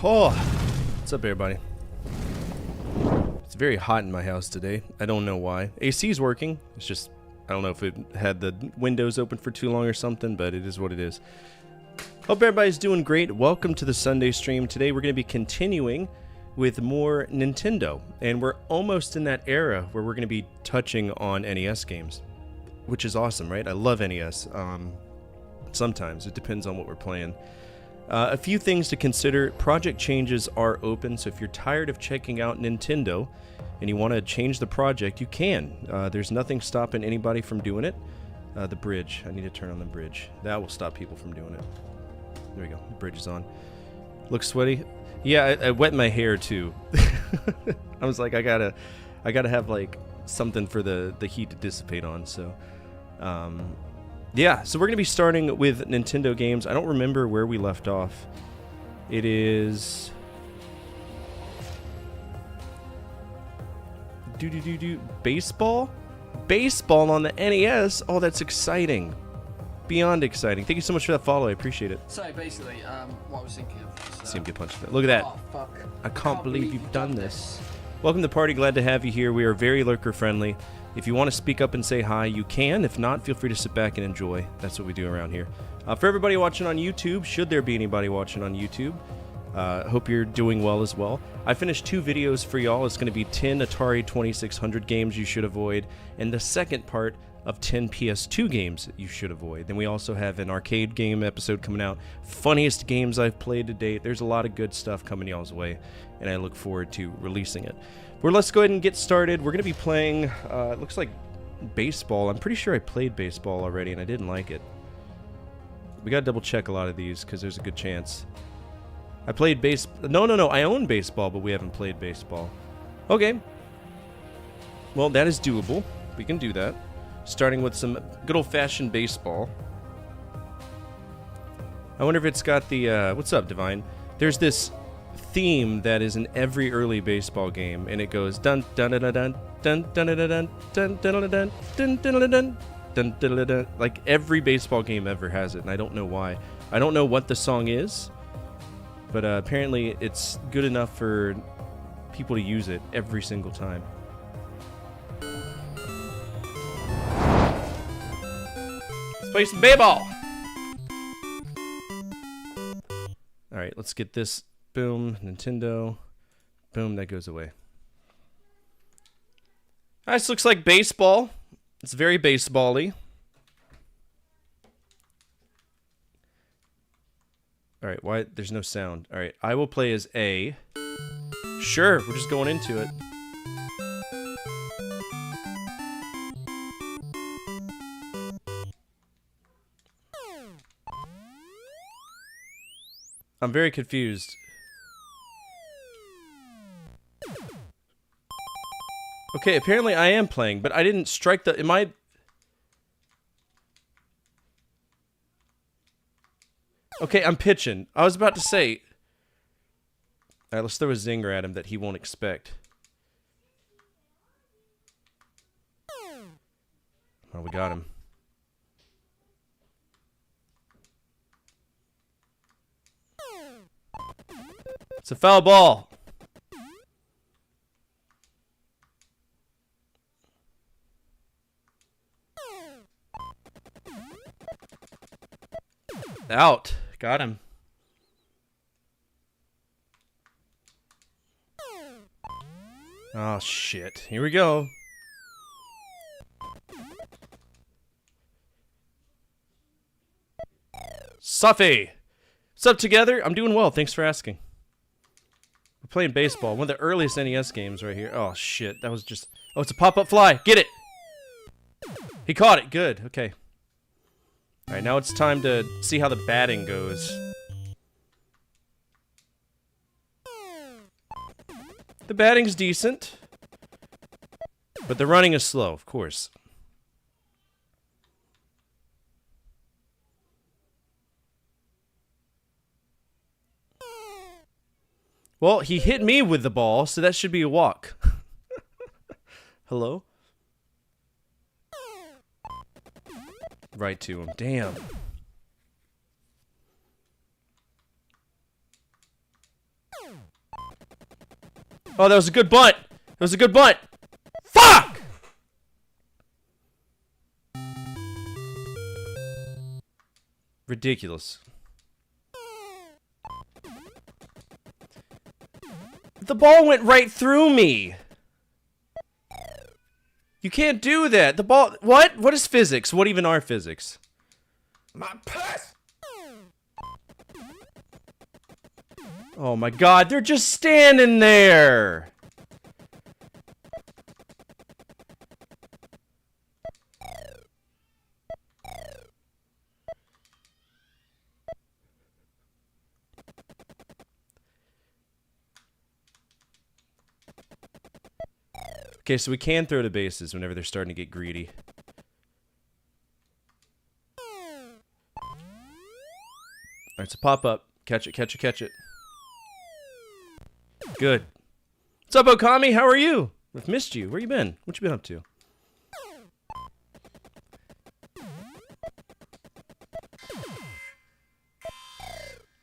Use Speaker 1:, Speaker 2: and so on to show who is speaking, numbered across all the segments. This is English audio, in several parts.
Speaker 1: Oh, what's up, everybody? It's very hot in my house today. I don't know why. AC's working. It's just, I don't know if it had the windows open for too long or something, but it is what it is. Hope everybody's doing great. Welcome to the Sunday stream. Today we're going to be continuing with more Nintendo, and we're almost in that era where we're going to be touching on NES games, which is awesome, right? I love NES. Sometimes it depends on what we're playing. A few things to consider. Project changes are open, so if you're tired of checking out Nintendo and you want to change the project, you can. There's nothing stopping anybody from doing it. The bridge. I need to turn on the bridge. That will stop people from doing it. There we go. The bridge is on. Looks sweaty. Yeah, I wet my hair too. I was like, I gotta have like something for the heat to dissipate on. So, yeah, so we're going to be starting with Nintendo games. I don't remember where we left off. It is... Baseball? Baseball on the NES? Oh, that's exciting. Beyond exciting. Thank you so much for that follow. I appreciate it.
Speaker 2: So basically, what I was thinking of is...
Speaker 1: See him get punched. Look at that.
Speaker 2: Oh, fuck.
Speaker 1: I can't believe you've done this. Welcome to the party. Glad to have you here. We are very lurker friendly. If you want to speak up and say hi, you can. If not, feel free to sit back and enjoy. That's what we do around here. For everybody watching on YouTube, should there be anybody watching on YouTube, hope you're doing well as well. I finished 2 videos for y'all. It's going to be 10 Atari 2600 games you should avoid, and the second part of 10 PS2 games you should avoid. Then we also have an arcade game episode coming out. Funniest games I've played to date. There's a lot of good stuff coming y'all's way, and I look forward to releasing it. Well, let's go ahead and get started. We're going to be playing, it looks like baseball. I'm pretty sure I played baseball already, and I didn't like it. We got to double check a lot of these, because there's a good chance. I played No, I own baseball, but we haven't played baseball. Okay. Well, that is doable. We can do that. Starting with some good old-fashioned baseball. I wonder if it's got the, what's up, Divine? There's this theme that is in every early baseball game, and it goes dun dun dun dun dun dun dun dun dun dun dun dun dun dun dun dun dun. Like every baseball game ever has it, and I don't know why. I don't know what the song is, but apparently it's good enough for people to use it every single time. Let's play some baseball. All right, let's get this. Boom, Nintendo. Boom, that goes away. This looks like baseball. It's very baseball-y. Alright, why? There's no sound. Alright, I will play as A. Sure, we're just going into it. I'm very confused. Okay, apparently I am playing, but I didn't strike the... Am I... Okay, I'm pitching. I was about to say... Alright, let's throw a zinger at him that he won't expect. Oh, we got him. It's a foul ball. Out. Got him. Oh, shit. Here we go. Suffy! What's up, together? I'm doing well. Thanks for asking. We're playing baseball. One of the earliest NES games right here. Oh, shit. That was just... Oh, it's a pop-up fly. Get it! He caught it. Good. Okay. Alright, now it's time to see how the batting goes. The batting's decent. But the running is slow, of course. Well, he hit me with the ball, so that should be a walk. Hello? Right to him. Damn. Oh, that was a good bunt. That was a good bunt. Fuck! Ridiculous. The ball went right through me. You can't do that. The ball... What? What is physics? What even are physics?
Speaker 3: My puss!
Speaker 1: Oh my god, they're just standing there! Okay, so we can throw to bases whenever they're starting to get greedy. Alright, it's a pop-up. Catch it, catch it, catch it. Good. What's up, Okami? How are you? I've missed you. Where you been? What you been up to?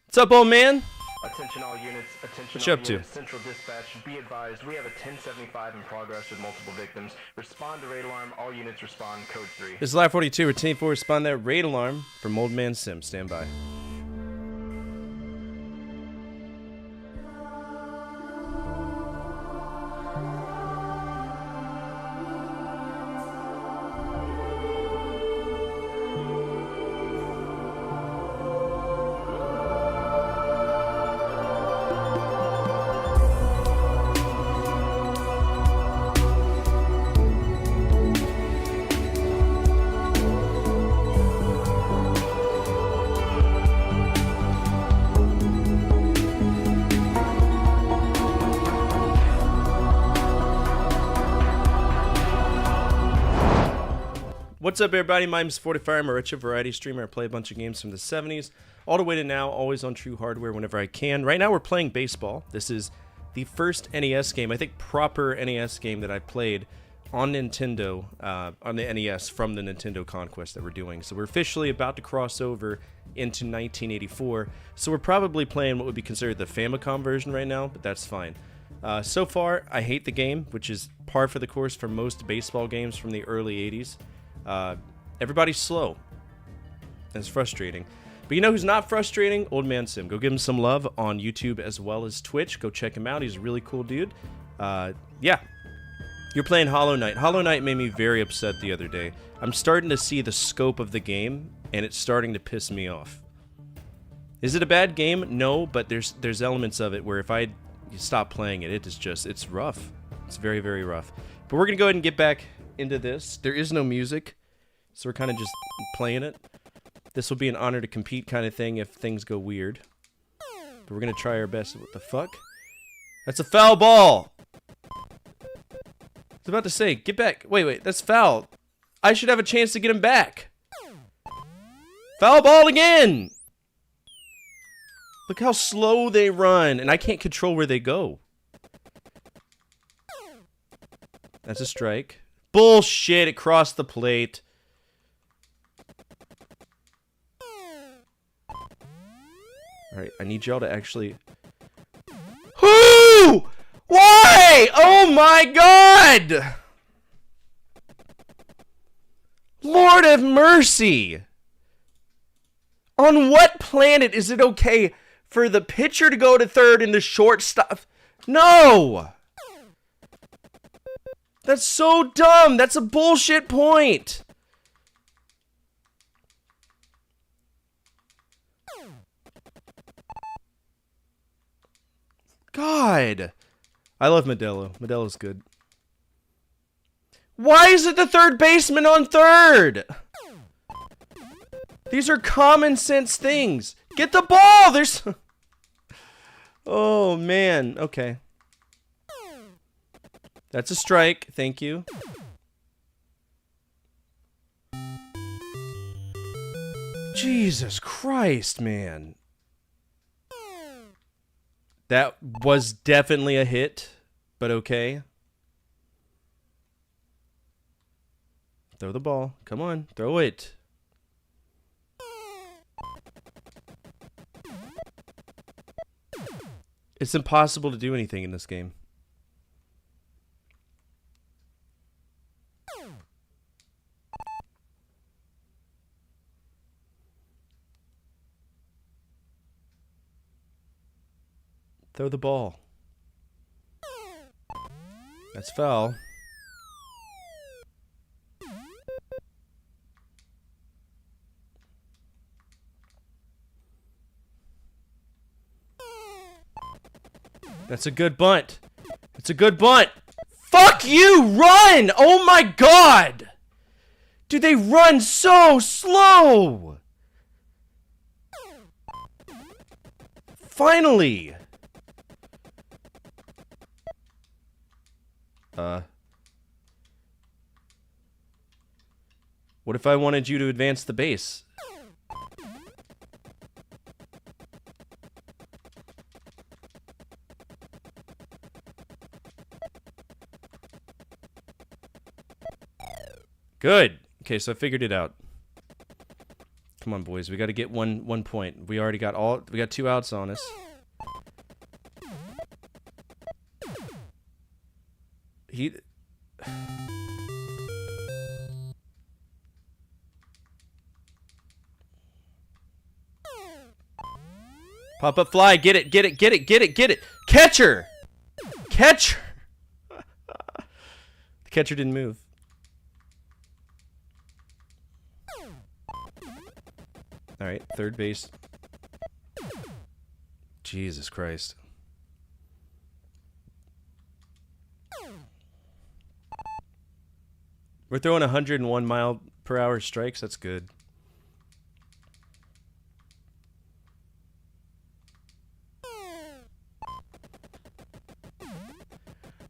Speaker 1: What's up, old man?
Speaker 3: Attention all units, attention
Speaker 1: What you
Speaker 3: all
Speaker 1: up to?
Speaker 3: units, Central Dispatch, be advised, we have a 1075 in progress with multiple victims. Respond to raid alarm, all units respond, code 3.
Speaker 1: This is Live 42, retain 4, respond that raid alarm from Old Man Sim. Stand by. What's up, everybody? My name is 45. I'm a retro variety streamer. I play a bunch of games from the 70s, all the way to now, always on True Hardware whenever I can. Right now, we're playing baseball. This is the first NES game, I think proper NES game that I played on Nintendo, on the NES from the Nintendo Conquest that we're doing. So we're officially about to cross over into 1984. So we're probably playing what would be considered the Famicom version right now, but that's fine. So far, I hate the game, which is par for the course for most baseball games from the early 80s. Everybody's slow. It's frustrating. But you know who's not frustrating? Old Man Sim. Go give him some love on YouTube as well as Twitch. Go check him out. He's a really cool dude. Yeah. You're playing Hollow Knight. Hollow Knight made me very upset the other day. I'm starting to see the scope of the game, and it's starting to piss me off. Is it a bad game? No, but there's elements of it where if I stop playing it, it's rough. It's very, very rough. But we're going to go ahead and get back into this. There is no music, so we're kind of just playing it. This will be an honor to compete kind of thing if things go weird. But we're going to try our best. What the fuck? That's a foul ball! I was about to say, get back. Wait, that's foul. I should have a chance to get him back. Foul ball again! Look how slow they run, and I can't control where they go. That's a strike. Bullshit, it crossed the plate. Alright, I need y'all to actually... Who? Why? Oh my god! Lord of mercy! On what planet is it okay for the pitcher to go to third and the shortstop? No! That's so dumb! That's a bullshit point! God. I love Modelo. Modelo's good. Why is it the third baseman on third? These are common sense things. Get the ball. There's... Oh, man. Okay. That's a strike. Thank you. Jesus Christ, man. That was definitely a hit, but okay. Throw the ball. Come on, throw it. It's impossible to do anything in this game. Throw the ball. That's foul. That's a good bunt. It's a good bunt. Fuck you! Run! Oh my god! Dude, they run so slow! Finally! What if I wanted you to advance the base? Good. Okay, so I figured it out. Come on, boys. We got to get one point. We already got we got 2 outs on us. Pop up fly. Get it. Get it. Get it. Get it. Get it. Catcher. Catcher. The catcher didn't move. All right, third base. Jesus Christ. We're throwing 101 mile per hour strikes. That's good.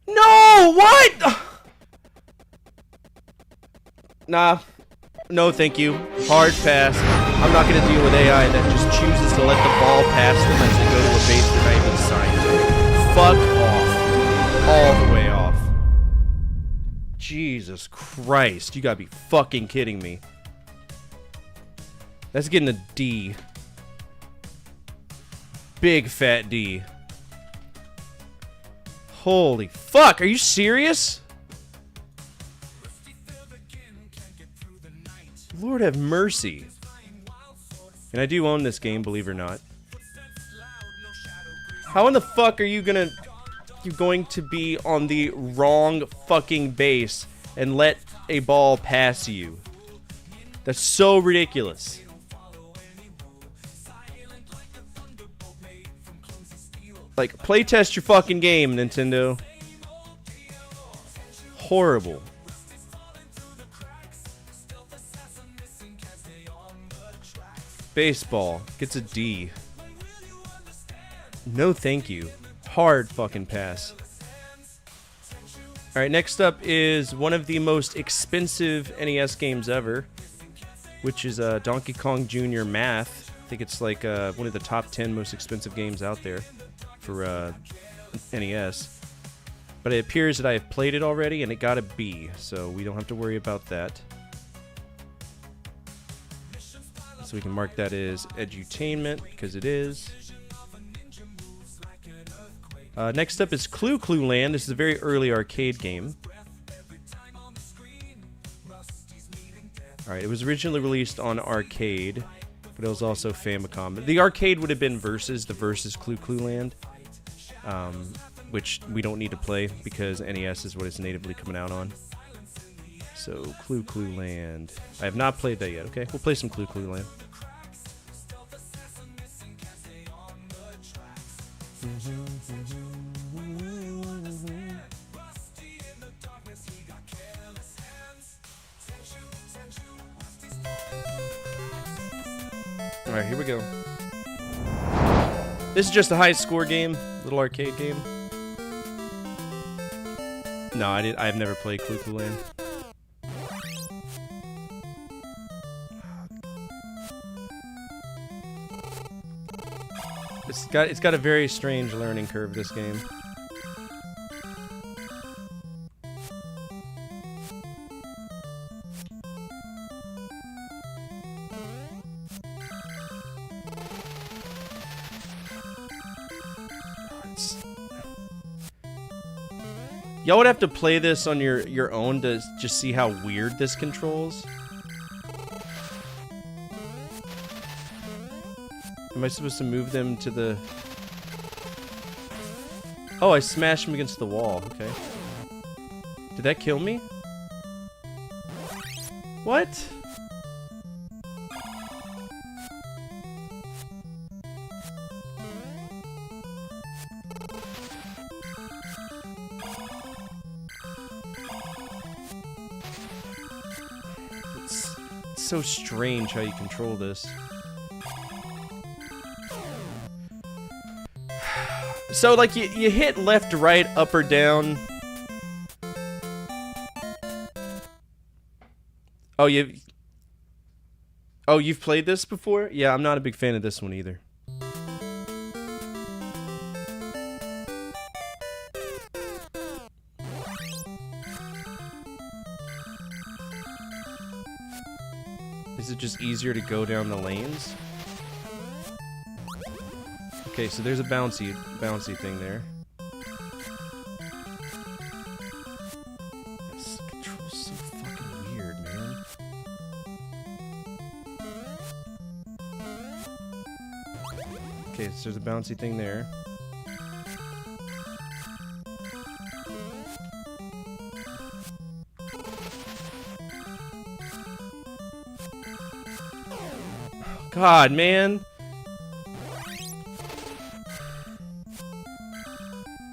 Speaker 1: No, what? Nah. No, thank you. Hard pass. I'm not going to deal with AI that just chooses to let the ball pass them as they go to a base they're not even signed to. Fuck off. All the way off. Jesus Christ. You got to be fucking kidding me. That's getting a D. Big fat D. Holy fuck. Are you serious? Lord have mercy. And I do own this game, believe it or not. How in the fuck are you going to be on the wrong fucking base and let a ball pass you? That's so ridiculous. Like, playtest your fucking game, Nintendo. Horrible. Baseball gets a D. No thank you. Hard fucking pass. Alright, next up is one of the most expensive NES games ever, which is Donkey Kong Jr. Math. I think it's like one of the top 10 most expensive games out there for NES. But it appears that I have played it already and it got a B, so we don't have to worry about that. So we can mark that as edutainment, because it is. Next up is Clue Clue Land. This is a very early arcade game. Alright, it was originally released on arcade, but it was also Famicom. The arcade would have been Versus, the Versus Clue Clue Land, which we don't need to play because NES is what it's natively coming out on. So, Clue Clue Land. I have not played that yet. Okay, we'll play some Clue Clue Land. Alright, here we go. This is just a high score game, little arcade game. No, I've never played Clu Clu Land. It's got a very strange learning curve, this game. Y'all would have to play this on your own to just see how weird this controls. Am I supposed to move them to the... Oh, I smashed them against the wall. Okay. Did that kill me? What? It's so strange how you control this. So, like, you hit left, right, up, or down. Oh, you've played this before? Yeah, I'm not a big fan of this one either. Is it just easier to go down the lanes? Okay, so there's a bouncy thing there. This control's so fucking weird, man. Okay, so there's a bouncy thing there. God, man.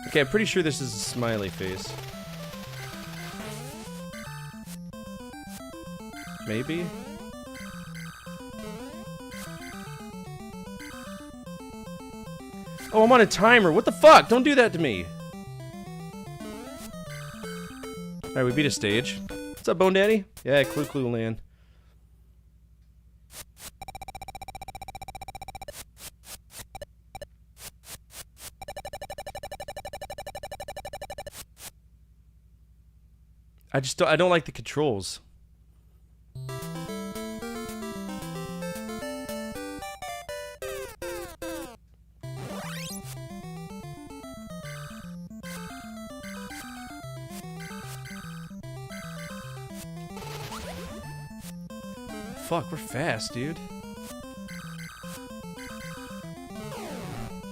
Speaker 1: Okay, I'm pretty sure this is a smiley face. Maybe? Oh, I'm on a timer. What the fuck? Don't do that to me. Alright, we beat a stage. What's up, Bone Daddy? Yeah, Clu Clu Land. I don't like the controls. Fuck, we're fast, dude.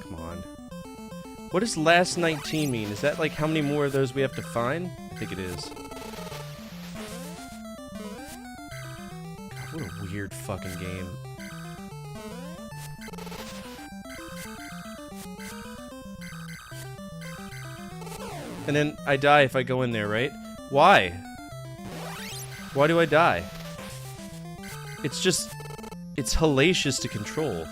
Speaker 1: Come on. What does last 19 mean? Is that like how many more of those we have to find? I think it is. What a weird fucking game. And then I die if I go in there, right? Why? Why do I die? It's just... it's hellacious to control.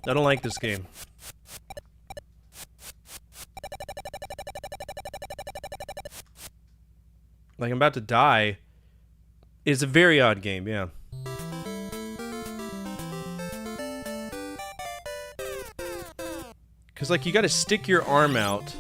Speaker 1: I don't like this game. Like, I'm about to die. It's a very odd game, yeah. Because, like, you gotta stick your arm out.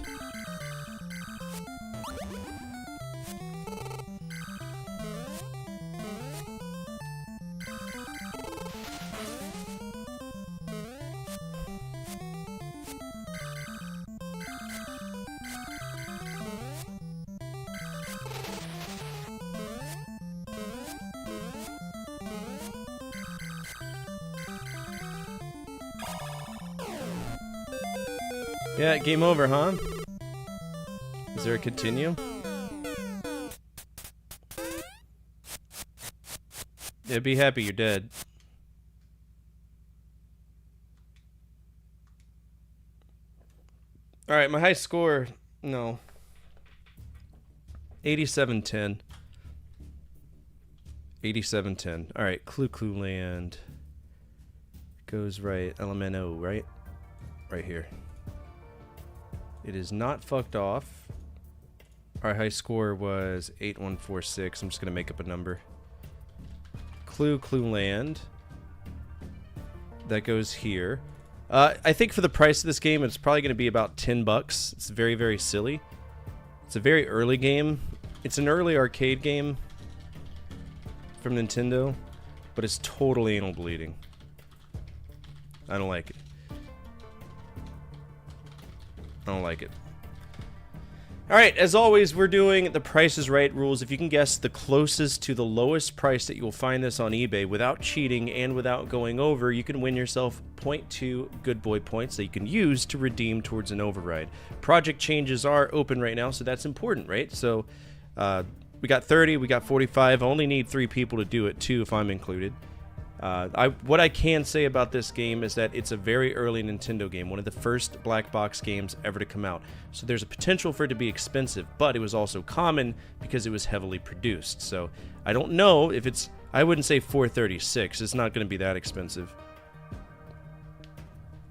Speaker 1: Yeah, game over, huh? Is there a continue? Yeah, be happy you're dead. Alright, my high score, no. 87-10. 87-10. Alright, Clue Land. Goes right, Elemento, right? Right here. It is not fucked off. Our high score was 8146. I'm just gonna make up a number. Clue Land. That goes here. I think for the price of this game, it's probably going to be about $10. It's very, very silly. It's a very early game. It's an early arcade game from Nintendo, but it's totally anal bleeding. I don't like it. I don't like it. Alright, as always, we're doing the Price is Right rules. If you can guess the closest to the lowest price that you will find this on eBay without cheating and without going over, you can win yourself 0.2 Good Boy points that you can use to redeem towards an override. Project changes are open right now, so that's important, right? So, we got 30, we got 45. I only need 3 people to do it, too, if I'm included. What I can say about this game is that it's a very early Nintendo game, one of the first black box games ever to come out. So there's a potential for it to be expensive, but it was also common because it was heavily produced. So I don't know if it's, I wouldn't say $436. It's not going to be that expensive.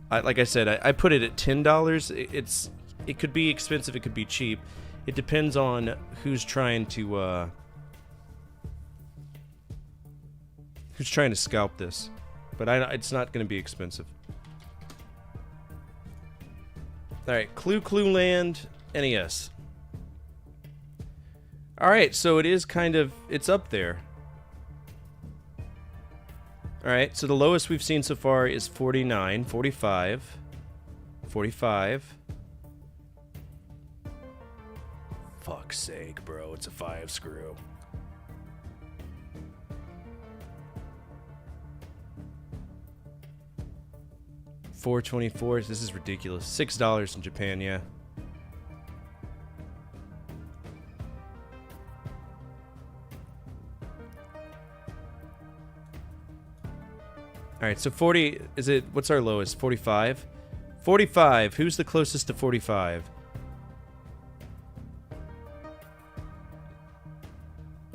Speaker 1: Like I said, I put it at $10. It could be expensive, it could be cheap. It depends on who's trying to scalp this, but it's not going to be expensive. Alright, Clue Land, NES. Alright, so it is kind of, it's up there. Alright, so the lowest we've seen so far is 49, 45, 45. Fuck's sake, bro, it's a 5 screw. $4.24. This is ridiculous. $6 in Japan, yeah. Alright, so 40, is it, what's our lowest? 45? 45, who's the closest to 45?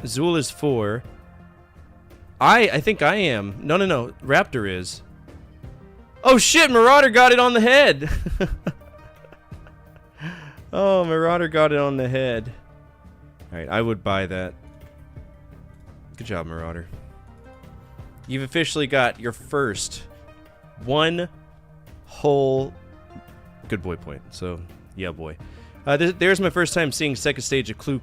Speaker 1: Zool is 4. I think I am. No, Raptor is. Oh shit, Marauder got it on the head! Oh, Marauder got it on the head. Alright, I would buy that. Good job, Marauder. You've officially got your first 1 whole Good Boy point. So, yeah, boy. There's my first time seeing second stage of Clue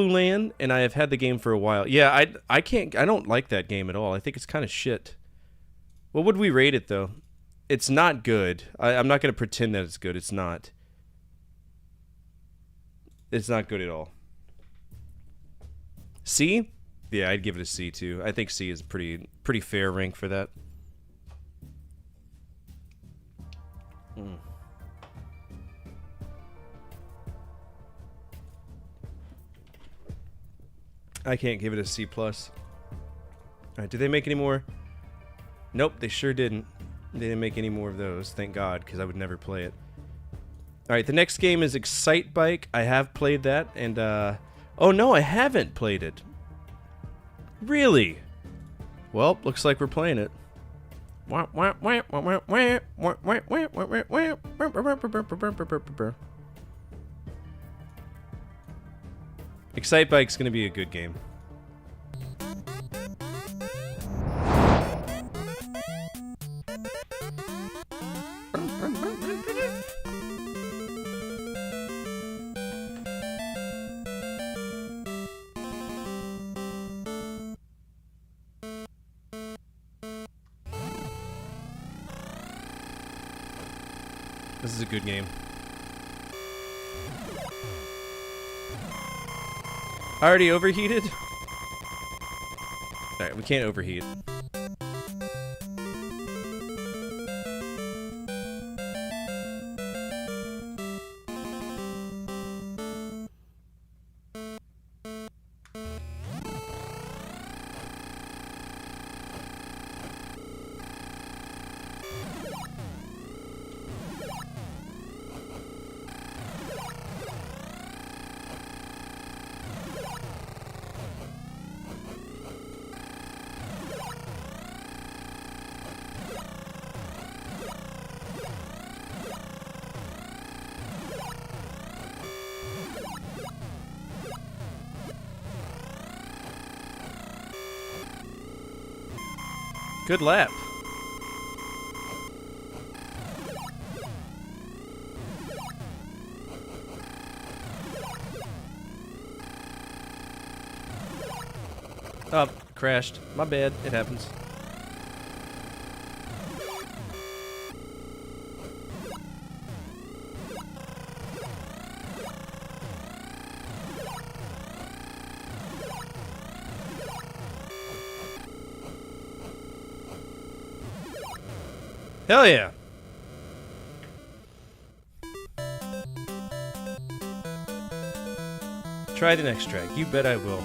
Speaker 1: Land, and I have had the game for a while. Yeah, I don't like that game at all. I think it's kind of shit. What would we rate it, though? It's not good. I'm not going to pretend that it's good. It's not. It's not good at all. C? Yeah, I'd give it a C, too. I think C is a pretty fair rank for that. I can't give it a C+. Alright, did they make any more? Nope, they sure didn't. They didn't make any more of those, thank God, because I would never play it. Alright, the next game is Excitebike. I have played that, and, oh no, I haven't played it. Really? Well, looks like we're playing it. Excitebike's gonna be a good game. This is a good game. Already overheated? Alright, we can't overheat. Good lap. Oh, crashed. My bad. It happens. Hell yeah. Try the next track. You bet I will.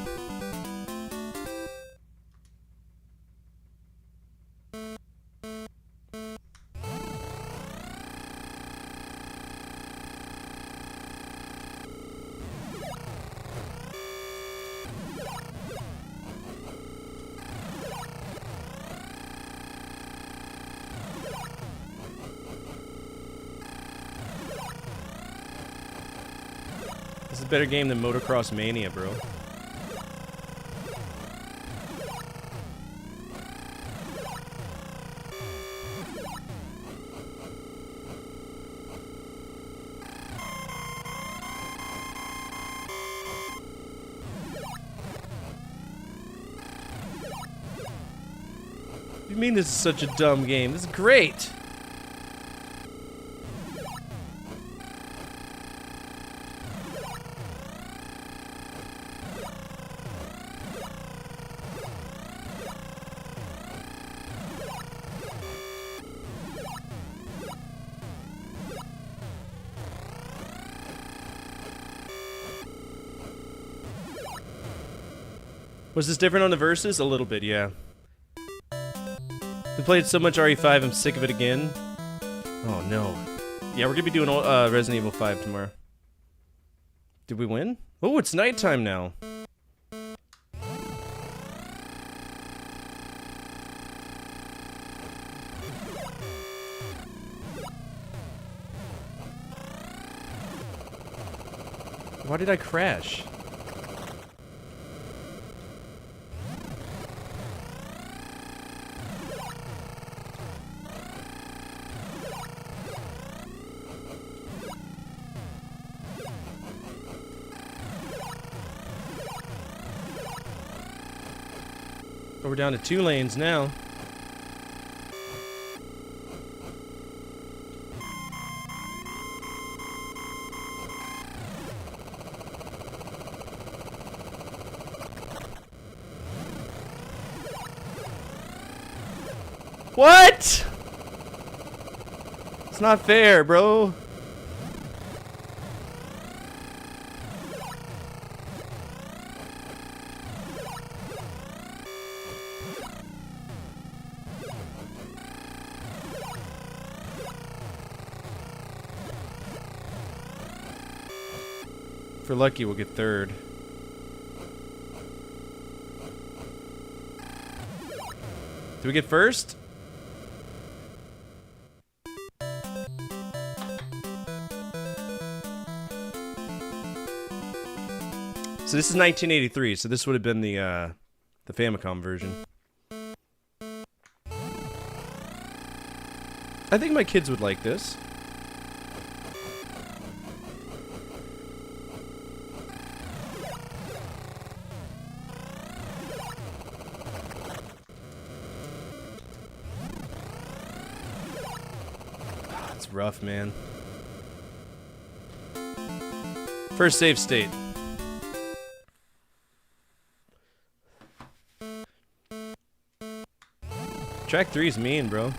Speaker 1: This is a better game than Motocross Mania, bro. What do you mean this is such a dumb game? This is great! Was this different on the verses? A little bit, yeah. We played so much RE5, I'm sick of it again. Oh no. Yeah, we're gonna be doing Resident Evil 5 tomorrow. Did we win? Oh, it's nighttime now. Why did I crash? Oh, we're down to 2 lanes now. What? It's not fair, bro. If we're lucky, we'll get 3rd. Do we get 1st? So this is 1983, so this would have been the Famicom version. I think my kids would like this. It's rough, man. First save state. Track 3 is mean, bro.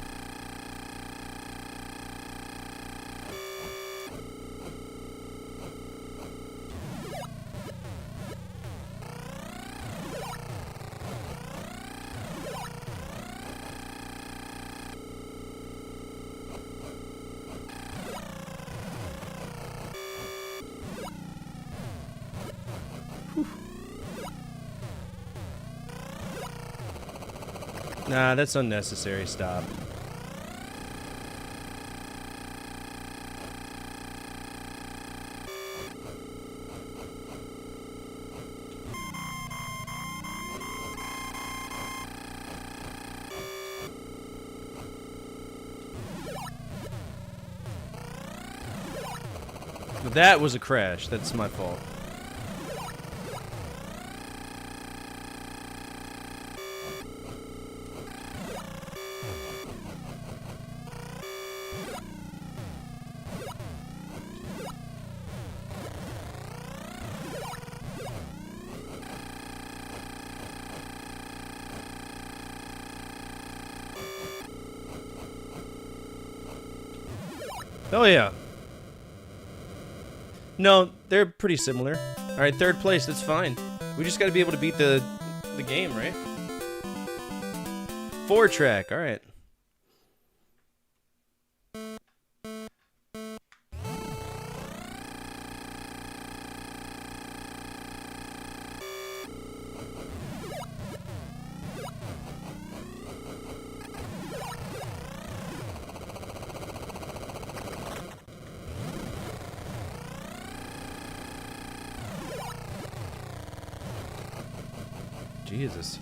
Speaker 1: Nah, that's unnecessary. Stop. That was a crash. That's my fault. Oh yeah. No, they're pretty similar. All right, third place. That's fine. We just got to be able to beat the game, right? 4-track. All right. Jesus.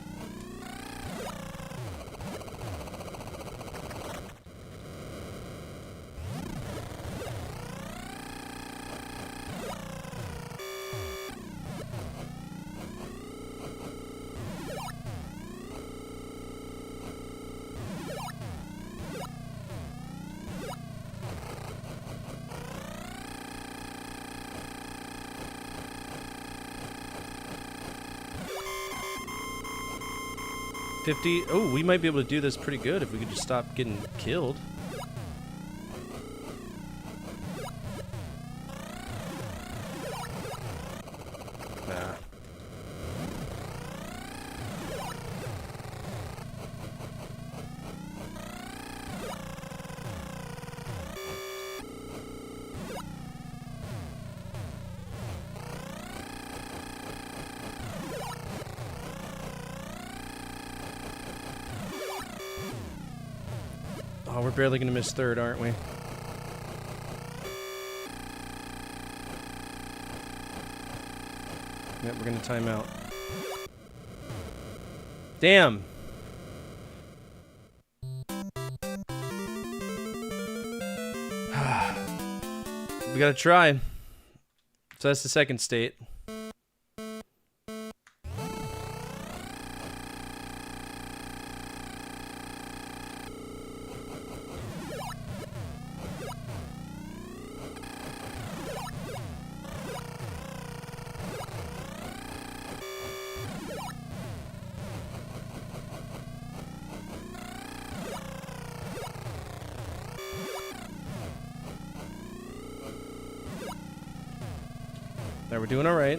Speaker 1: Oh, we might be able to do this pretty good if we could just stop getting killed. Nah. Oh, we're barely gonna miss third, aren't we? Yep, we're gonna time out. Damn! We gotta try. So that's the second state. Now we're doing all right.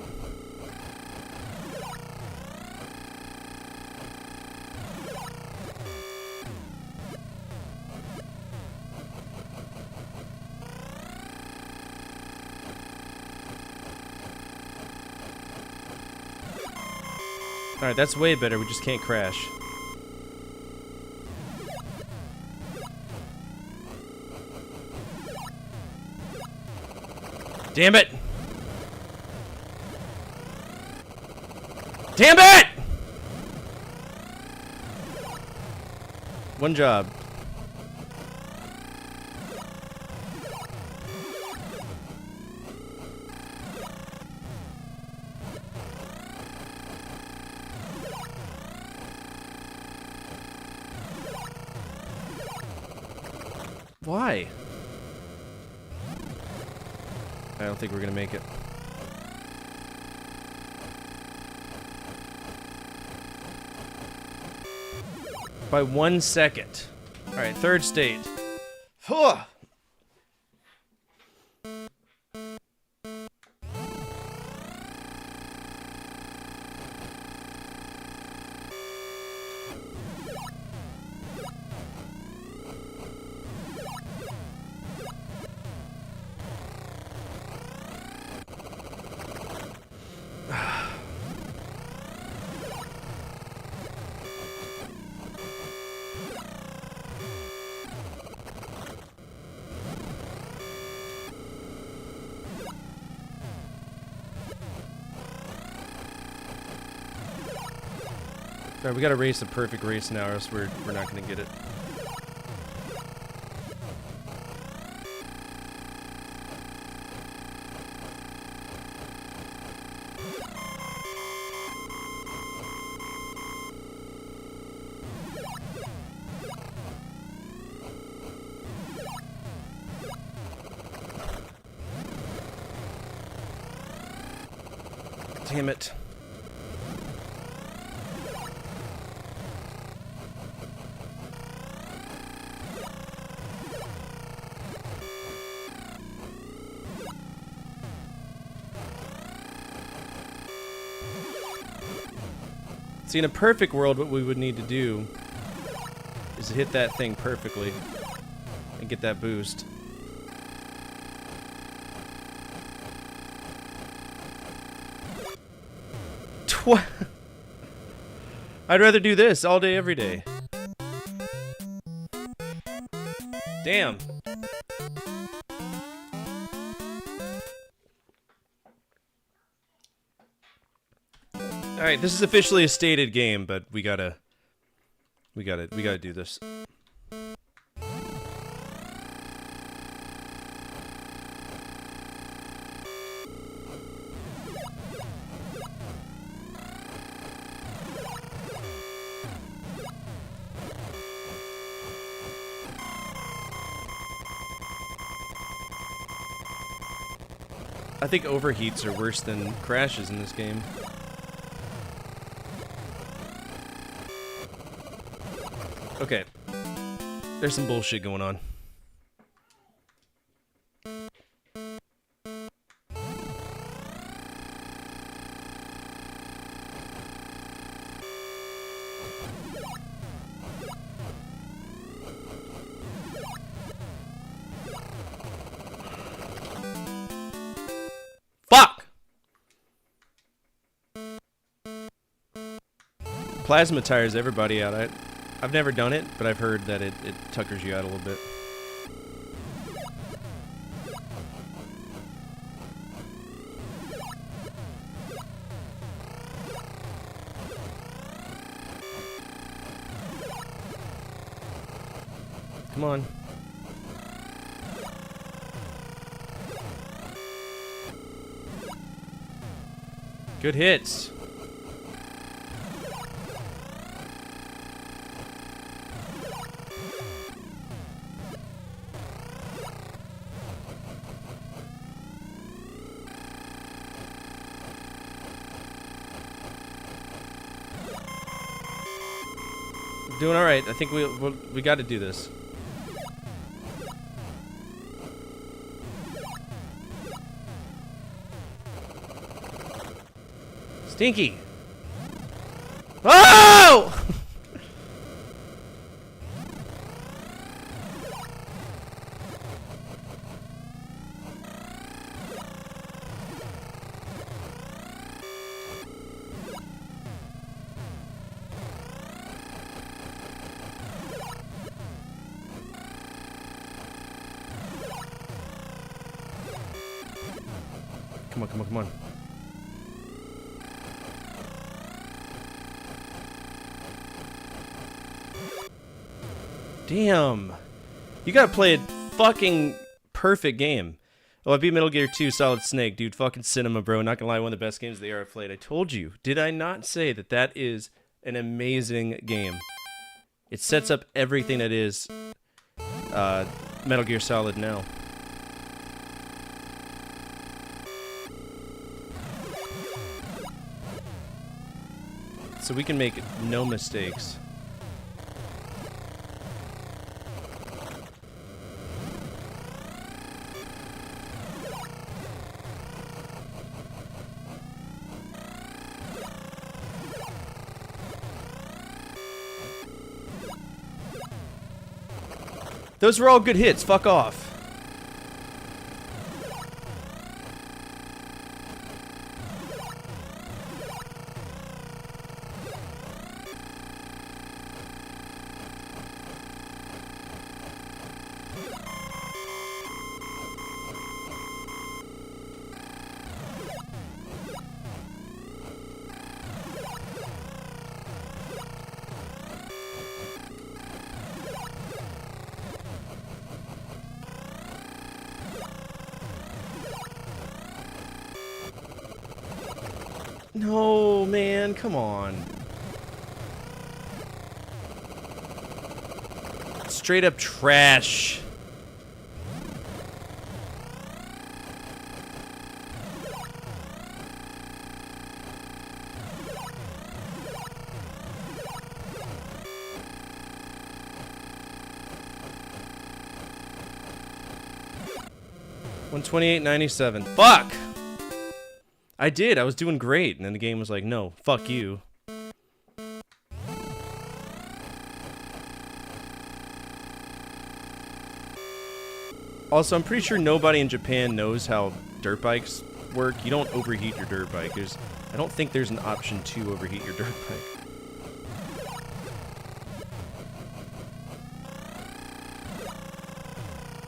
Speaker 1: All right, that's way better. We just can't crash. Damn it! Damn it! One job. Why? I don't think we're gonna make it. By 1 second. Alright, third state. Huh. Alright, we gotta race a perfect race now, or else we're not gonna get it. Damn it. See, in a perfect world, what we would need to do is hit that thing perfectly and get that boost. I'd rather do this all day, every day. Damn. Alright, this is officially a stated game, but we gotta do this. I think overheats are worse than crashes in this game. Okay. There's some bullshit going on. Fuck! Plasma tires everybody out. I've never done it, but I've heard that it tuckers you out a little bit. Come on. Good hits. Doing all right. I think we got to do this. Stinky. Oh! Come on, come on, come on. Damn. You gotta play a fucking perfect game. Oh, I beat Metal Gear 2 Solid Snake. Dude, fucking cinema, bro. Not gonna lie, one of the best games of the era I've played. I told you. Did I not say that that is an amazing game? It sets up everything that is Metal Gear Solid now. So we can make no mistakes. Those were all good hits. Fuck off. No, man, come on. Straight up trash. 128.97. Fuck! I did. I was doing great, and then the game was like, no, fuck you. Also, I'm pretty sure nobody in Japan knows how dirt bikes work. You don't overheat your dirt bike. I don't think there's an option to overheat your dirt bike.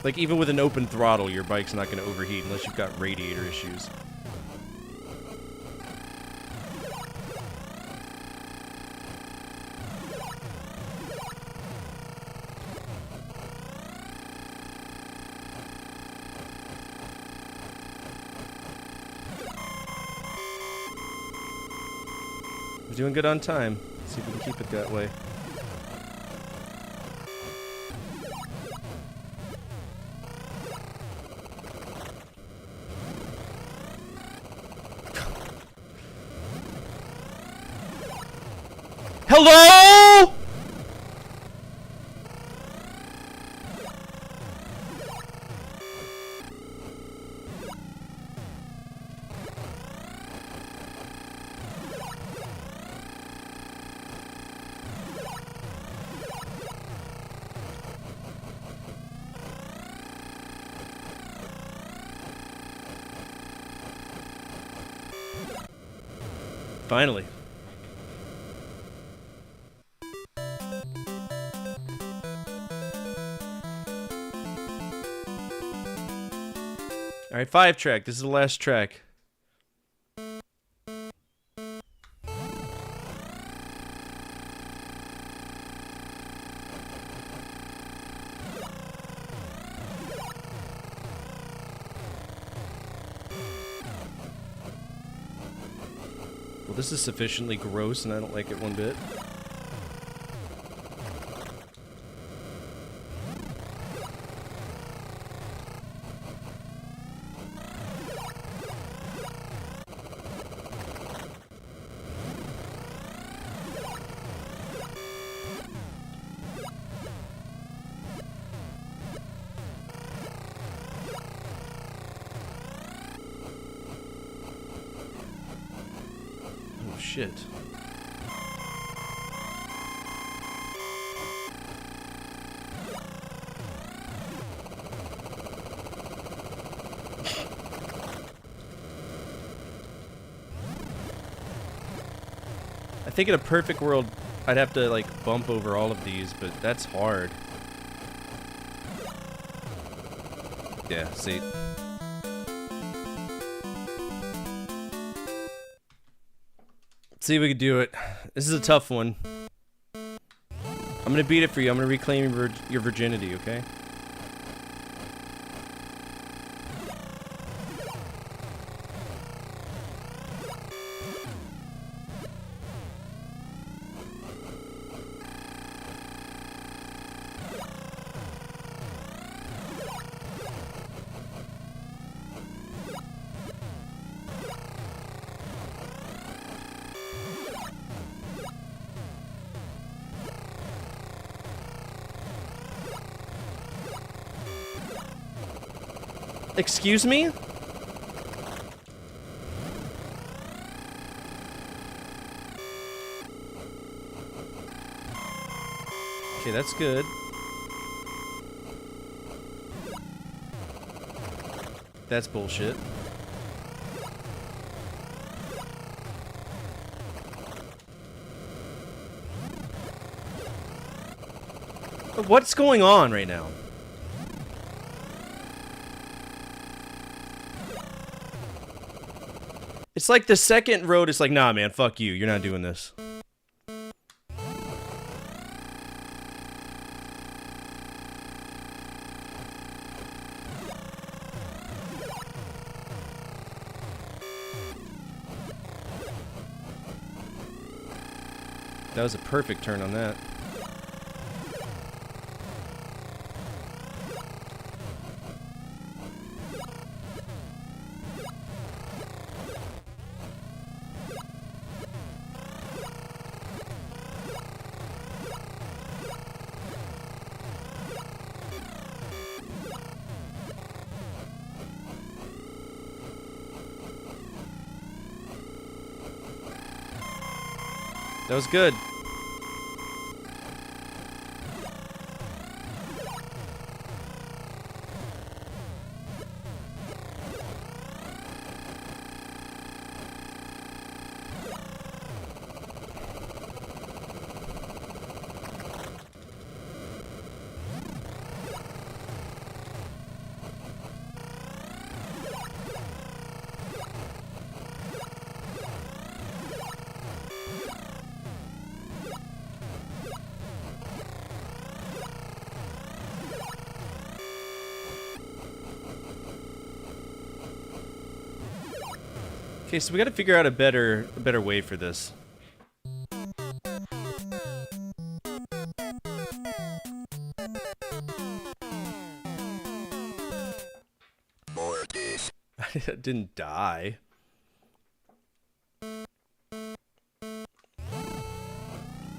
Speaker 1: Like, even with an open throttle, your bike's not going to overheat unless you've got radiator issues. We're doing good on time. Let's see if we can keep it that way. Hello? Finally. Alright, 5 track. This is the last track. Well, this is sufficiently gross, and I don't like it one bit. Oh, shit. I think in a perfect world, I'd have to, like, bump over all of these, but that's hard. Yeah, see. See if we can do it. This is a tough one. I'm gonna beat it for you. I'm gonna reclaim your virginity, okay? Excuse me? Okay, that's good. That's bullshit. What's going on right now? It's like the second road is like, nah, man, fuck you. You're not doing this. That was a perfect turn on that. That was good. Okay, so we got to figure out a better way for this. I didn't die.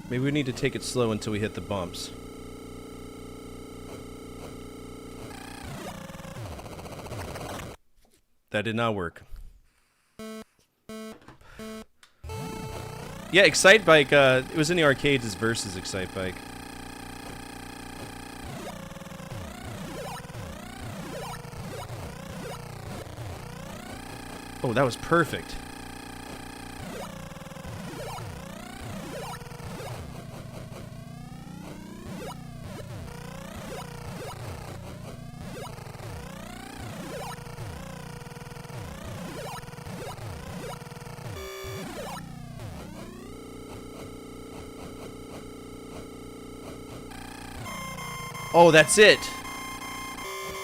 Speaker 1: Maybe we need to take it slow until we hit the bumps. That did not work. Yeah, Excite Bike, it was in the arcades as versus Excite Bike. Oh, that was perfect. Oh, that's it.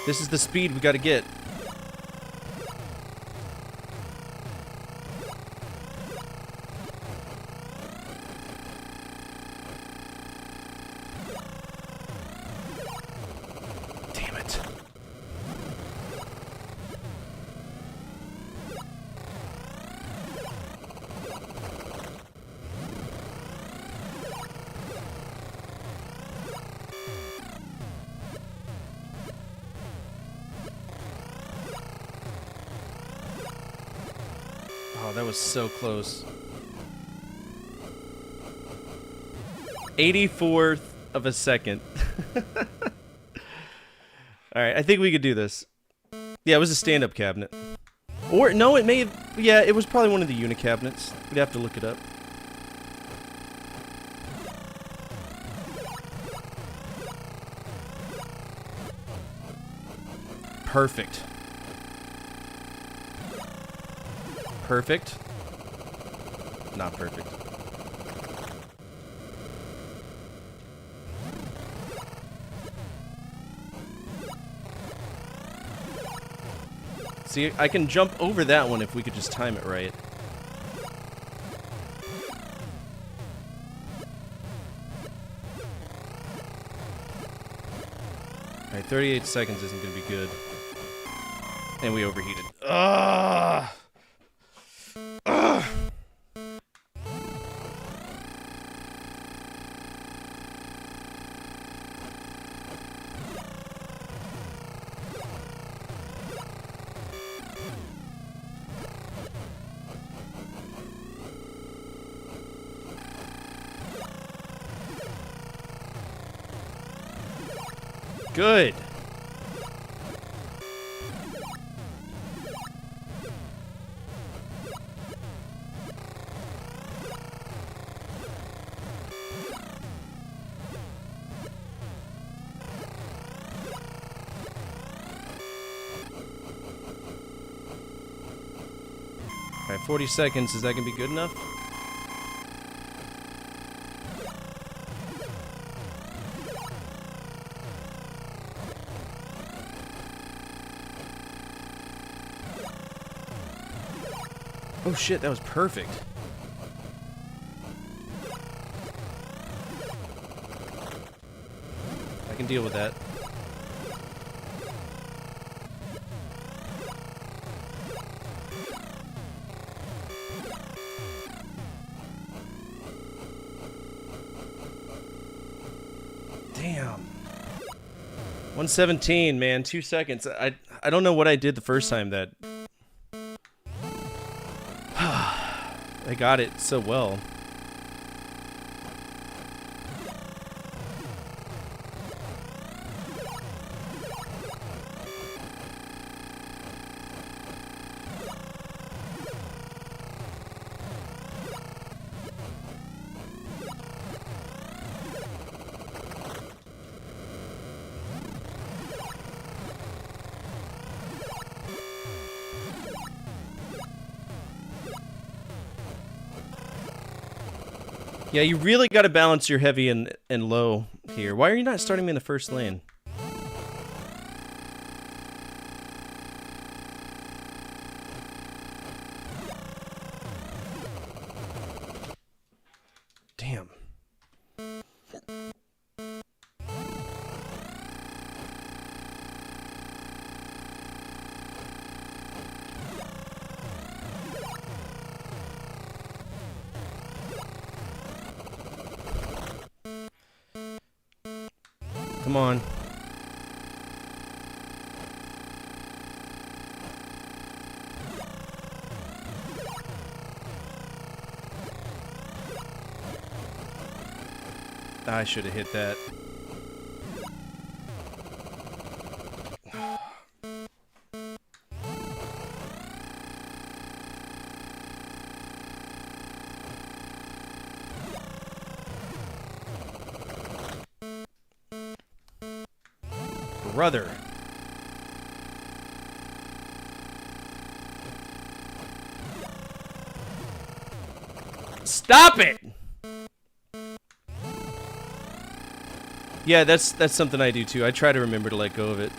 Speaker 1: This is the speed we gotta get. Damn it. Oh, that was so close. 84th of a second. Alright, I think we could do this. Yeah, it was a stand-up cabinet. Or, no, it may have... Yeah, it was probably one of the unit cabinets. We'd have to look it up. Perfect. Perfect. Not perfect. See, I can jump over that one if we could just time it right. Alright, 38 seconds isn't gonna be good. And we overheated. Ugh! Ugh! Good. Alright, 40 seconds. Is that gonna be good enough? Oh shit, that was perfect. I can deal with that. Damn. 117, man. 2 seconds. I don't know what I did the first time that... I got it so well. Yeah, you really got to balance your heavy and low here. Why are you not starting me in the first lane? Damn. Come on. I should have hit that. Brother. Stop it! Yeah, that's something I do too. I try to remember to let go of it.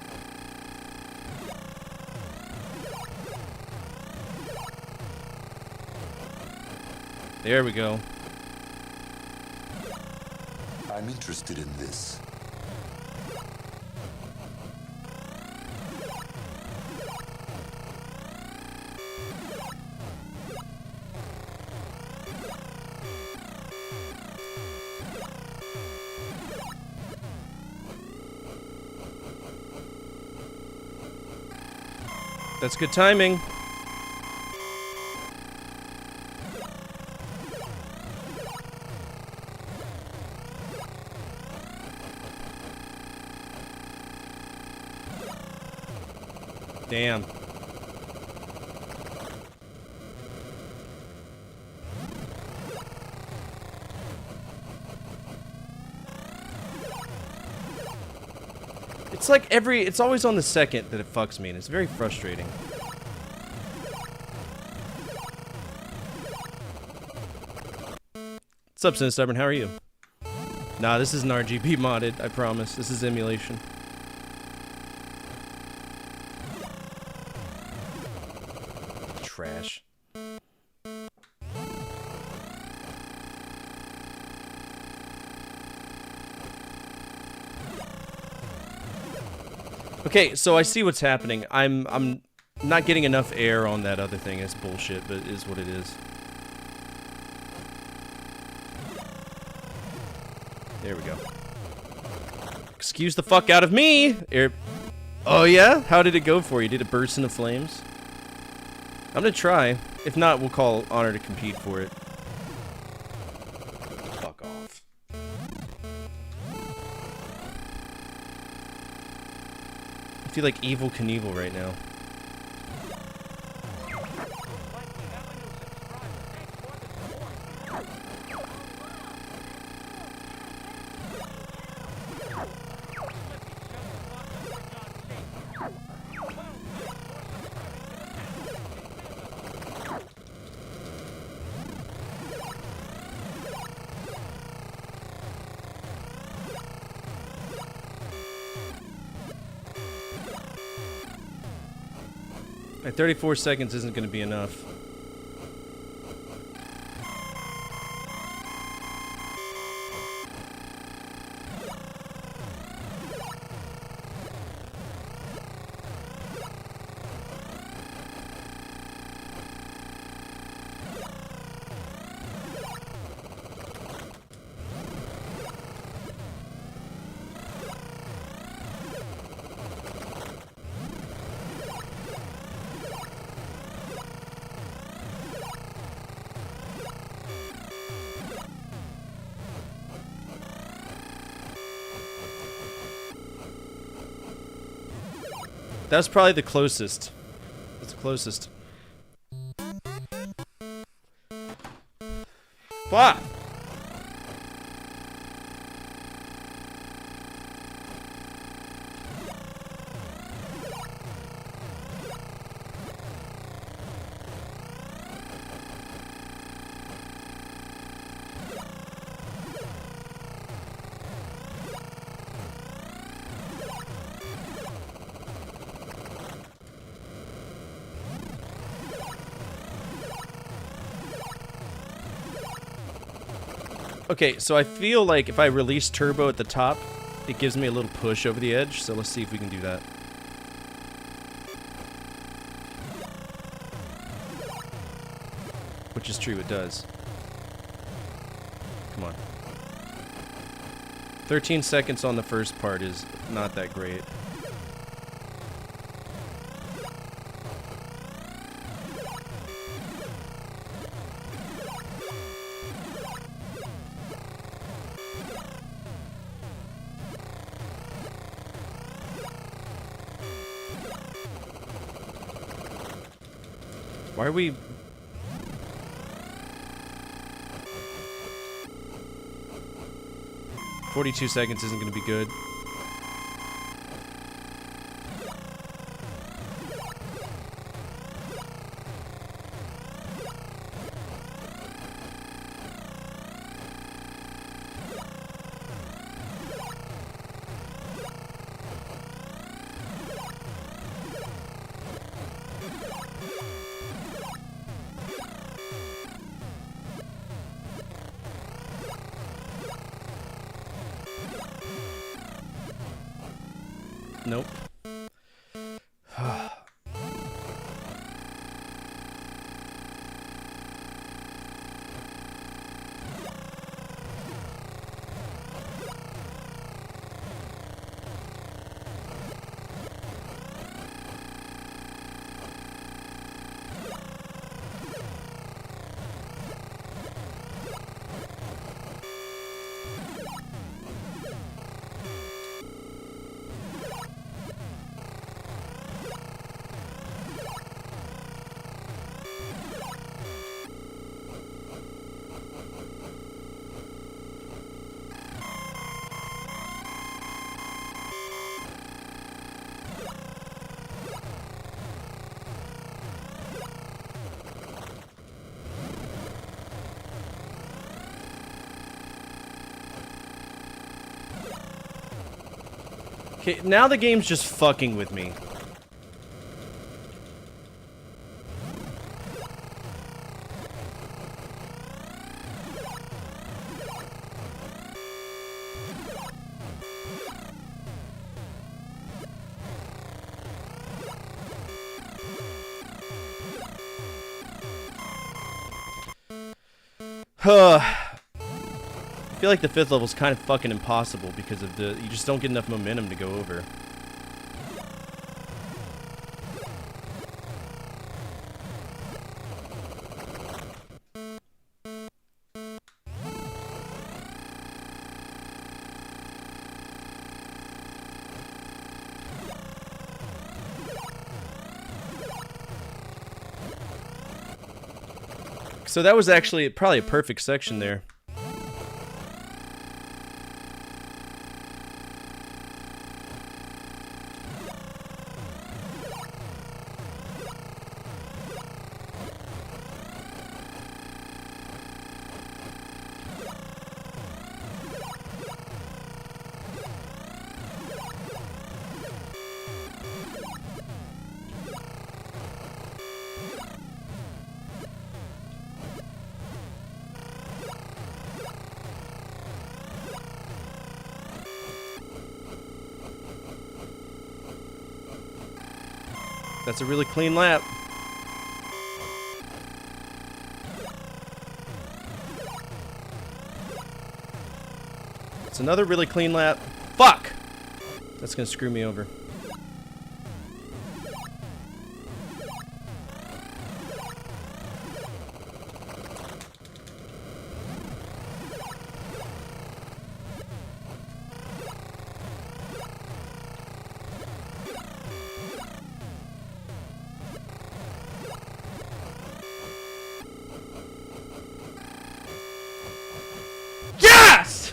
Speaker 1: There we go.
Speaker 4: I'm interested in this.
Speaker 1: That's good timing. Damn. It's like it's always on the second that it fucks me, and it's very frustrating. What's up, Sin Stubborn? How are you? Nah, this isn't RGB modded, I promise. This is emulation. Trash. Okay, so I see what's happening. I'm not getting enough air on that other thing. It's bullshit, but it is what it is. There we go. Excuse the fuck out of me! Oh yeah? How did it go for you? Did it burst into flames? I'm gonna try. If not, we'll call Honor to compete for it. Fuck off. I feel like Evil Knievel right now. At 34 seconds isn't going to be enough. That's probably the closest. That's the closest. Fuck! Okay, so I feel like if I release turbo at the top, it gives me a little push over the edge, so let's see if we can do that. Which is true, it does. Come on. 13 seconds on the first part is not that great. Why are we... ...42 seconds isn't going to be good. Nope. Okay, now the game's just fucking with me. I feel like the fifth level's kind of fucking impossible because of the... You just don't get enough momentum to go over. So that was actually probably a perfect section there. That's a really clean lap. It's another really clean lap. Fuck! That's gonna screw me over. Yes!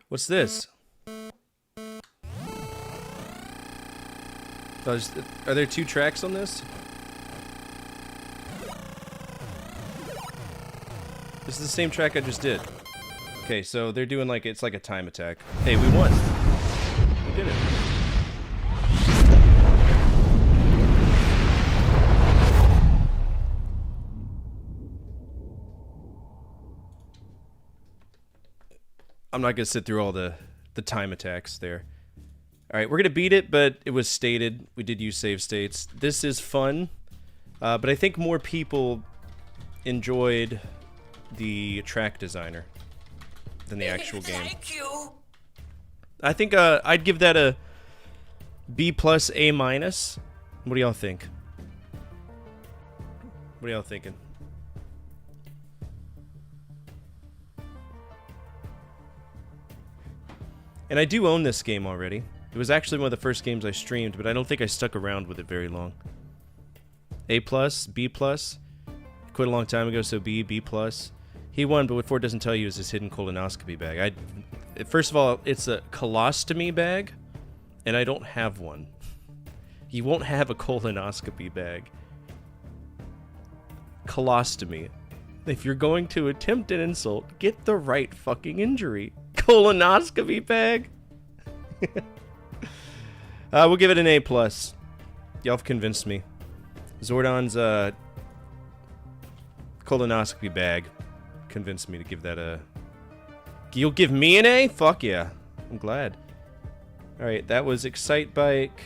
Speaker 1: What's this? Are there two tracks on this? This is the same track I just did. Okay, so they're doing like, it's like a time attack. Hey, we won. We did it. I'm not gonna sit through all the time attacks there. All right, we're gonna beat it, but it was stated we did use save states. This is fun, but I think more people enjoyed the track designer than the actual game.
Speaker 5: Thank you.
Speaker 1: I think I'd give that a B plus A minus. What do y'all think? What are y'all thinking? And I do own this game already. It was actually one of the first games I streamed, but I don't think I stuck around with it very long. A plus, B plus. Quit a long time ago, so B, B plus. He won, but what Ford doesn't tell you is his hidden colonoscopy bag. First of all, it's a colostomy bag, and I don't have one. You won't have a colonoscopy bag. Colostomy. If you're going to attempt an insult, get the right fucking injury. Colonoscopy bag? We'll give it an A+. Y'all have convinced me. Zordon's colonoscopy bag convinced me to give that a... You'll give me an A? Fuck yeah. I'm glad. Alright, that was Excite Bike.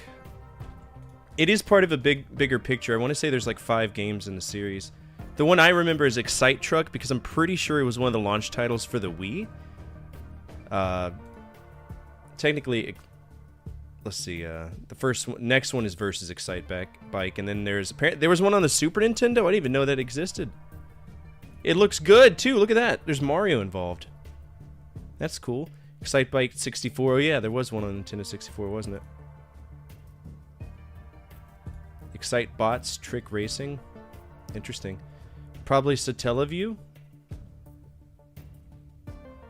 Speaker 1: It is part of a bigger picture. I want to say there's like 5 games in the series. The one I remember is Excite Truck, because I'm pretty sure it was one of the launch titles for the Wii. Technically, let's see, the next one is Versus Excite Bike, and then there was one on the Super Nintendo. I didn't even know that existed. It looks good, too. Look at that. There's Mario involved. That's cool. Excite Bike 64. Oh, yeah, there was one on Nintendo 64, wasn't it? Excite Bots Trick Racing. Interesting. Probably Satellaview.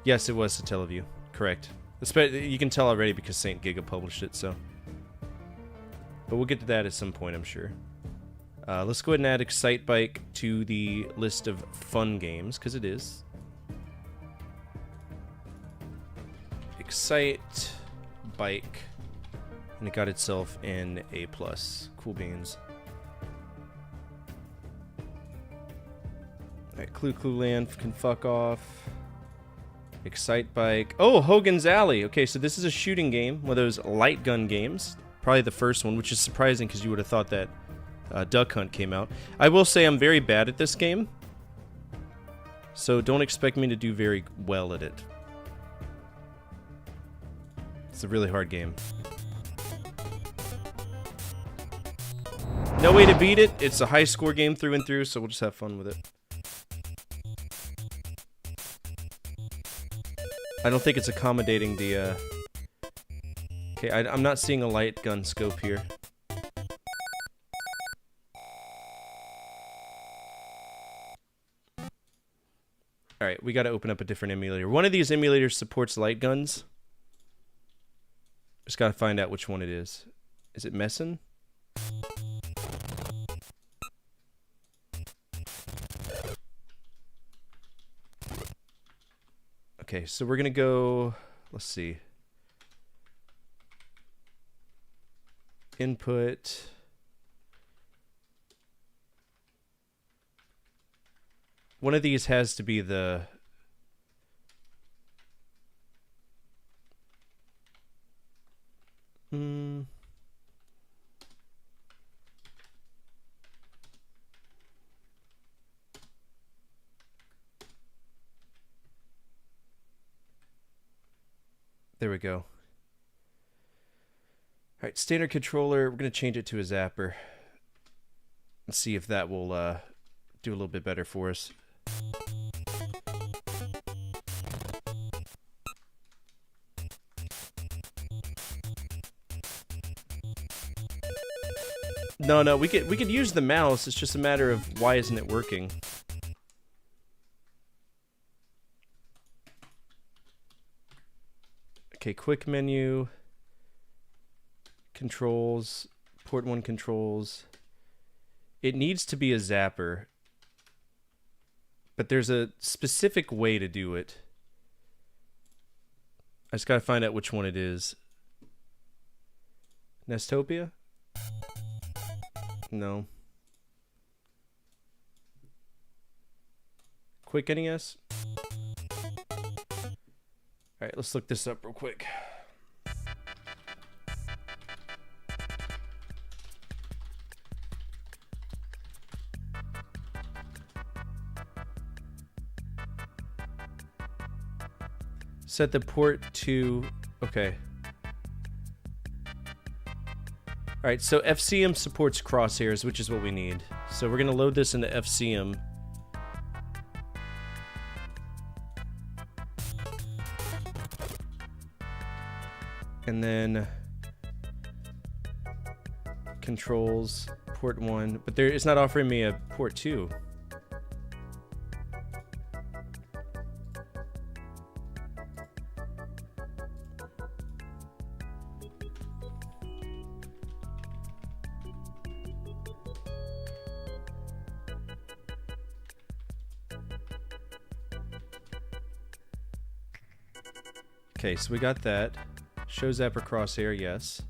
Speaker 1: Yes, it was Satellaview. Correct. You can tell already because Saint Giga published it, so. But we'll get to that at some point, I'm sure. Let's go ahead and add Excite Bike to the list of fun games, because it is. Excite Bike. And it got itself an A+. Cool beans. Alright, Clue Land can fuck off. Excite Bike. Oh, Hogan's Alley. Okay, so this is a shooting game, one of those light gun games. Probably the first one, which is surprising because you would have thought that Duck Hunt came out. I will say I'm very bad at this game, so don't expect me to do very well at it. It's a really hard game. No way to beat it. It's a high score game through and through, so we'll just have fun with it. I don't think it's accommodating the, Okay, I'm not seeing a light gun scope here. Alright, we gotta open up a different emulator. One of these emulators supports light guns. Just gotta find out which one it is. Is it Messin? Okay, so we're gonna go, let's see. Input. One of these has to be the... There we go. Alright, standard controller. We're going to change it to a zapper. And see if that will do a little bit better for us. No, we could use the mouse. It's just a matter of why isn't it working. Okay, quick menu, controls, port 1 controls. It needs to be a zapper, but there's a specific way to do it. I just gotta find out which one it is. Nestopia? No. Quick NES? Alright, let's look this up real quick. Set the port to... Okay. Alright, so FCM supports crosshairs, which is what we need. So we're going to load this into FCM. And then... Controls, port 1. But it's not offering me a port 2. Okay, so we got that. Show Zapper Crosshair, yes.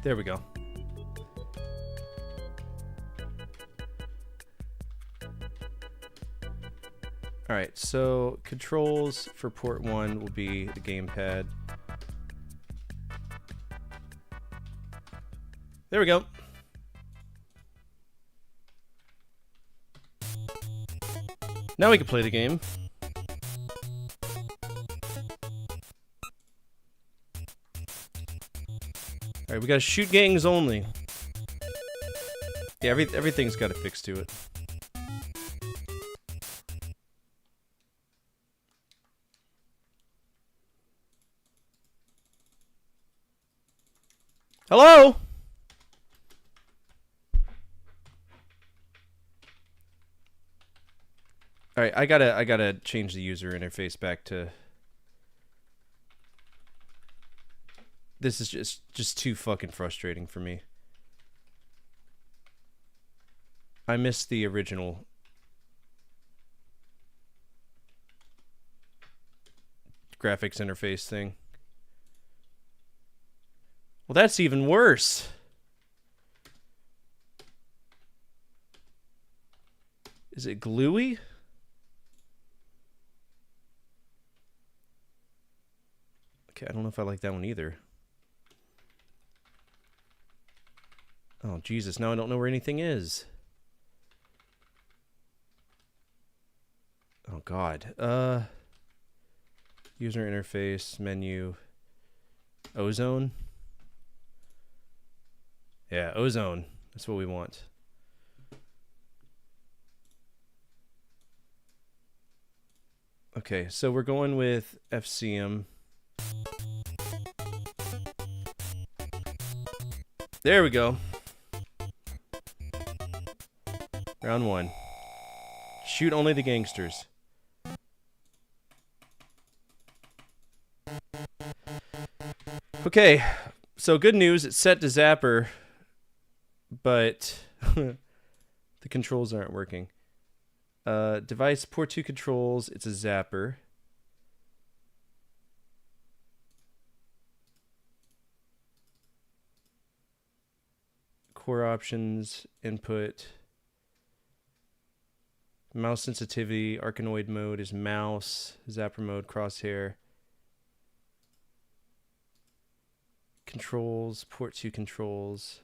Speaker 1: There we go. Alright, so controls for port 1 will be the gamepad. There we go. Now we can play the game. Alright, we gotta shoot gangs only. Yeah, everything's got a fix to it. Hello? Alright, I gotta change the user interface back to... This is just too fucking frustrating for me. I miss the original graphics interface thing. Well, that's even worse. Is it gluey? Okay, I don't know if I like that one either. Oh, Jesus, now I don't know where anything is. Oh, God. User interface, menu. Ozone? Yeah, Ozone. That's what we want. Okay, so we're going with FCM. There we go. Round 1. Shoot only the gangsters. Okay, so good news, it's set to Zapper, but the controls aren't working. Device port 2 controls, it's a Zapper. Core options, input. Mouse sensitivity, Arkanoid mode is mouse, Zapper mode, crosshair. Controls, port 2 controls.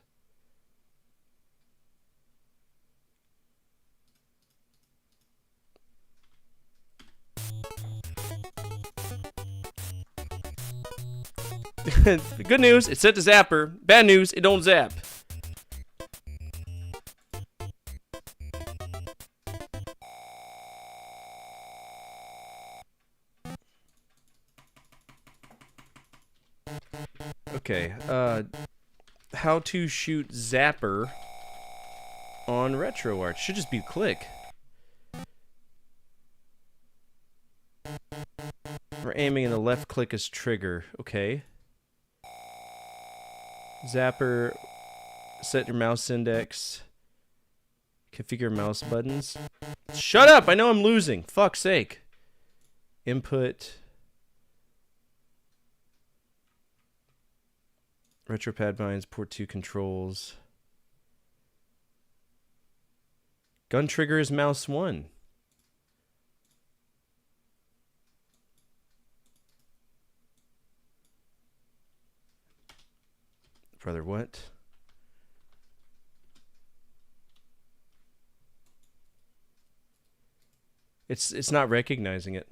Speaker 1: Good news, it's set to Zapper. Bad news, it don't zap. Okay, how to shoot Zapper on RetroArch. Should just be click. We're aiming and the left click is trigger. Okay. Zapper, set your mouse index. Configure mouse buttons. Shut up! I know I'm losing. Fuck's sake. Input. RetroPad binds, port 2 controls. Gun trigger is mouse 1. Brother, what? It's not recognizing it.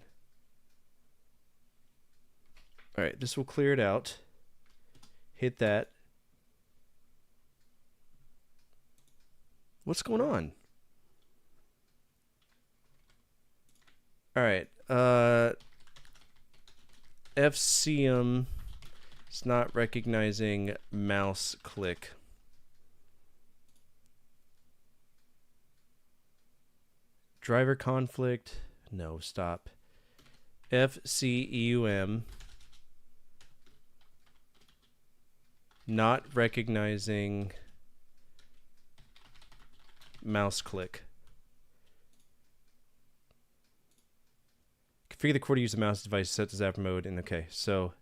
Speaker 1: All right, this will clear it out. Hit that. What's going on? All right. FCM is not recognizing mouse click. Driver conflict. No, stop. FCEUM. Not recognizing mouse click. Configure the core to use the mouse device, set to zapper mode, and okay, so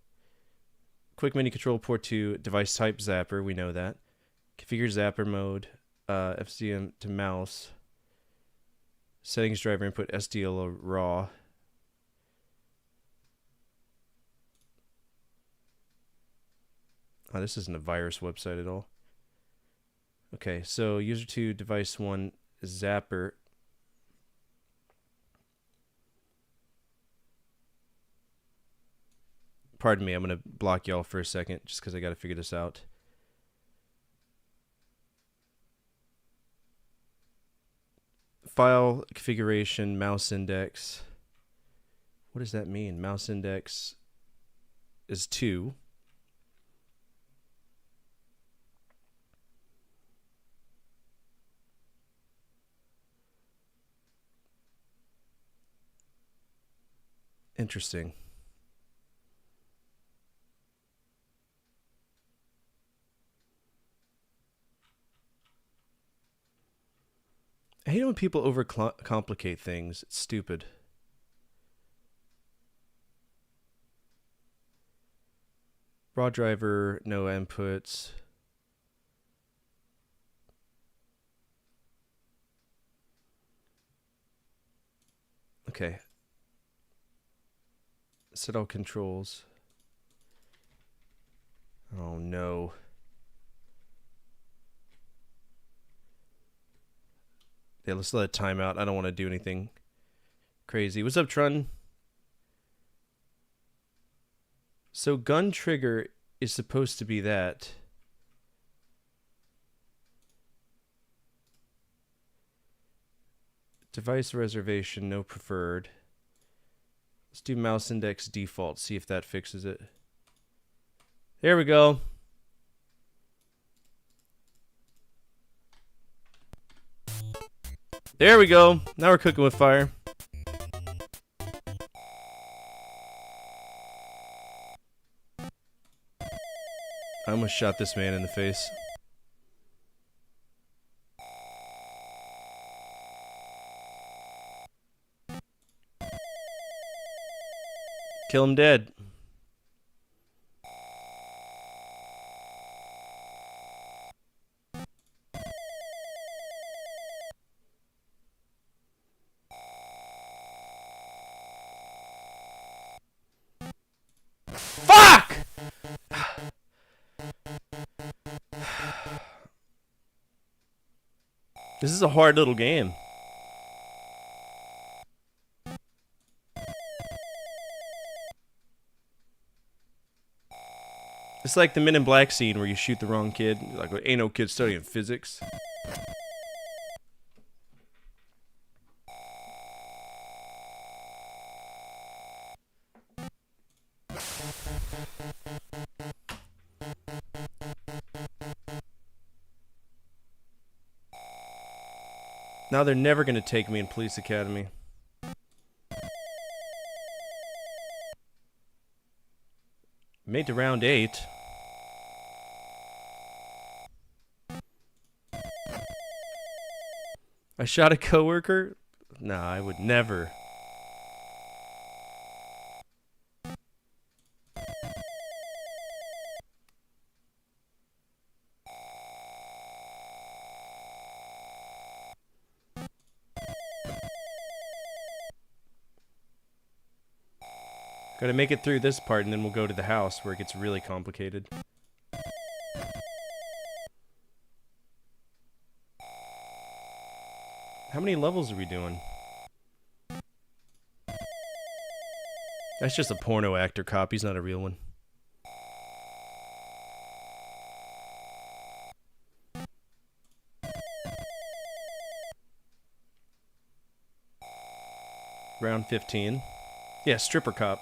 Speaker 1: quick menu control port 2, device type zapper, we know that. Configure zapper mode, FCM to mouse. Settings driver input SDL raw. Oh, this isn't a virus website at all. Okay, so user 2, device 1, zapper. Pardon me, I'm going to block y'all for a second just because I got to figure this out. File configuration, mouse index. What does that mean? Mouse index is 2. Interesting. I hate when people overcomplicate things. It's stupid. Raw driver, no inputs. Okay. Set all controls. Oh no. Yeah, let's let it time out. I don't want to do anything crazy. What's up, Trun? So gun trigger is supposed to be that. Device reservation, no preferred. Let's do mouse index default, see if that fixes it. There we go. There we go. Now we're cooking with fire. I almost shot this man in the face. Kill him dead. Fuck! This is a hard little game. It's like the Men in Black scene where you shoot the wrong kid. Like, ain't no kid studying physics. Now they're never going to take me in Police Academy. Made to round 8. I shot a coworker? Nah, I would never. Gotta make it through this part and then we'll go to the house where it gets really complicated. How many levels are we doing? That's just a porno actor copy, he's not a real one. Round 15. Yeah, stripper cop.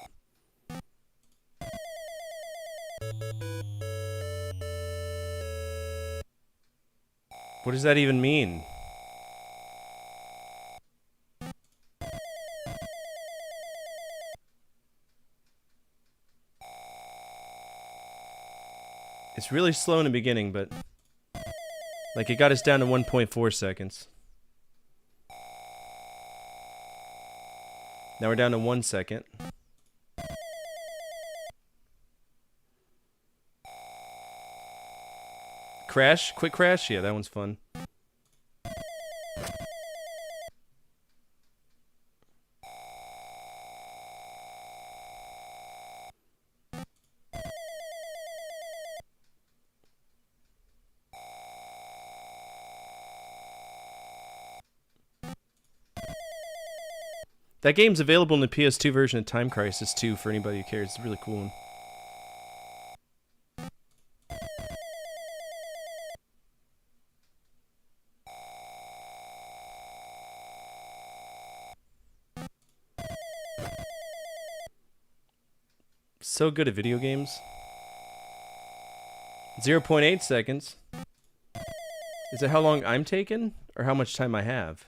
Speaker 1: What does that even mean? It's really slow in the beginning, but like it got us down to 1.4 seconds. Now we're down to 1 second. Crash? Quick crash? Yeah, that one's fun. That game's available in the PS2 version of Time Crisis 2 for anybody who cares. It's a really cool one. So good at video games. 0.8 seconds. Is it how long I'm taking? Or how much time I have?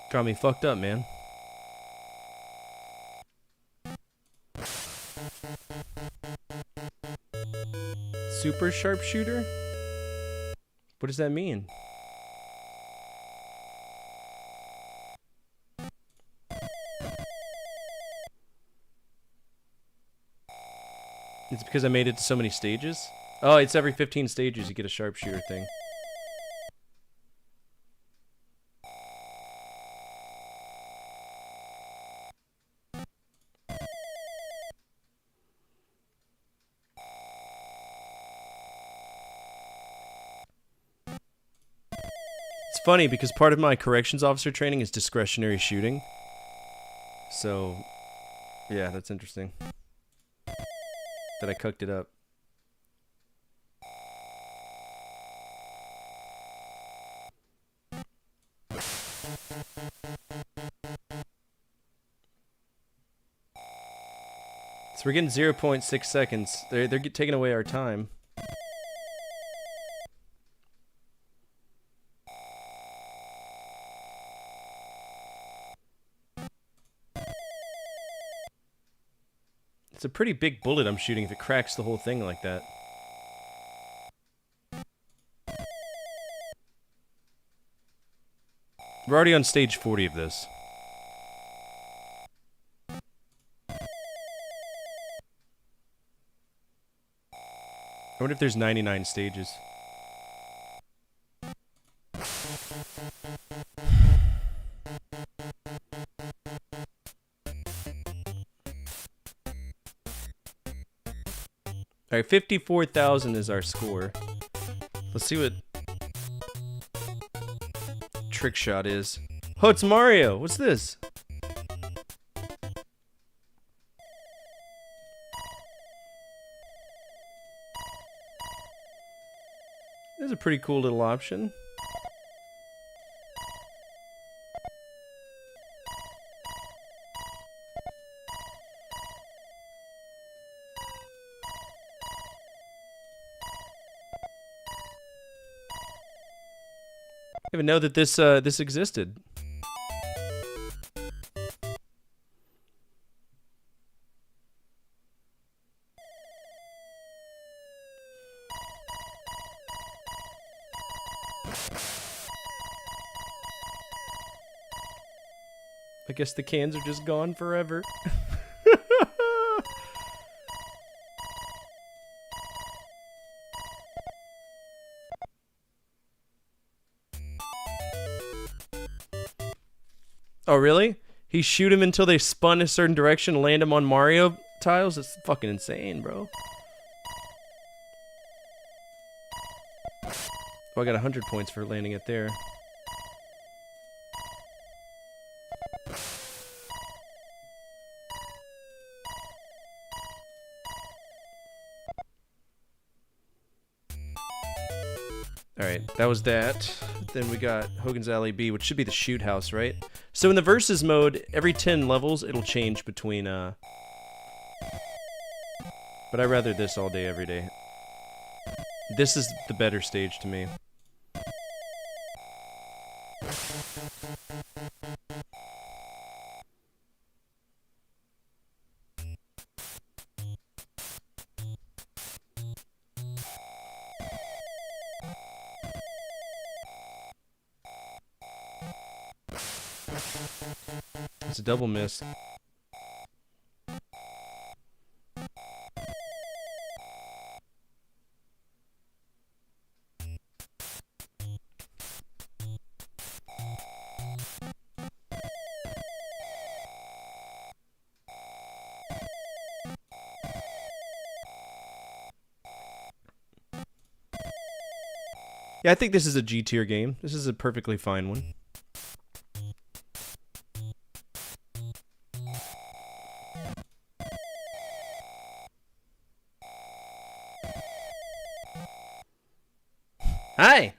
Speaker 1: Got me fucked up, man. Super sharpshooter? What does that mean? It's because I made it to so many stages? Oh, it's every 15 stages you get a sharpshooter thing. It's funny because part of my corrections officer training is discretionary shooting. So, yeah, that's interesting. That I cooked it up. So we're getting 0.6 seconds. They're taking away our time. It's a pretty big bullet I'm shooting if it cracks the whole thing like that. We're already on stage 40 of this. I wonder if there's 99 stages. All right, 54,000 is our score. Let's see what trick shot is. Oh, it's Mario. What's this? This is a pretty cool little option. I didn't even know that this existed. I guess the cans are just gone forever. Oh, really? He shoot him until they spun a certain direction and land him on Mario tiles? That's fucking insane, bro. Oh, I got 100 points for landing it there. Alright, that was that. Then we got Hogan's Alley B, which should be the shoot house, right? So in the versus mode, every 10 levels, it'll change between, But I'd rather this all day, every day. This is the better stage to me. It's a double miss. Yeah, I think this is a G tier game. This is a perfectly fine one. Hi!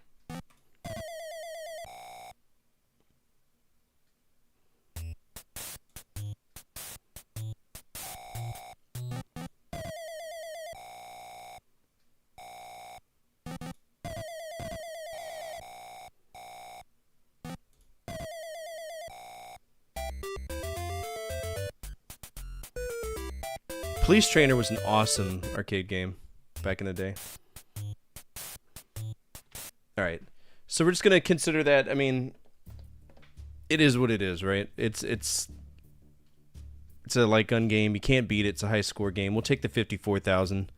Speaker 1: Police Trainer was an awesome arcade game back in the day. Alright, so we're just going to consider that, I mean, it is what it is, right? It's a light gun game. You can't beat it. It's a high score game. We'll take the 54,000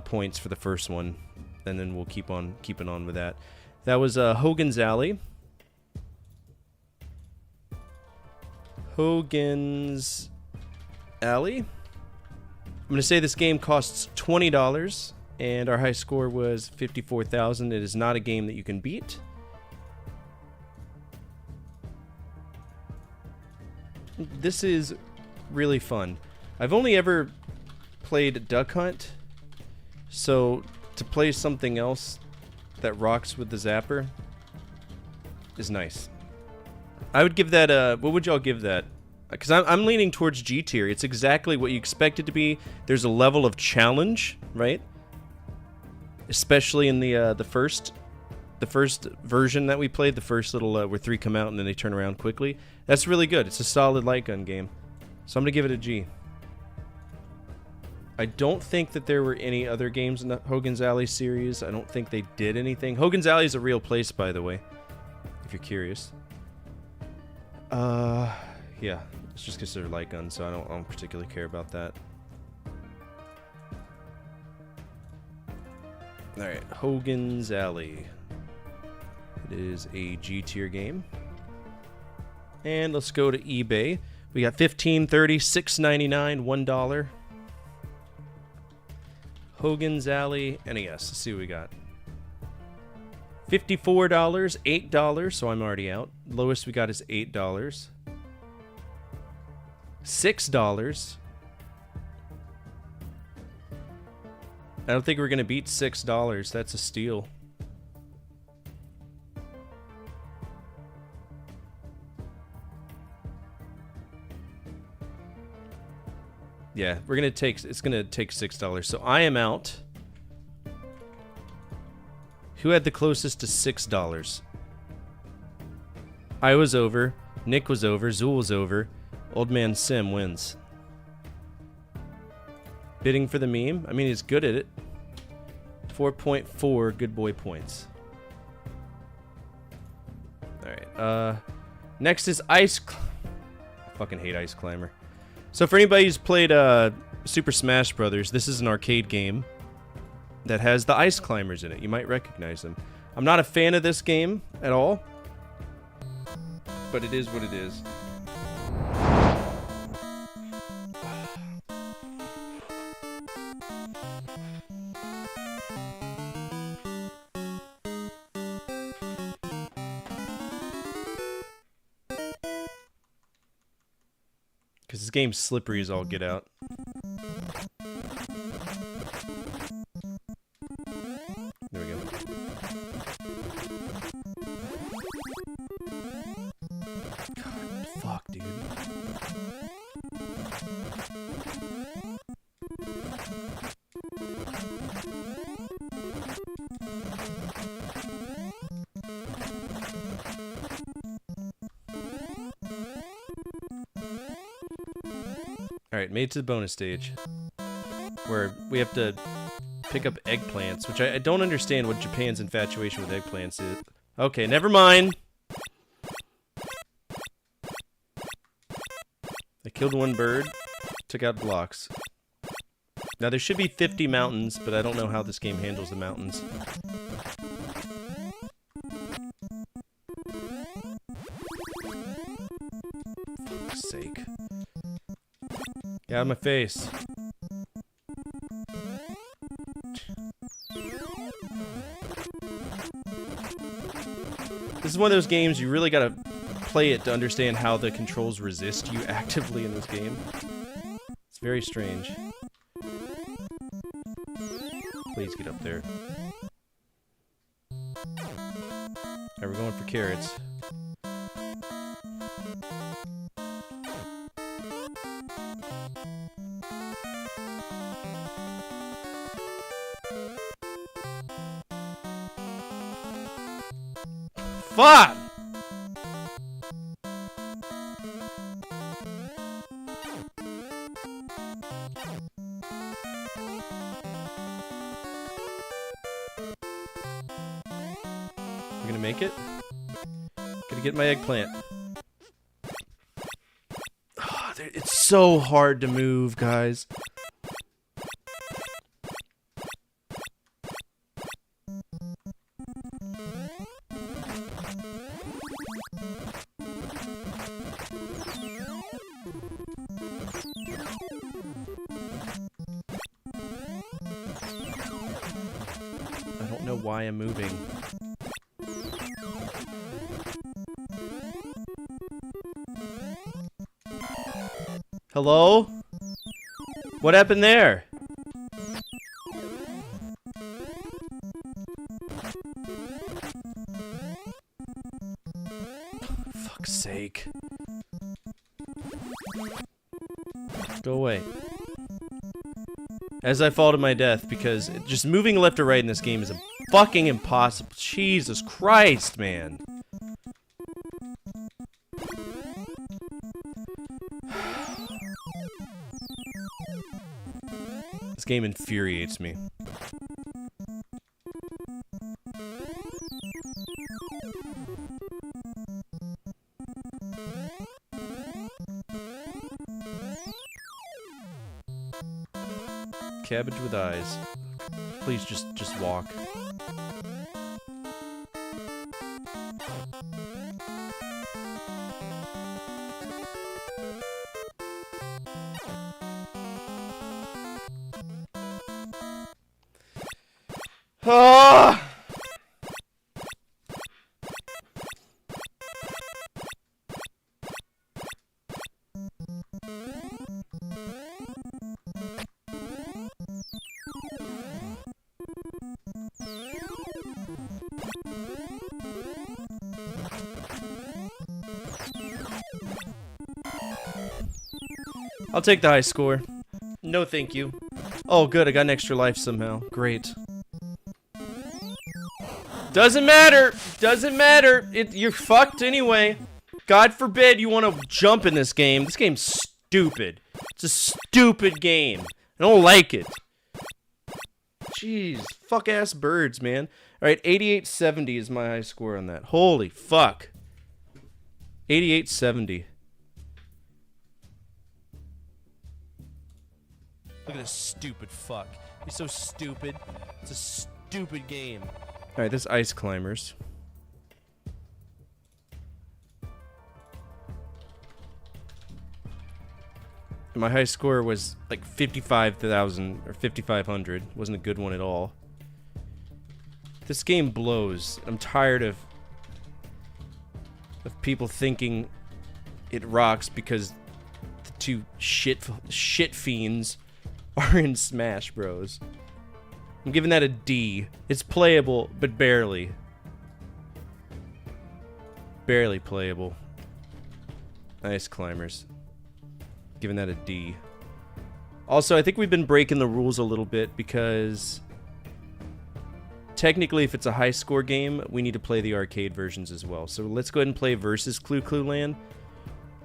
Speaker 1: points for the first one, and then we'll keep on keeping on with that. That was Hogan's Alley. Hogan's Alley. I'm going to say this game costs $20, and our high score was 54,000. It is not a game that you can beat. This is really fun. I've only ever played Duck Hunt, so to play something else that rocks with the zapper is nice. I would give that a... What would y'all give that? Because I'm leaning towards G tier. It's exactly what you expect it to be. There's a level of challenge, right? Especially in the first version that we played, the first little where 3 come out and then they turn around quickly. That's really good. It's a solid light gun game. So I'm gonna give it a G. I don't think that there were any other games in the Hogan's Alley series. I don't think they did anything. Hogan's Alley is a real place, by the way, if you're curious. Yeah, it's just considered light gun, so I don't particularly care about that. Alright, Hogan's Alley. It is a G tier game. And let's go to eBay. We got $15, $30, $6.99, $1. Hogan's Alley, NES. Let's see what we got. $54, $8, so I'm already out. Lowest we got is $8. $6. I don't think we're gonna beat $6. That's a steal. Yeah, it's gonna take $6. So I am out. Who had the closest to $6? I was over. Nick was over. Zool was over. Old Man Sim wins. Bidding for the meme. I mean, he's good at it. 4.4 good boy points. Alright, next is Ice I fucking hate Ice Climber. So for anybody who's played Super Smash Brothers, this is an arcade game that has the Ice Climbers in it. You might recognize them. I'm not a fan of this game at all, but it is what it is. Because this game's slippery as all get out. There we go. God, fuck, dude. Alright, made it to the bonus stage. Where we have to pick up eggplants, which I don't understand what Japan's infatuation with eggplants is. Okay, never mind. I killed one bird, took out blocks. Now there should be 50 mountains, but I don't know how this game handles the mountains. For fuck's sake. Get out of my face. This is one of those games you really gotta play it to understand how the controls resist you actively in this game. It's very strange. Please get up there. Alright, we're going for carrots. Fuck! We're gonna make it? Gotta get my eggplant. Oh, it's so hard to move, guys. Why I'm moving. Hello? What happened there? Fuck's sake. Go away. As I fall to my death, because just moving left or right in this game is fucking impossible. Jesus Christ, man. This game infuriates me. Cabbage with eyes. Please just walk. Oh! I'll take the high score. No, thank you. Oh, good. I got an extra life somehow. Great. Doesn't matter. Doesn't matter. You're fucked anyway. God forbid you want to jump in this game. This game's stupid. It's a stupid game. I don't like it. Jeez. Fuck-ass birds, man. Alright, 8870 is my high score on that. Holy fuck. 8870. Look at this stupid fuck. He's so stupid. It's a stupid game. Alright, this Ice Climbers. My high score was like 55,000 or 5,500. Wasn't a good one at all. This game blows. I'm tired of people thinking it rocks because the two shit fiends are in Smash Bros. I'm giving that a D. It's playable, but barely. Barely playable. Ice Climbers. Giving that a D. Also, I think we've been breaking the rules a little bit because technically if it's a high score game, we need to play the arcade versions as well. So let's go ahead and play Versus Clu Clu Land.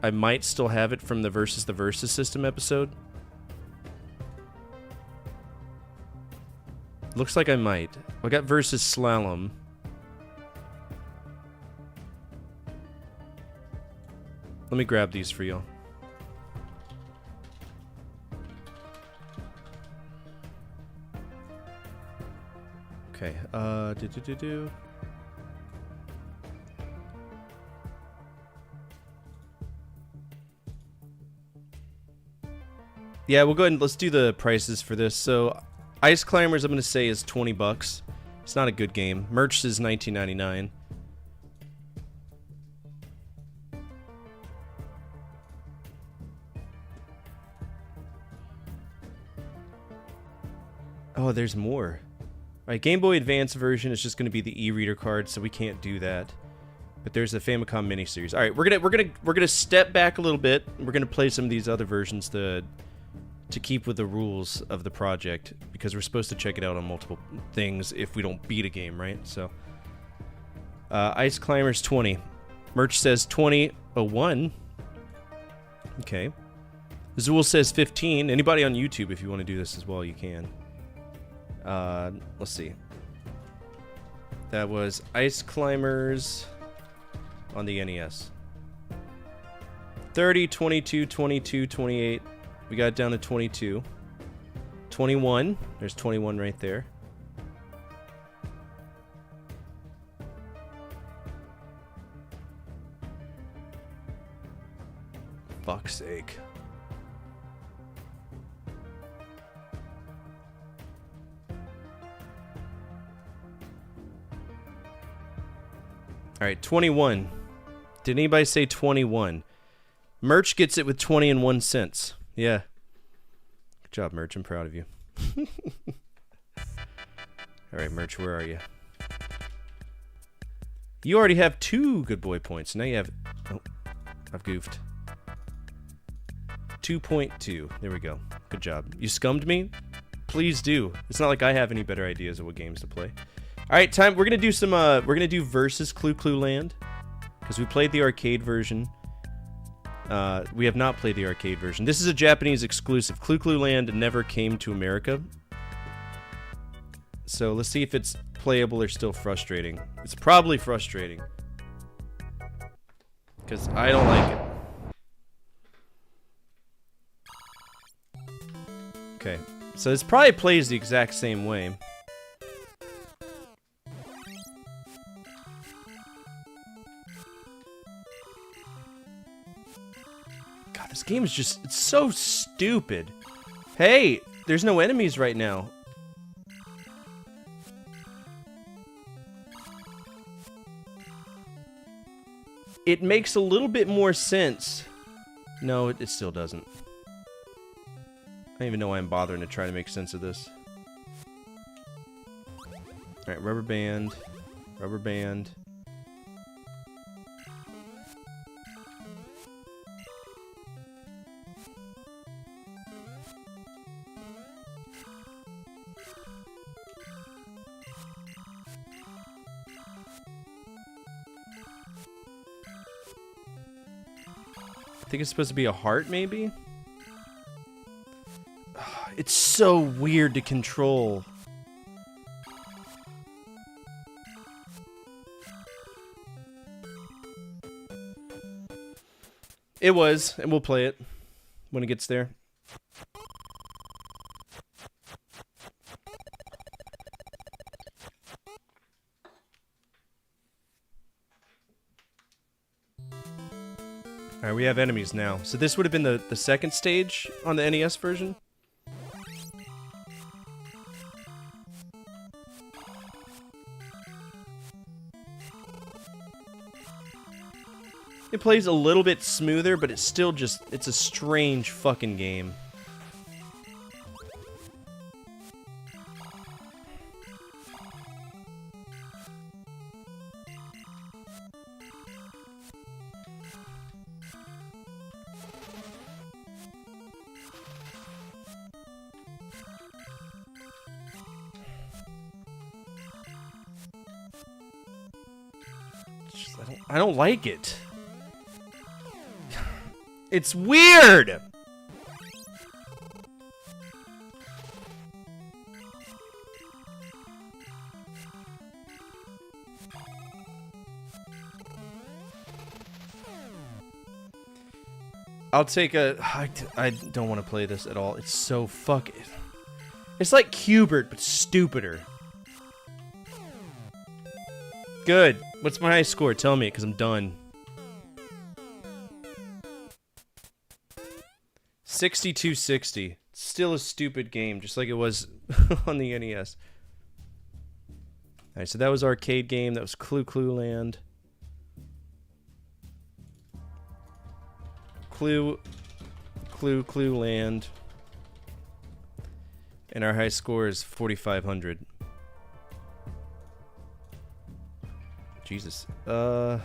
Speaker 1: I might still have it from the Versus System episode. Looks like I might. I got Versus Slalom. Let me grab these for you. Okay, Yeah, we'll go ahead and let's do the prices for this. So, Ice Climbers I'm going to say is 20 bucks. It's not a good game. Merch is $19.99. Oh, there's more. Alright, Game Boy Advance version is just going to be the e-reader card, so we can't do that. But there's a Famicom miniseries. Alright, we're gonna step back a little bit. We're gonna play some of these other versions to keep with the rules of the project, because we're supposed to check it out on multiple things if we don't beat a game, right? So Ice Climbers 20. Merch says 2001. Okay. Zool says 15. Anybody on YouTube, if you want to do this as well, you can. Let's see. That was Ice Climbers on the NES. 30, 22, 22, 28. We got it down to 22. 21. There's 21 right there. Fuck's sake. Alright, 21. Did anybody say 21? Merch gets it with 20 and 1 cents. Yeah. Good job, Merch. I'm proud of you. Alright, Merch, where are you? You already have 2 good boy points. Now you have... Oh, I've goofed. 2.2. There we go. Good job. You scummed me? Please do. It's not like I have any better ideas of what games to play. Alright, time. We're gonna do some, we're gonna do Versus Clu Clu Land. Because we played the arcade version. We have not played the arcade version. This is a Japanese exclusive. Clu Clu Land never came to America. So let's see if it's playable or still frustrating. It's probably frustrating. Because I don't like it. Okay. So this probably plays the exact same way. This game is just, it's so stupid. Hey, there's no enemies right now. it makes a little bit more sense. No, it still doesn't. I don't even know why I'm bothering to try to make sense of this. Alright, rubber band. Rubber band. I think it's supposed to be a heart, maybe? It's so weird to control. It was, and we'll play it when it gets there. Alright, we have enemies now. So this would have been the second stage on the NES version. It plays a little bit smoother, but it's still just, it's a strange fucking game. I don't like it. It's weird! I'll take a... I don't want to play this at all. It's so fucking... It's like Q*bert, but stupider. Good. What's my high score? Tell me, because I'm done. 6260. Still a stupid game, just like it was on the NES. Alright, so that was arcade game. That was Clue Land. Clue Land. And our high score is 4,500. Jesus. What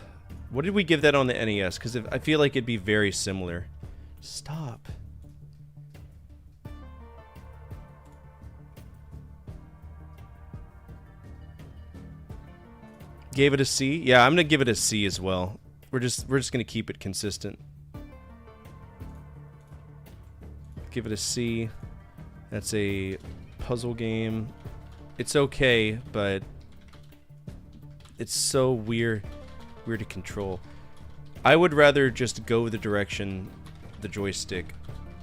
Speaker 1: did we give that on the NES? Because I feel like it'd be very similar. Stop. Gave it a C? Yeah, I'm gonna give it a C as well. We're just gonna keep it consistent. Give it a C. That's a puzzle game. It's okay, but it's so weird to control. I would rather just go the direction the joystick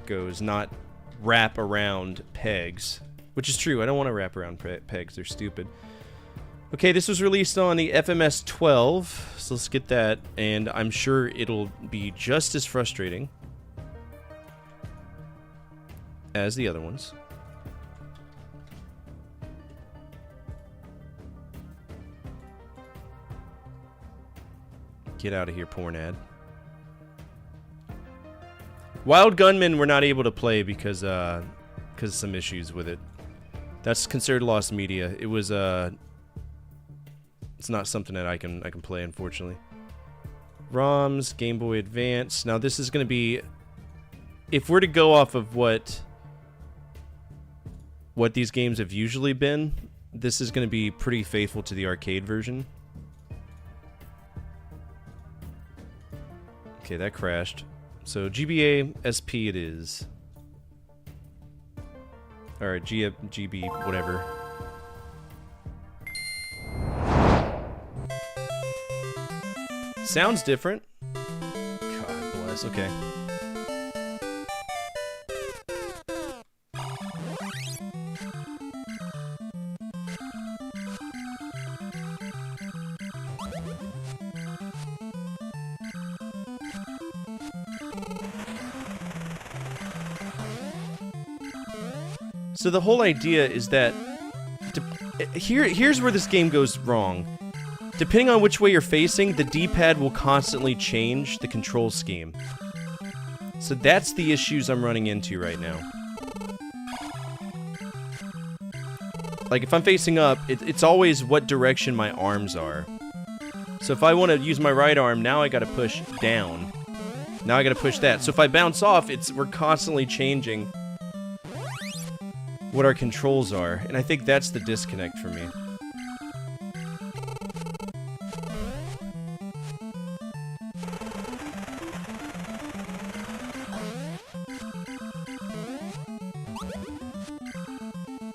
Speaker 1: goes, not wrap around pegs. Which is true, I don't want to wrap around pegs, they're stupid. Okay, this was released on the FMS 12, so let's get that, and I'm sure it'll be just as frustrating as the other ones. Get out of here, porn ad. Wild Gunman we're not able to play because of some issues with it. That's considered lost media. It was it's not something that I can play, unfortunately. ROMs, Game Boy Advance. Now this is going to be, if we're to go off of what these games have usually been, this is going to be pretty faithful to the arcade version. Okay, that crashed. So GBA SP it is. Alright, GB, whatever. Sounds different. God bless, okay. So the whole idea is that here's where this game goes wrong. depending on which way you're facing, the D-pad will constantly change the control scheme. So that's the issues I'm running into right now. Like, if I'm facing up, it's always what direction my arms are. So if I want to use my right arm, now I gotta push down. Now I gotta push that. So if I bounce off, we're constantly changing what our controls are. And I think that's the disconnect for me.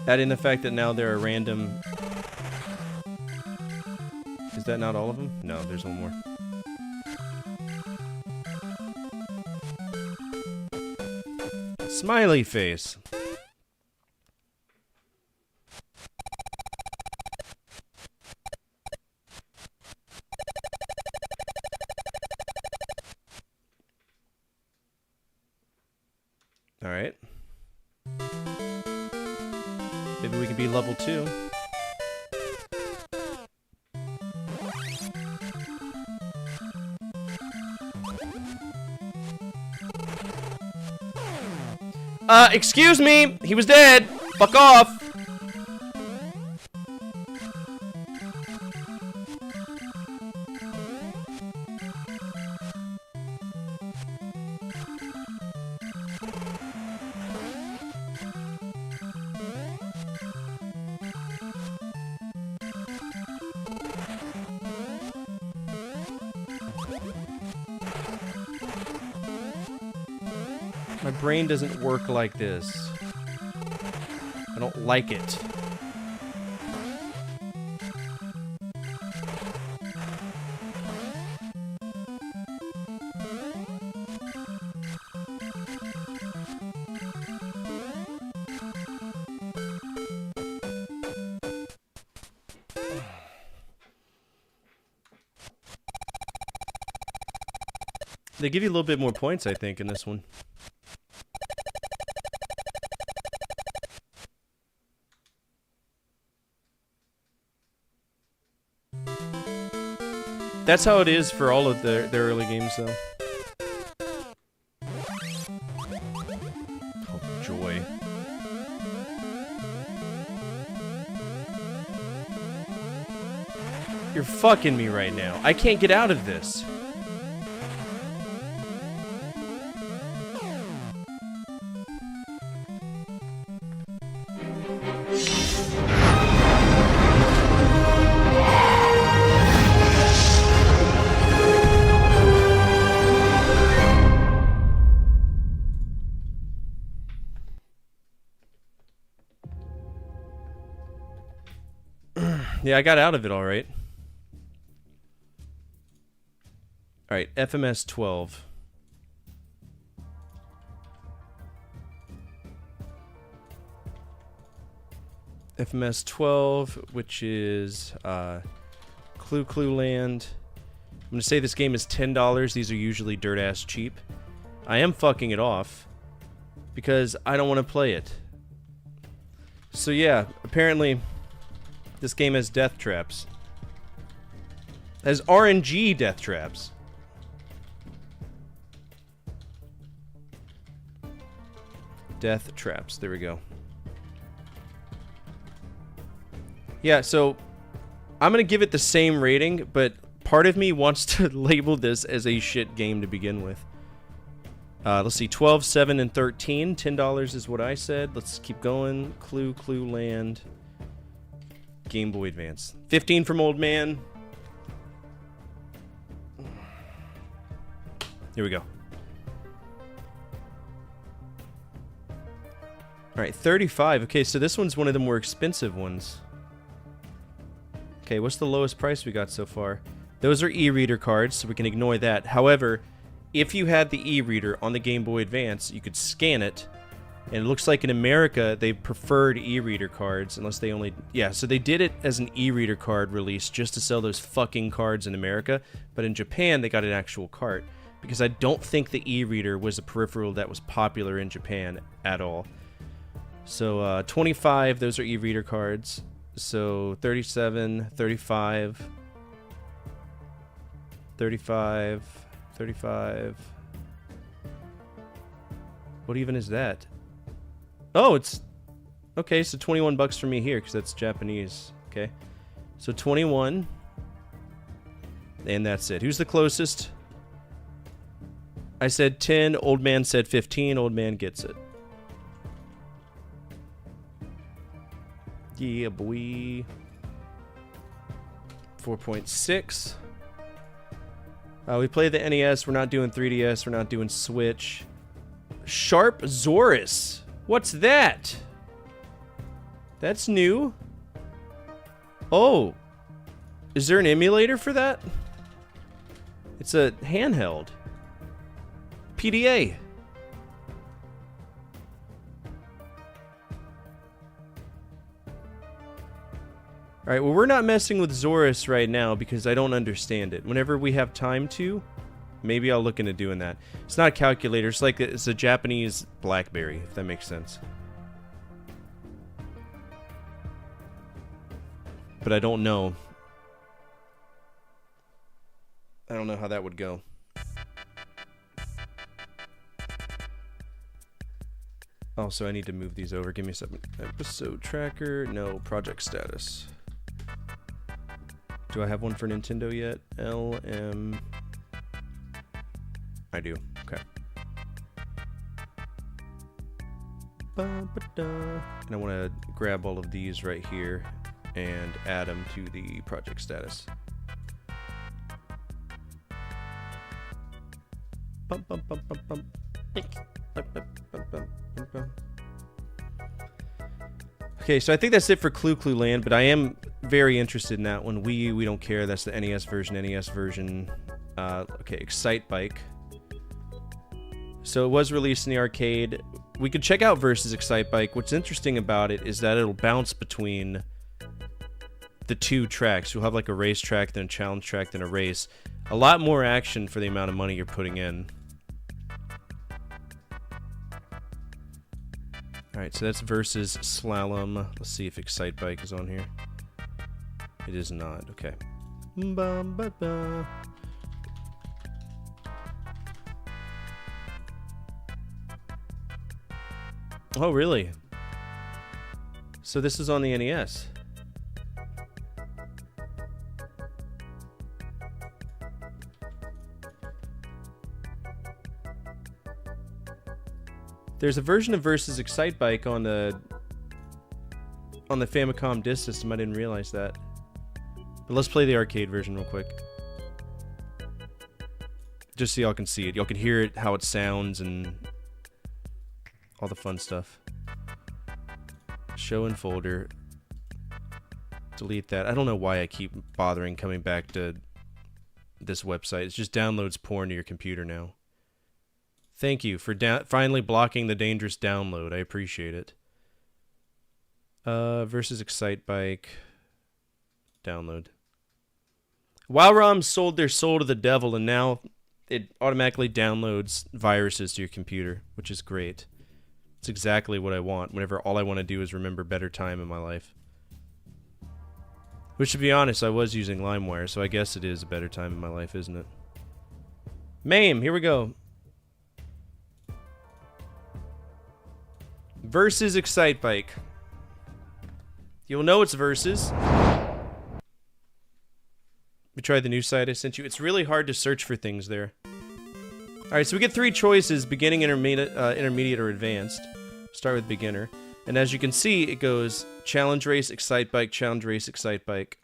Speaker 1: Add in the fact that now there are random... Is that not all of them? No, there's one more. Smiley face. All right. Maybe we can be level 2. Excuse me! He was dead! Fuck off! My brain doesn't work like this. I don't like it. They give you a little bit more points, I think, in this one. That's how it is for all of their early games, though. Oh, joy. You're fucking me right now. I can't get out of this. Yeah, I got out of it all right. All right, FMS 12. FMS 12, which is Clue Clue Land. I'm going to say this game is $10. These are usually dirt-ass cheap. I am fucking it off because I don't want to play it. So yeah, apparently this game has death traps. Has RNG death traps. Death traps. There we go. Yeah, so I'm going to give it the same rating, but part of me wants to label this as a shit game to begin with. Let's see, 12, 7, and 13. $10 is what I said. Let's keep going. Clue, Clue Land. Game Boy Advance. 15 from Old Man. Here we go. Alright, 35. Okay, so this one's one of the more expensive ones. Okay, what's the lowest price we got so far? Those are e-reader cards, so we can ignore that. However, if you had the e-reader on the Game Boy Advance, you could scan it. And it looks like in America, they preferred e-reader cards, unless they only... Yeah, so they did it as an e-reader card release just to sell those fucking cards in America. But in Japan, they got an actual cart. Because I don't think the e-reader was a peripheral that was popular in Japan at all. So, 25, those are e-reader cards. So, 37, 35, 35, 35. What even is that? Oh, it's okay. So 21 bucks for me here because that's Japanese. Okay, so 21, and that's it. Who's the closest? I said 10. Old man said 15. Old man gets it. Yeah, boy. 4.6. We play the NES. We're not doing 3DS. We're not doing Switch. Sharp Zorus. What's that? That's new. Oh. Is there an emulator for that? It's a handheld. PDA. Alright, well, we're not messing with Zorus right now because I don't understand it. Whenever we have time to, maybe I'll look into doing that. It's not a calculator. It's like it's a Japanese BlackBerry, if that makes sense. But I don't know. I don't know how that would go. Also, I need to move these over. Give me a second. Episode tracker. No. Project status. Do I have one for Nintendo yet? LM. I do. Okay. And I want to grab all of these right here and add them to the project status. Bum, bum, bum, bum, bum. Okay, so I think that's it for Clue Clue Land, but I am very interested in that one. Wii U, we don't care. That's the NES version. Okay, Excite Bike. So it was released in the arcade. We could check out Versus Excite Bike. What's interesting about it is that it'll bounce between the two tracks. You'll have like a race track, then a challenge track, then a race. A lot more action for the amount of money you're putting in. Alright, so that's Versus Slalom. Let's see if Excite Bike is on here. It is not. Okay. Oh, really? So this is on the NES. There's a version of Versus Excite Bike on the Famicom Disk System. I didn't realize that. But let's play the arcade version real quick. Just so y'all can see it. Y'all can hear it, how it sounds, and all the fun stuff. Show in folder. Delete that. I don't know why I keep bothering coming back to this website. It just downloads porn to your computer now. Thank you for finally blocking the dangerous download. I appreciate it. Versus Excite Bike. Download. WowROM sold their soul to the devil, and now it automatically downloads viruses to your computer, which is great. It's exactly what I want whenever all I want to do is remember better time in my life. Which, to be honest, I was using LimeWire, so I guess it is a better time in my life, isn't it? MAME, here we go. Versus Excite Bike. You'll know it's Versus. We tried the new site I sent you. It's really hard to search for things there. Alright, so we get 3 choices, beginning, intermediate, or advanced. Start with beginner. And as you can see, it goes Challenge Race, Excite Bike, Challenge Race, Excite Bike.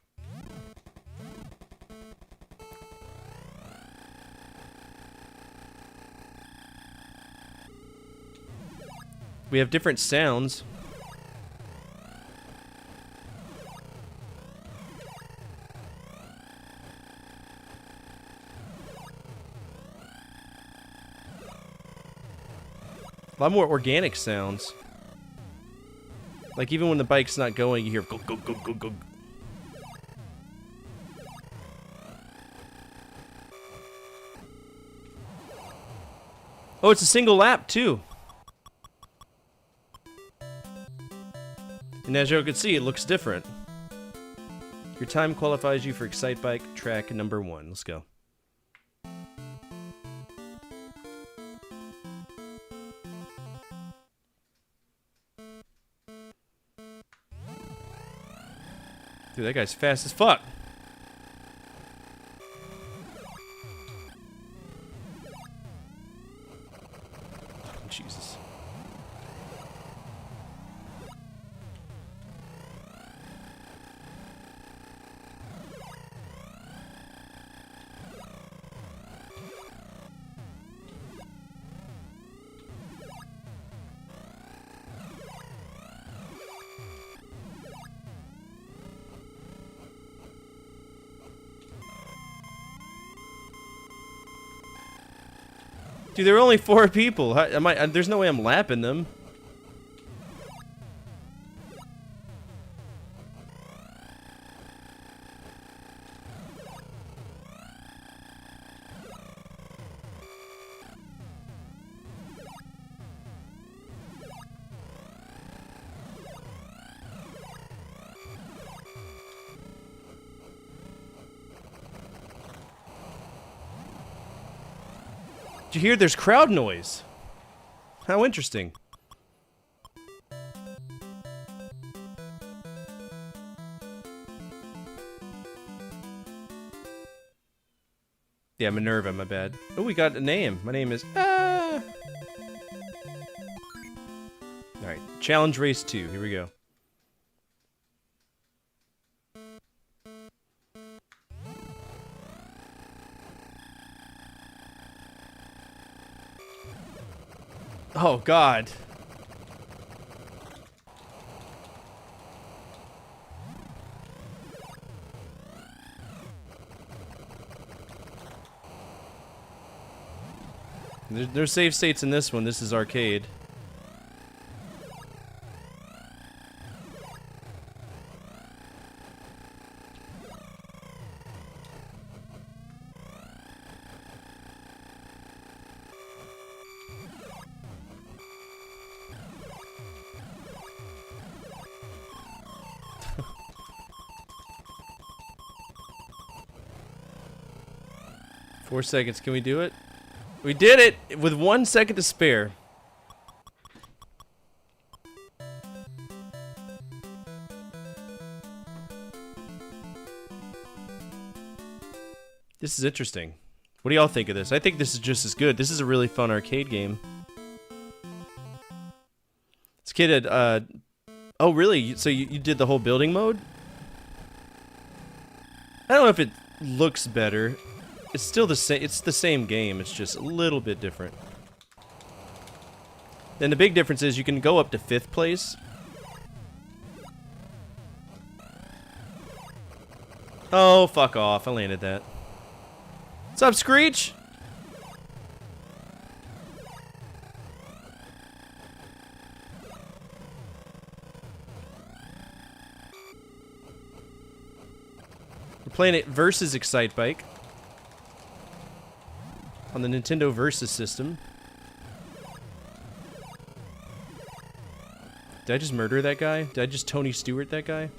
Speaker 1: We have different sounds. A lot more organic sounds. Like even when the bike's not going, you hear go, go, go, go, go. Oh, it's a single lap too. And as you can see, it looks different. Your time qualifies you for Excite Bike track number 1. Let's go. Dude, that guy's fast as fuck. Jesus. Dude, there are only 4 people. How, there's no way I'm lapping them. Did you hear there's crowd noise? How interesting. Yeah, Minerva, my bad. Oh, we got a name. My name is... Alright, Challenge Race 2. Here we go. Oh, God. There's save states in this one. This is arcade. Four seconds. Can we do it? We did it with 1 second to spare. This is interesting. What do y'all think of this? I think this is just as good. This is a really fun arcade game. This kid had, oh really? So you did the whole building mode? I don't know if it looks better. It's still the same. It's the same game. It's just a little bit different. Then the big difference is you can go up to 5th place. Oh, fuck off. I landed that. What's up, Screech? We're playing it versus Excitebike on the Nintendo Versus system. Did I just murder that guy? Did I just Tony Stewart that guy?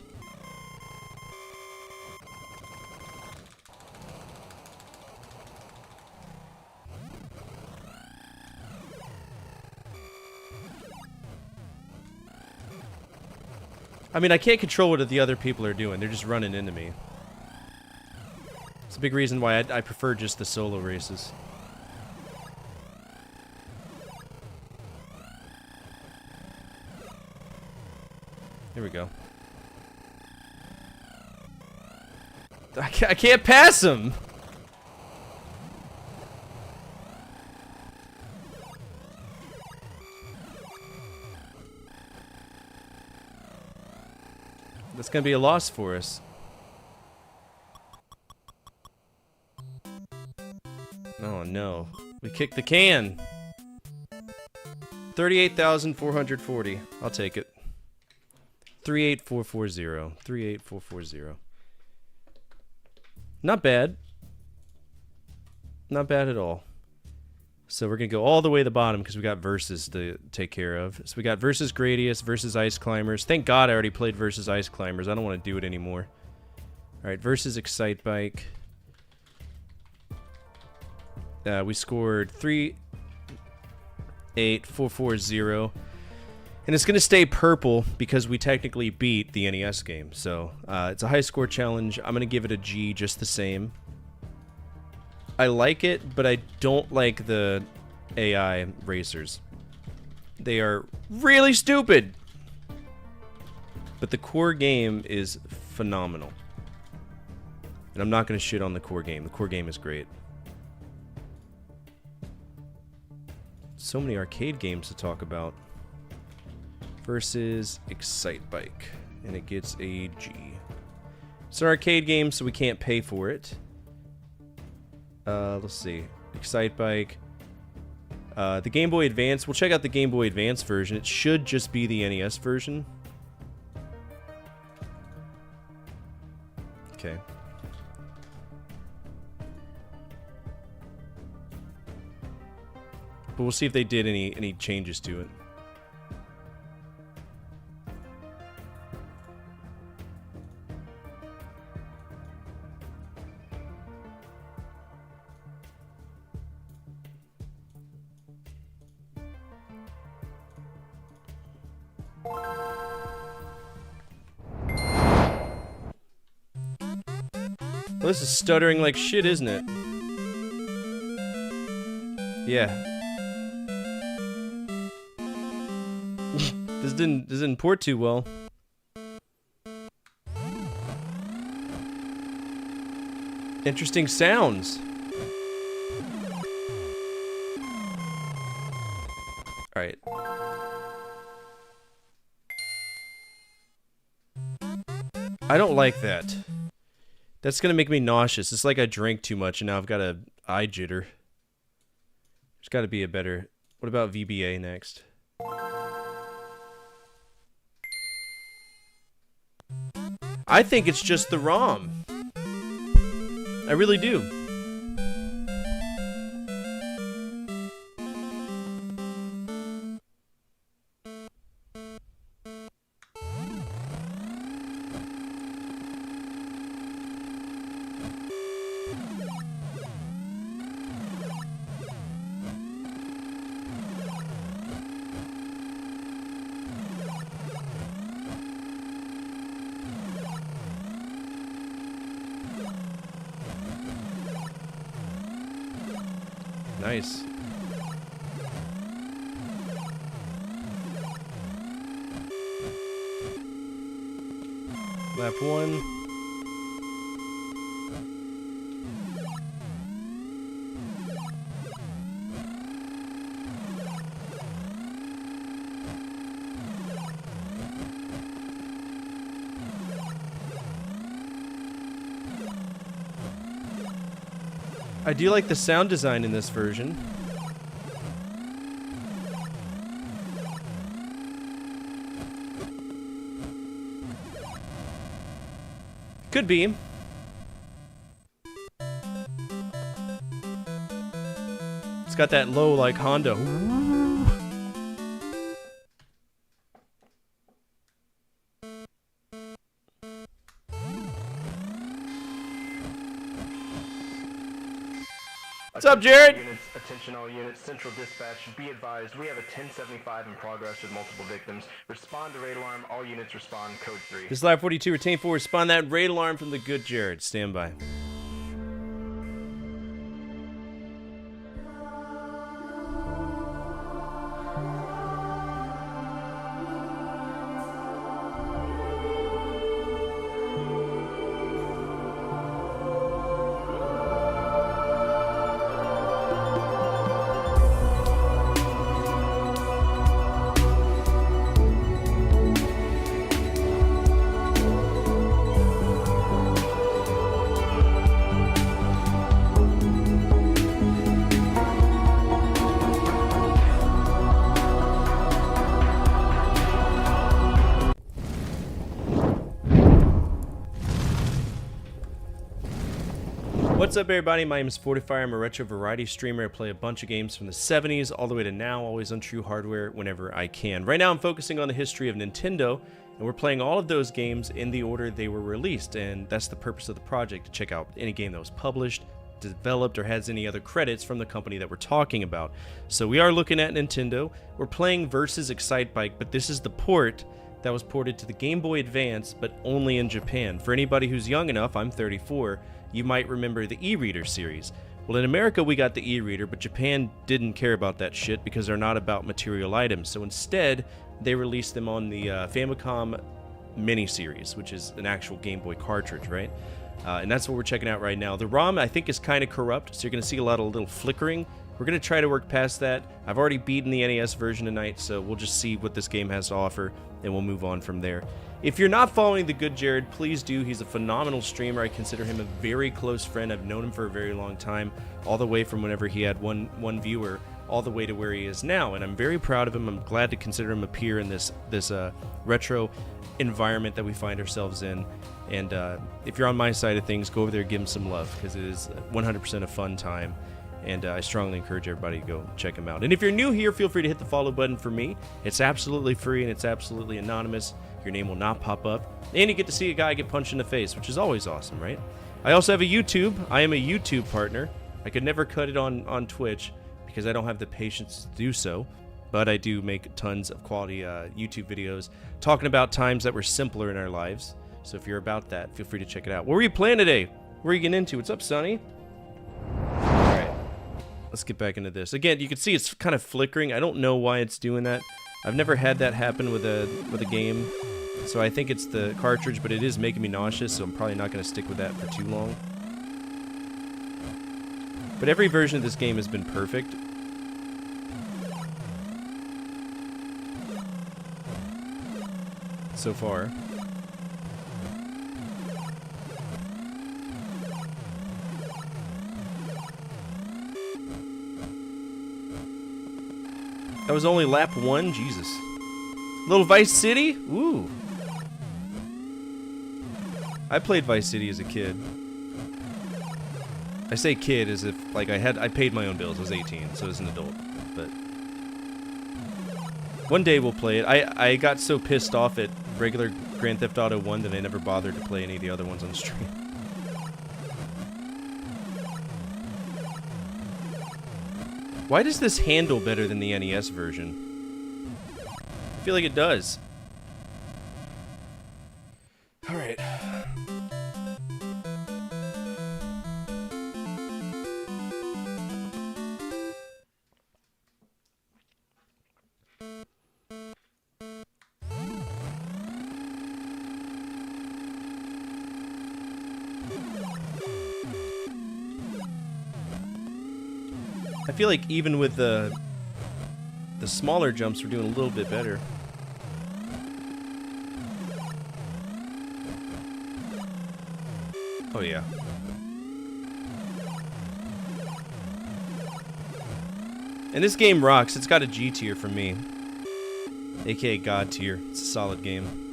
Speaker 1: I mean, I can't control what the other people are doing. They're just running into me. It's a big reason why I prefer just the solo races. Here we go. I can't pass him! That's gonna be a loss for us. Oh no. We kicked the can! 38,440. I'll take it. 38440. 38440. Not bad. Not bad at all. So we're going to go all the way to the bottom because we got Versus to take care of. So we got Versus Gradius, Versus Ice Climbers. Thank God I already played Versus Ice Climbers. I don't want to do it anymore. Alright, Versus Excitebike. We scored 38440. And it's going to stay purple because we technically beat the NES game. So it's a high score challenge. I'm going to give it a G just the same. I like it, but I don't like the AI racers. They are really stupid. But the core game is phenomenal. And I'm not going to shit on the core game. The core game is great. So many arcade games to talk about. Versus Excitebike, and it gets a G. It's an arcade game, so we can't pay for it. Let's see. Excitebike. The Game Boy Advance. We'll check out the Game Boy Advance version. It should just be the NES version. Okay. But we'll see if they did any changes to it. Well, this is stuttering like shit, isn't it? Yeah. This didn't port too well. Interesting sounds. All right. I don't like that. That's gonna make me nauseous. It's like I drank too much and now I've got a eye jitter. There's got to be a better. What about VBA next? I think it's just the ROM. I really do. Nice. Lap 1. I do like the sound design in this version. Could be. It's got that low like Honda. What's up, Jared?
Speaker 3: Attention all units, Central Dispatch, be advised, we have a 1075 in progress with multiple victims. Respond to raid alarm, all units respond, code 3.
Speaker 1: This is Lab 42, retain 4, respond that raid alarm from the good Jared. Stand by. What's up, everybody? My name is Fortifire. I'm a retro variety streamer. I play a bunch of games from the 70s all the way to now, always on true hardware whenever I can. Right now I'm focusing on the history of Nintendo, and we're playing all of those games in the order they were released, and that's the purpose of the project, to check out any game that was published developed or has any other credits from the company that we're talking about. So we are looking at Nintendo. We're playing Versus Excitebike, but this is the port that was ported to the Game Boy Advance, but only in Japan. For anybody who's young enough, I'm 34, you might remember the e-reader series. Well, in America, we got the e-reader, but Japan didn't care about that shit because they're not about material items. So instead, they released them on the Famicom mini-series, which is an actual Game Boy cartridge, right? And that's what we're checking out right now. The ROM, I think, is kind of corrupt, so you're going to see a lot of little flickering. We're going to try to work past that. I've already beaten the NES version tonight, so we'll just see what this game has to offer, and we'll move on from there. If you're not following the good Jared, please do. He's a phenomenal streamer. I consider him a very close friend. I've known him for a very long time, all the way from whenever he had one viewer, all the way to where he is now, and I'm very proud of him. I'm glad to consider him a peer in this retro environment that we find ourselves in. And if you're on my side of things, go over there and give him some love, because it is 100% a fun time. And I strongly encourage everybody to go check him out. And if you're new here, feel free to hit the follow button for me. It's absolutely free and it's absolutely anonymous. Your name will not pop up. And you get to see a guy get punched in the face, which is always awesome, right? I also have a YouTube. I am a YouTube partner. I could never cut it on Twitch because I don't have the patience to do so. But I do make tons of quality YouTube videos talking about times that were simpler in our lives. So if you're about that, feel free to check it out. What were you playing today? What are you getting into? What's up, Sonny? Alright, let's get back into this. Again, you can see it's kind of flickering. I don't know why it's doing that. I've never had that happen with a game. So I think it's the cartridge, but it is making me nauseous, so I'm probably not going to stick with that for too long. But every version of this game has been perfect. So far. That was only lap 1? Jesus. Little Vice City? Ooh. I played Vice City as a kid. I say kid as if, like, I paid my own bills. I was 18, so as an adult. But one day we'll play it. I got so pissed off at regular Grand Theft Auto 1 that I never bothered to play any of the other ones on the stream. Why does this handle better than the NES version? I feel like it does. Alright. I feel like even with the smaller jumps, we're doing a little bit better. Oh yeah. And this game rocks. It's got a G tier for me, aka God tier. It's a solid game.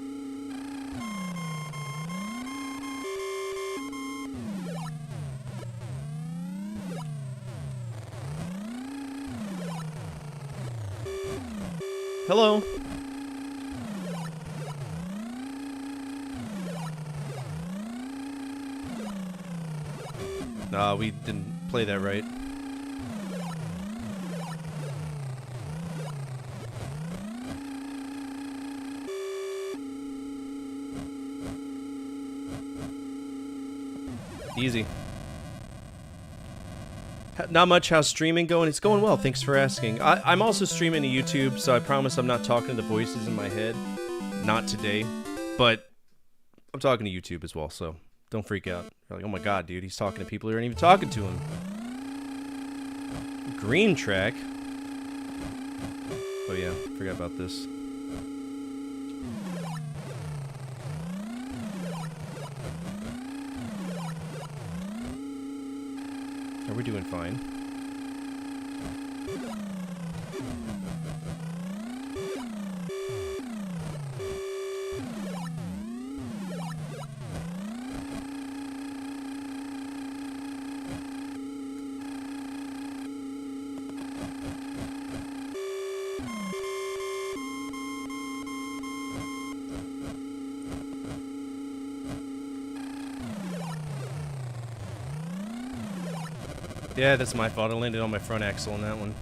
Speaker 1: Hello. Nah, we didn't play that right. Easy. Not much. How's streaming going? It's going well. Thanks for asking. I'm also streaming to YouTube, so I promise I'm not talking to the voices in my head. Not today. But I'm talking to YouTube as well, so don't freak out. You're like, oh my god, dude, he's talking to people who aren't even talking to him. Green track. Oh yeah, forgot about this. We're doing fine. Yeah, that's my fault. I landed on my front axle on that one.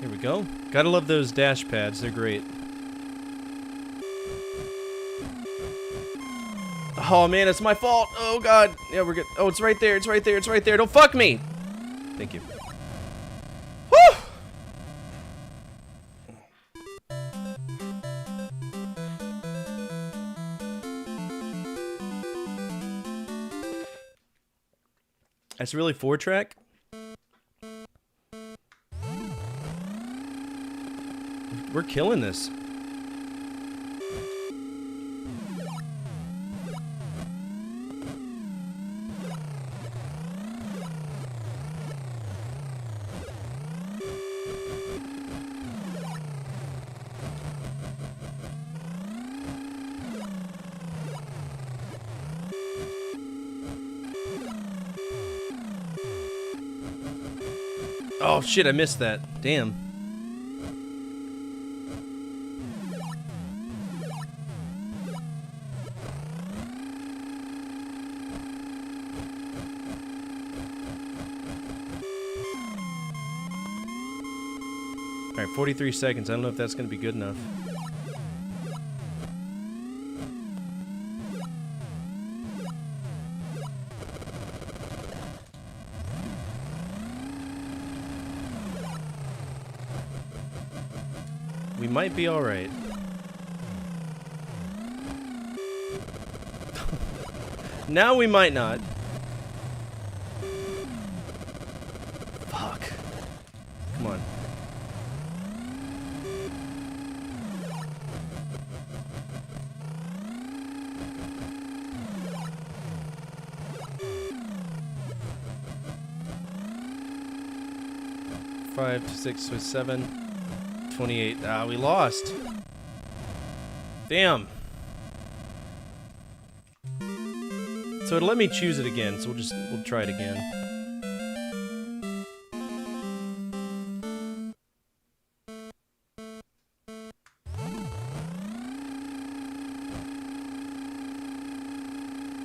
Speaker 1: Here we go. Gotta love those dash pads. They're great. Oh man, it's my fault. Oh god. Yeah, we're good. Oh, it's right there. It's right there. It's right there. Don't fuck me. Thank you. Woo! That's really 4-track. We're killing this. Oh shit, I missed that. Damn. Alright, 43 seconds. I don't know if that's going to be good enough. We might be alright. Now we might not. Fuck. Come on. Five, 6, 7. 28. Ah, we lost. Damn. So it'll let me choose it again, so we'll try it again.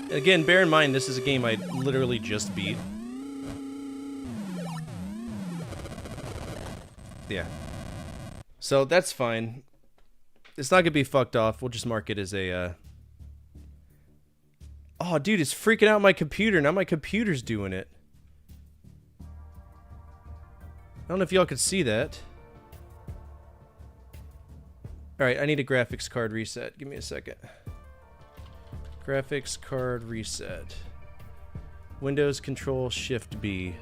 Speaker 1: Again, bear in mind this is a game I literally just beat. Yeah. So that's fine. It's not gonna be fucked off. We'll just mark it as a, Oh, dude, it's freaking out my computer. Now my computer's doing it. I don't know if y'all could see that. Alright, I need a graphics card reset. Give me a second. Graphics card reset. Windows Control Shift B.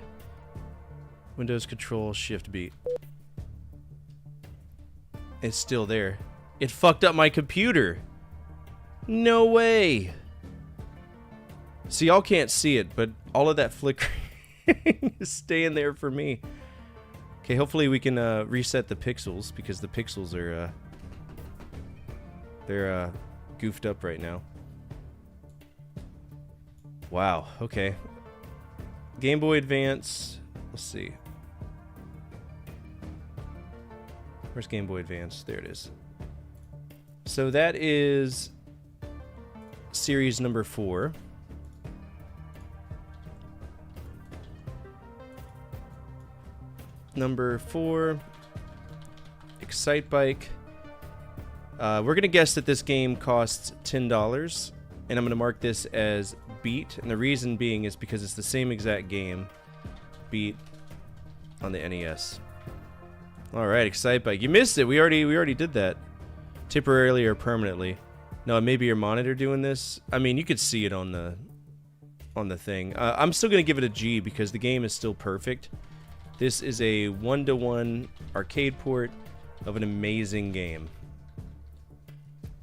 Speaker 1: Windows Control Shift B. It's still there. It fucked up my computer. No way. See, y'all can't see it, but all of that flickering is staying there for me. Okay, hopefully we can reset the pixels, because the pixels are they're goofed up right now. Wow. Okay. Game Boy Advance. Let's see. Where's Game Boy Advance? There it is. So that is series number 4. Number 4, Excitebike. We're going to guess that this game costs $10, and I'm going to mark this as beat, and the reason being is because it's the same exact game, beat, on the NES. Alright, Excitebike. You missed it. We already did that. Temporarily or permanently. No, maybe your monitor doing this. I mean, you could see it on the thing. I'm still going to give it a G because the game is still perfect. This is a 1-to-1 arcade port of an amazing game.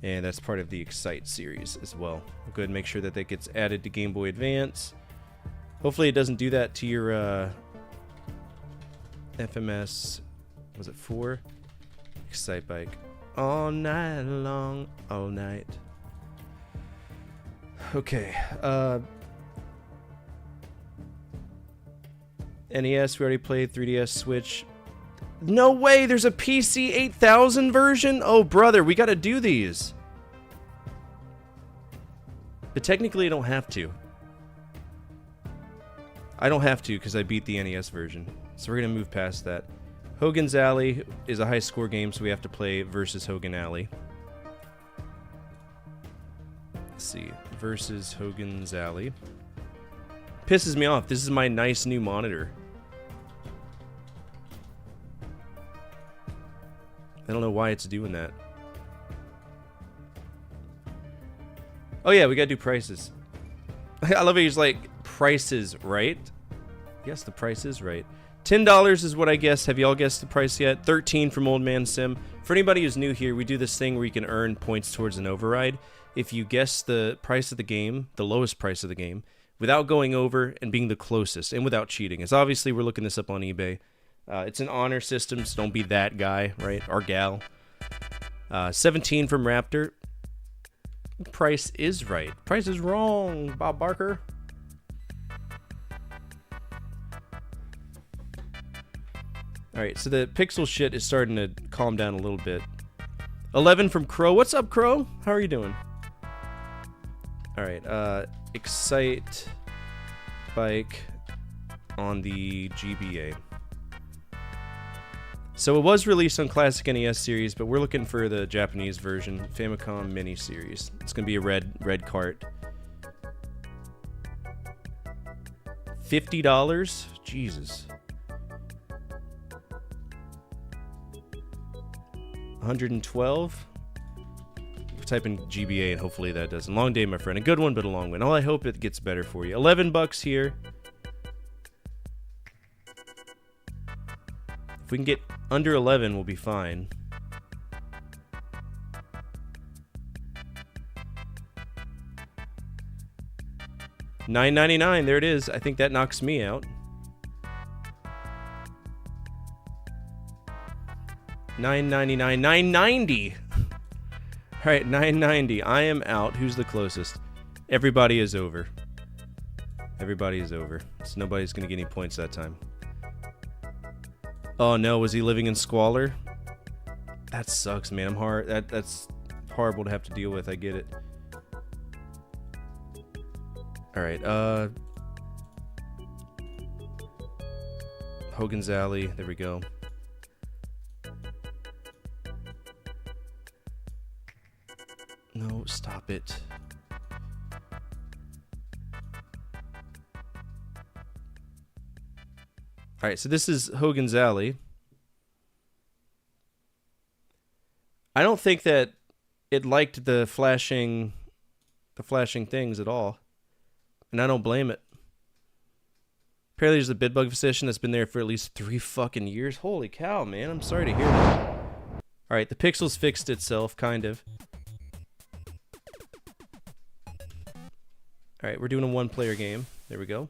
Speaker 1: And that's part of the Excite series as well. We'll go ahead and make sure that gets added to Game Boy Advance. Hopefully it doesn't do that to your FMS. Was it 4? Excitebike. All night long, all night. NES, we already played. 3DS, Switch. No way, there's a PC 8000 version? Oh, brother, we gotta do these. But technically, I don't have to. I don't have to because I beat the NES version. So we're gonna move past that. Hogan's Alley is a high score game, so we have to play versus Hogan Alley. Let's see. Versus Hogan's Alley. Pisses me off. This is my nice new monitor. I don't know why it's doing that. Oh yeah, we gotta do prices. I love it. He's like, prices, right? Yes, the price is right. $10 is what I guessed. Have y'all guessed the price yet? 13 from Old Man Sim. For anybody who's new here, we do this thing where you can earn points towards an override. If you guess the price of the game, the lowest price of the game, without going over and being the closest, and without cheating. As obviously, we're looking this up on eBay. It's an honor system, so don't be that guy, right? Or gal. 17 from Raptor. Price is right. Price is wrong, Bob Barker. Alright, so the pixel shit is starting to calm down a little bit. 11 from Crow. What's up, Crow? How are you doing? Alright, Excite Bike on the GBA. So it was released on Classic NES series, but we're looking for the Japanese version, Famicom Mini series. It's gonna be a red cart. $50? Jesus. 112. Type in GBA and hopefully that doesn't. Long day, my friend. A good one, but a long one. I hope it gets better for you. $11 here. If we can get under 11, we'll be fine. $9.99. There it is. I think that knocks me out. $9.99. $9.90. All right, $9.90. I am out. Who's the closest? Everybody is over. Everybody is over. So nobody's gonna get any points that time. Oh no, was he living in squalor? That sucks, man. I'm hard. That's horrible to have to deal with. I get it. All right. Hogan's Alley. There we go. No, stop it. Alright, so this is Hogan's Alley. I don't think that it liked the flashing things at all. And I don't blame it. Apparently there's a BitBug physician that's been there for at least 3 fucking years. Holy cow, man. I'm sorry to hear that. Alright, the pixels fixed itself, kind of. Alright, we're doing a 1-player game. There we go.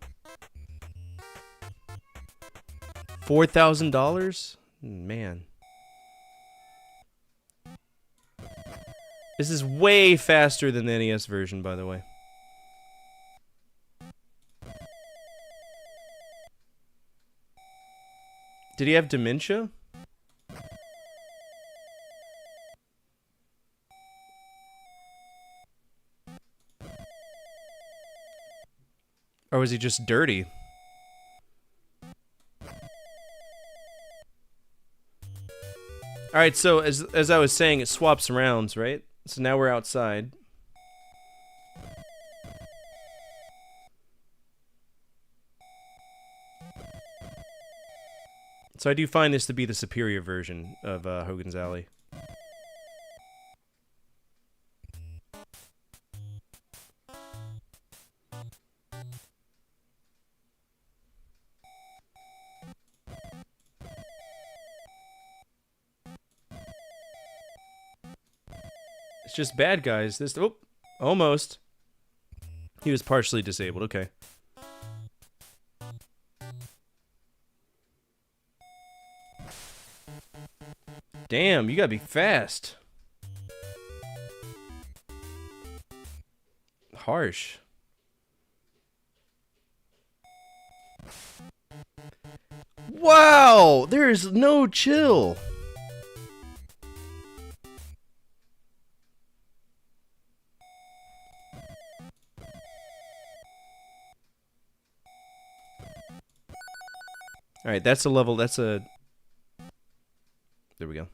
Speaker 1: $4,000? Man. This is way faster than the NES version, by the way. Did he have dementia? Or was he just dirty? Alright, so as I was saying, it swaps rounds, right? So now we're outside. So I do find this to be the superior version of Hogan's Alley. It's just bad guys. This almost. He was partially disabled. Okay. Damn, you gotta be fast. Harsh. Wow, there is no chill. All right, that's a level. That's a. There we go.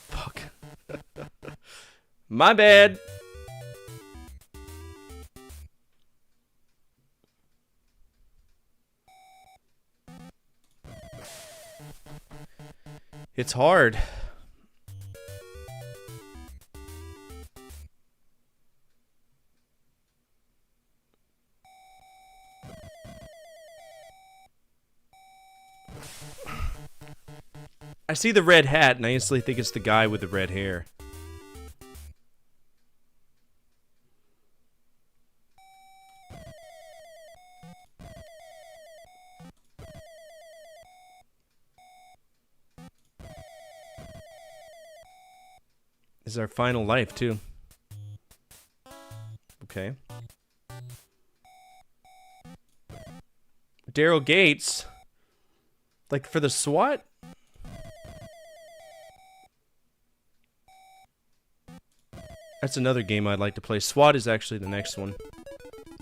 Speaker 1: Fuck. My bad. It's hard. I see the red hat and I instantly think it's the guy with the red hair. This is our final life, too. Okay. Daryl Gates? Like, for the SWAT? That's another game I'd like to play. SWAT is actually the next one.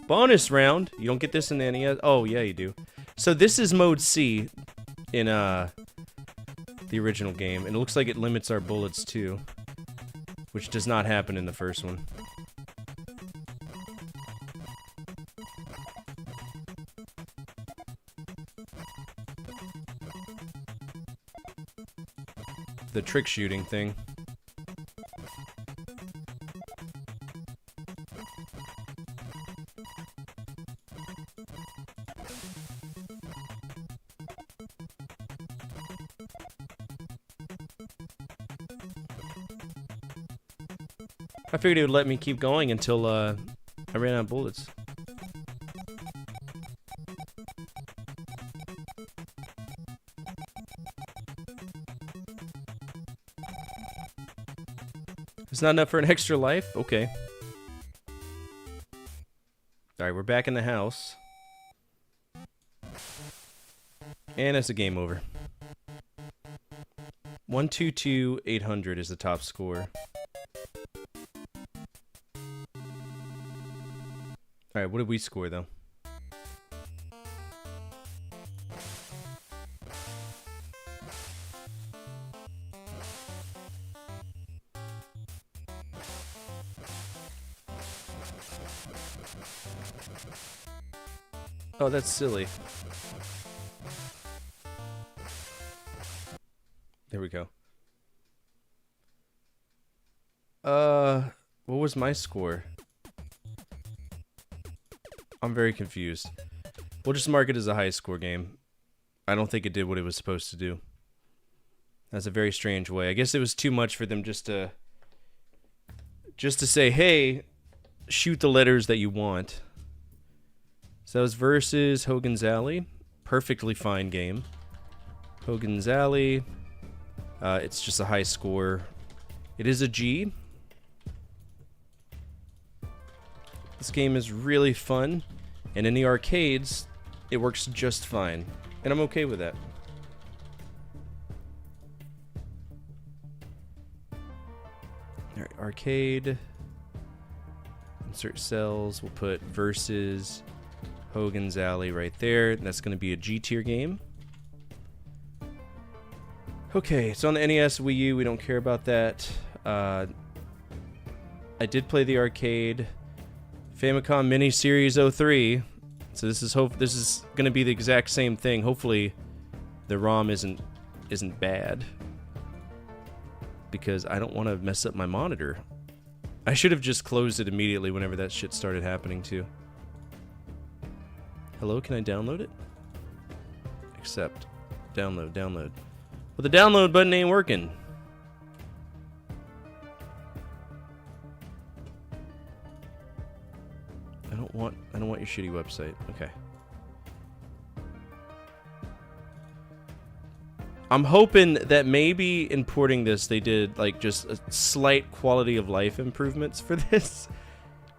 Speaker 1: Bonus round. You don't get this in the NES. Oh, yeah, you do. So this is mode C in the original game. And it looks like it limits our bullets, too. Which does not happen in the first one. The trick shooting thing. I figured it would let me keep going until I ran out of bullets. It's not enough for an extra life? Okay. Alright, we're back in the house. And it's a game over. 122,800 is the top score. Alright, what did we score, though? Oh, that's silly. There we go. What was my score? I'm very confused. We'll just mark it as a high score game. I don't think it did what it was supposed to do. That's a very strange way. I guess it was too much for them just to say, hey, shoot the letters that you want. So that was versus Hogan's Alley. Perfectly fine game. Hogan's Alley. It's just a high score. It is a G. This game is really fun, and in the arcades, it works just fine, and I'm okay with that. Alright, arcade. Insert cells. We'll put versus Hogan's Alley right there. That's going to be a G tier game. Okay, it's on the NES, Wii U. We don't care about that. I did play the arcade. Famicom Mini Series 03. So this is going to be the exact same thing. Hopefully, the ROM isn't bad, because I don't want to mess up my monitor. I should have just closed it immediately whenever that shit started happening too. Hello, can I download it? Accept. Download. Well, the download button ain't working. I don't want your shitty website. Okay. I'm hoping that maybe importing this, they did like just a slight quality of life improvements for this,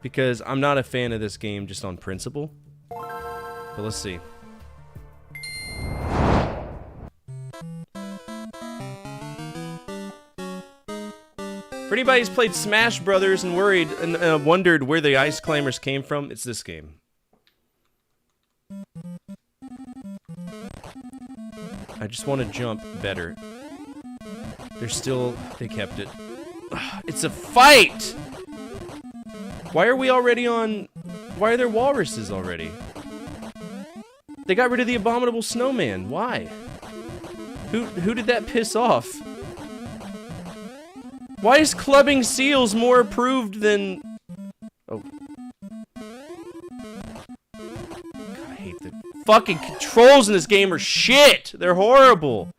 Speaker 1: because I'm not a fan of this game just on principle. But let's see. For anybody who's played Smash Brothers and worried and wondered where the ice climbers came from, it's this game. I just want to jump better. They kept it. It's a fight! Why are we already on... Why are there walruses already? They got rid of the abominable snowman. Why? Who did that piss off? Why is clubbing seals more approved than... Oh. God, I hate the fucking controls in this game are shit! They're horrible!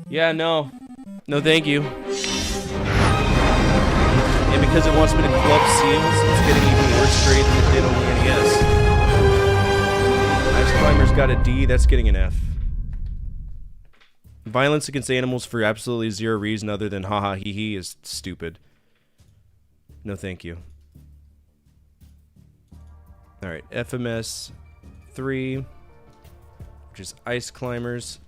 Speaker 1: Yeah, no. No, thank you. And because it wants me to club seals, it's getting even worse grade than it did on the NES. Ice Climber's got a D, that's getting an F. Violence against animals for absolutely zero reason other than haha hee hee is stupid. No thank you. Alright, FMS 3, which is Ice Climbers.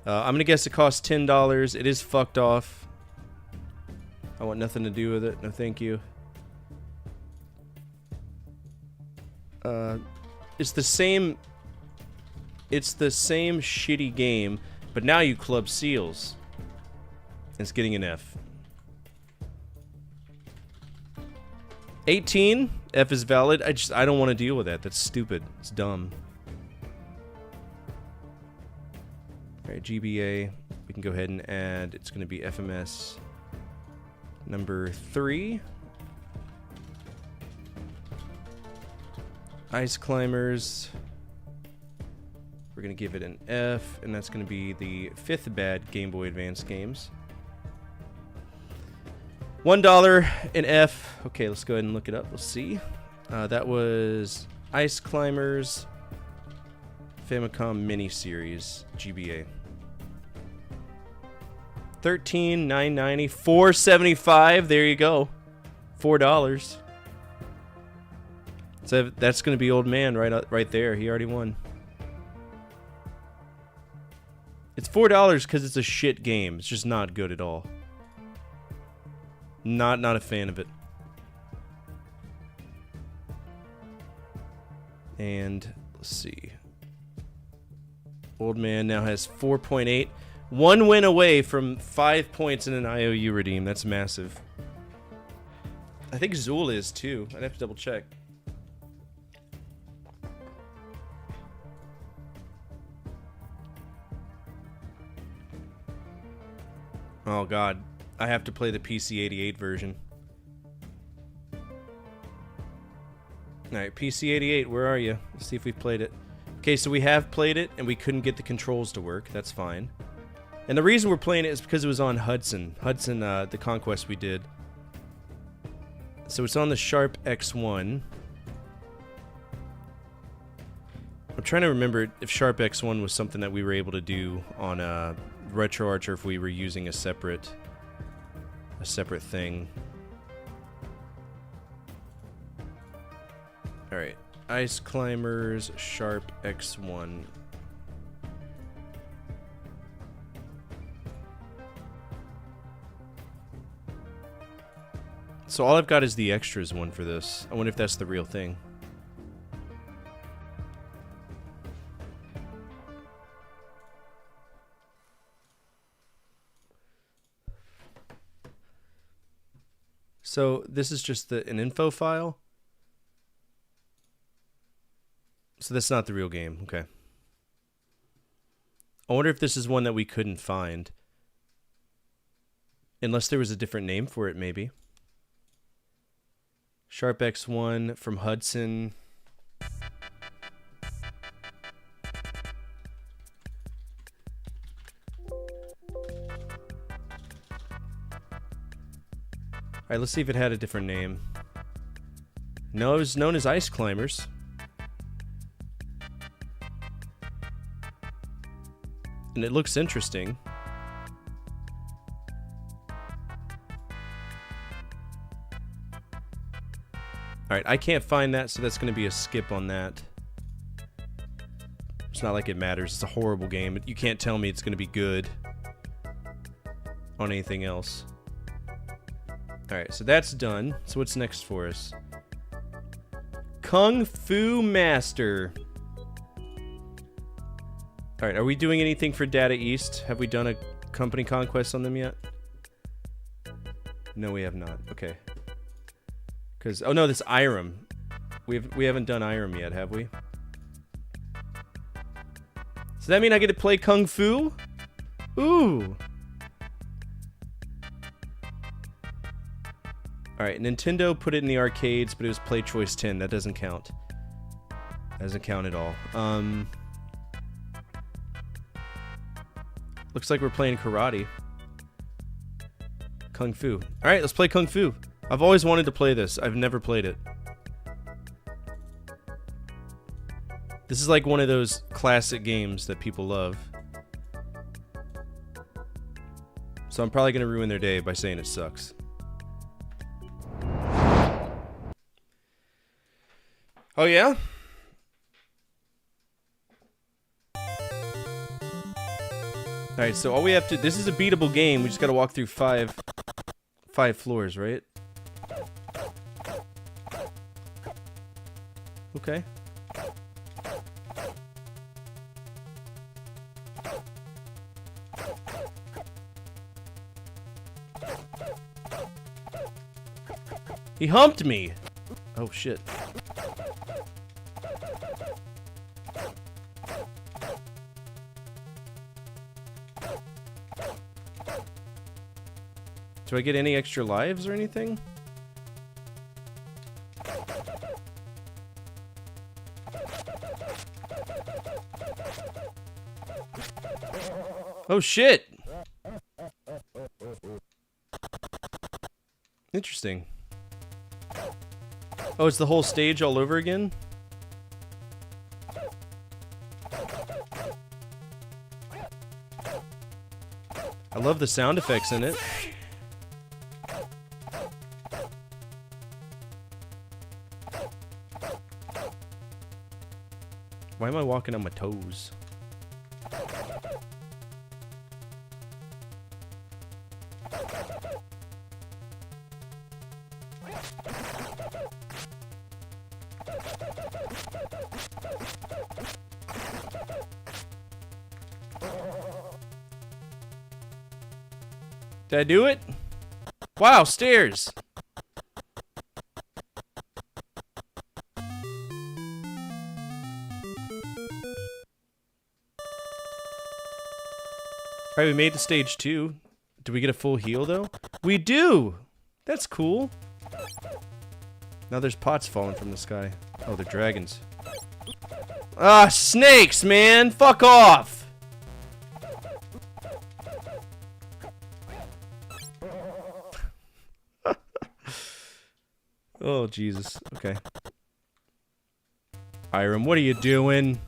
Speaker 1: I'm gonna guess it costs $10. It is fucked off. I want nothing to do with it. No thank you. It's the same shitty game, but now you club seals. It's getting an F. 18, F is valid. I don't want to deal with that. That's stupid. It's dumb. Alright, GBA. We can go ahead and add, it's going to be FMS number 3. Ice Climbers. We're going to give it an F, and that's going to be the 5th bad Game Boy Advance games. $1 an F. Okay, let's go ahead and look it up. Let's see. That was Ice Climbers Famicom Mini-Series GBA. $13,990, $4.75. There you go. $4. So that's going to be old man right there. He already won. It's $4 because it's a shit game. It's just not good at all. Not a fan of it. And let's see. Old man now has 4.8. 1 win away from 5 points in an IOU redeem. That's massive. I think Zool is too. I'd have to double check. Oh god. I have to play the PC-88 version. Alright, PC-88, where are you? Let's see if we've played it. Okay, so we have played it, and we couldn't get the controls to work. That's fine. And the reason we're playing it is because it was on Hudson. Hudson, the conquest we did. So it's on the Sharp X1. I'm trying to remember if Sharp X1 was something that we were able to do on RetroArch, or if we were using a separate thing. Alright. Ice Climbers, Sharp X1. So all I've got is the extras one for this. I wonder if that's the real thing. So this is just an info file. So that's not the real game. Okay. I wonder if this is one that we couldn't find. Unless there was a different name for it, maybe. Sharp X1 from Hudson. Alright, let's see if it had a different name. No, it was known as Ice Climbers. And it looks interesting. Alright, I can't find that, so that's going to be a skip on that. It's not like it matters. It's a horrible game. You can't tell me it's going to be good on anything else. Alright, so that's done. So what's next for us? Kung Fu Master. Alright, are we doing anything for Data East? Have we done a company conquest on them yet? No, we have not. Okay. Because, oh no, this Irem. We haven't done Irem yet, have we? Does that mean I get to play Kung Fu? Ooh. Alright, Nintendo put it in the arcades, but it was Play Choice 10. That doesn't count. Doesn't count at all. Looks like we're playing karate. Kung Fu. Alright, let's play Kung Fu. I've always wanted to play this. I've never played it. This is like one of those classic games that people love. So I'm probably going to ruin their day by saying it sucks. Oh yeah? Alright, so all we have to... This is a beatable game. We just gotta walk through five floors, right? Okay. He humped me! Oh shit. Do I get any extra lives or anything? Oh shit! Interesting. Oh, it's the whole stage all over again? I love the sound effects in it. Why am I walking on my toes? Did I do it? Wow, stairs! Alright, we made to stage 2. Do we get a full heal, though? We do! That's cool. Now there's pots falling from the sky. Oh, they're dragons. Ah, snakes, man! Fuck off! Oh, Jesus. Okay. Irem, what are you doing?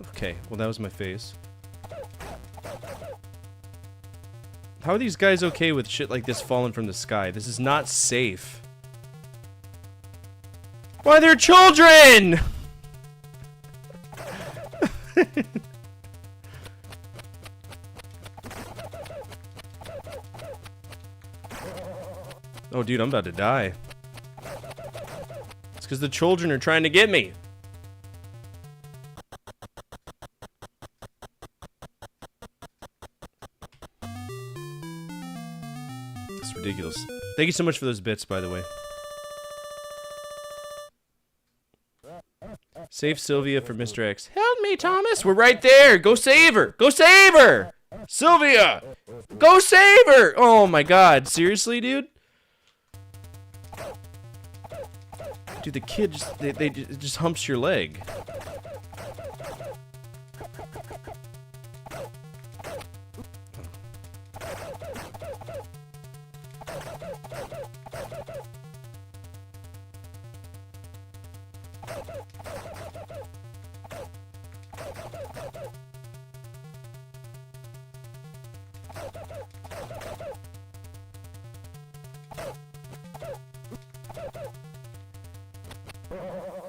Speaker 1: Okay, well that was my face. How are these guys okay with shit like this falling from the sky? This is not safe. Why, they're children! Oh dude, I'm about to die. It's because the children are trying to get me. It's ridiculous. Thank you so much for those bits, by the way. Save Sylvia for Mr. X. Help me, Thomas! We're right there! Go save her! Go save her! Sylvia! Go save her! Oh my god, seriously, dude? Dude, the kid just, it just humps your leg.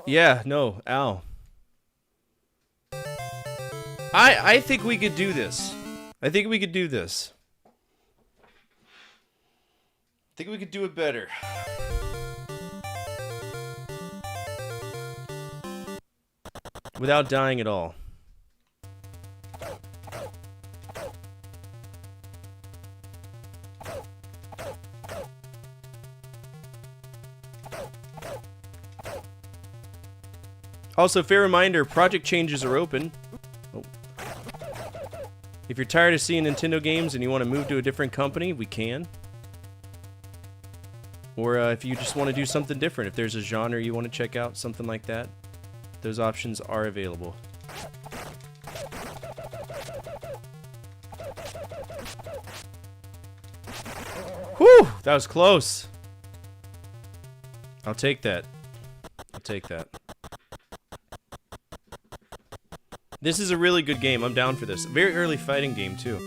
Speaker 1: Yeah, no, ow. I think we could do this. I think we could do this. I think we could do it better. Without dying at all. Also, fair reminder, project changes are open. Oh. If you're tired of seeing Nintendo games and you want to move to a different company, we can. Or if you just want to do something different, if there's a genre you want to check out, something like that, those options are available. Whew! That was close. I'll take that. I'll take that. This is a really good game. I'm down for this. Very early fighting game, too.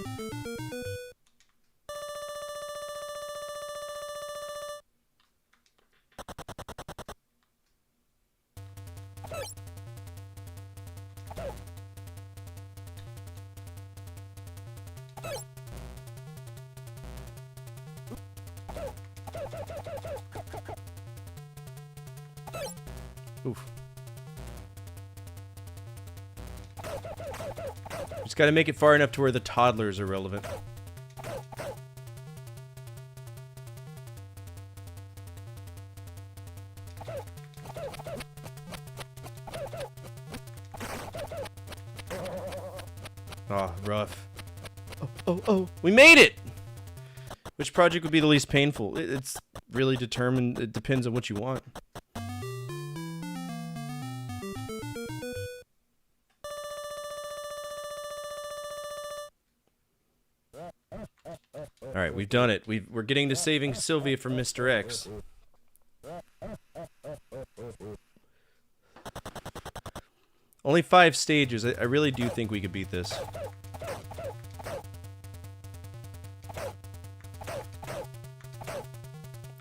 Speaker 1: Oof. Just gotta make it far enough to where the toddlers are relevant. Oh, rough. Oh, we made it! Which project would be the least painful? It's really determined, it depends on what you want. Alright, we've done it. We're getting to saving Sylvia from Mr. X. Only 5 stages. I really do think we could beat this.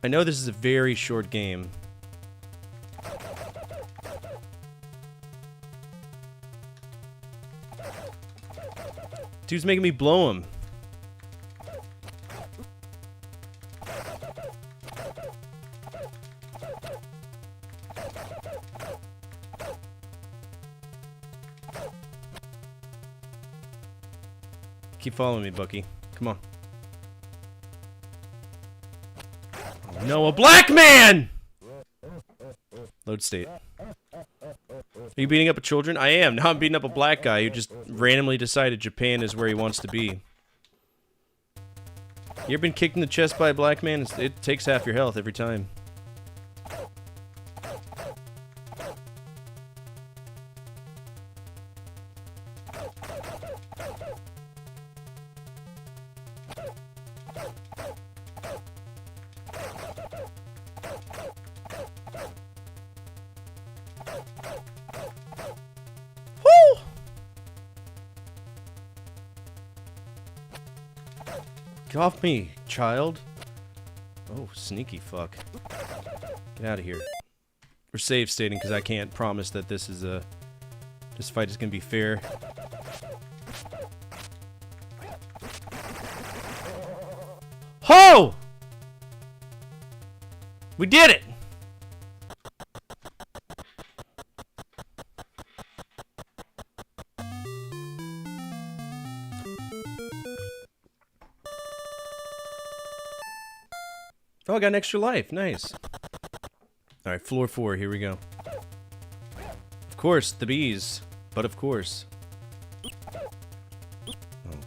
Speaker 1: I know this is a very short game. Dude's making me blow him. Keep following me, Bucky. Come on. Oh, no, a black man! Load state. Are you beating up children? I am. Now I'm beating up a black guy who just randomly decided Japan is where he wants to be. You ever been kicked in the chest by a black man? It takes half your health every time. Get off me, child. Oh, sneaky fuck. Get out of here. We're save stating because I can't promise that this is this fight is gonna be fair. Ho! We did it! Oh, I got an extra life. Nice. Alright, floor 4. Here we go. Of course, the bees. But of course. Oh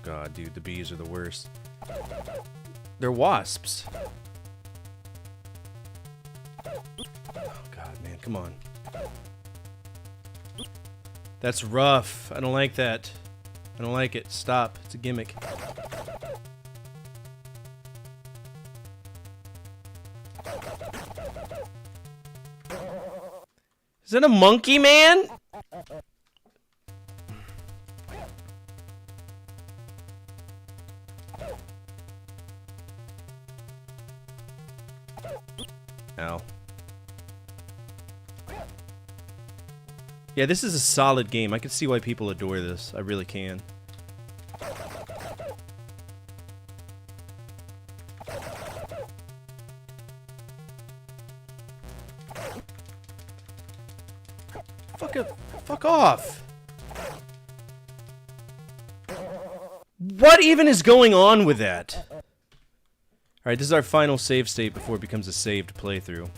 Speaker 1: god, dude. The bees are the worst. They're wasps. Oh god, man. Come on. That's rough. I don't like that. I don't like it. Stop. It's a gimmick. Is that a monkey man? Ow. Yeah, this is a solid game. I can see why people adore this. I really can. Fuck off. What even is going on with that? Alright, this is our final save state before it becomes a saved playthrough.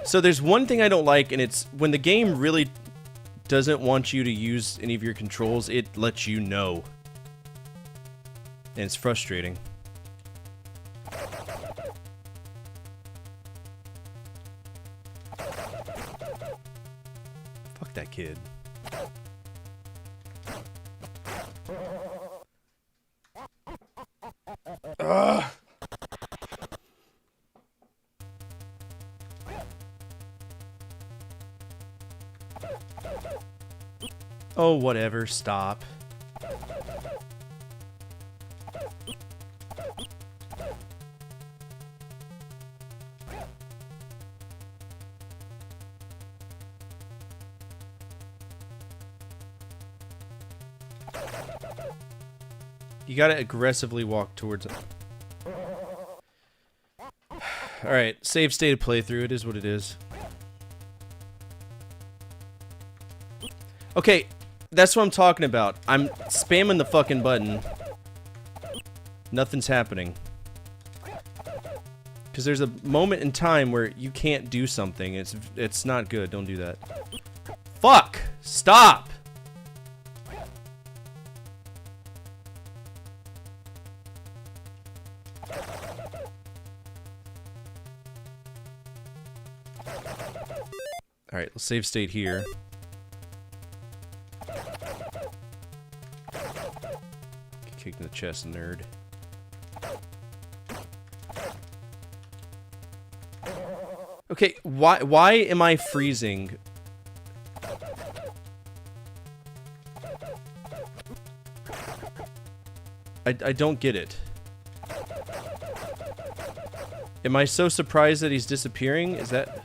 Speaker 1: So there's one thing I don't like, and it's when the game really doesn't want you to use any of your controls, it lets you know. And it's frustrating. Fuck that kid. Ugh. Oh, whatever. Stop. You gotta aggressively walk towards it. Alright, save state playthrough. It is what it is. Okay, that's what I'm talking about. I'm spamming the fucking button. Nothing's happening. Because there's a moment in time where you can't do something. It's not good. Don't do that. Fuck! Stop! Alright, let's save state here. Get kicked in the chest, nerd. Okay, why am I freezing? I don't get it. Am I so surprised that he's disappearing? Is that...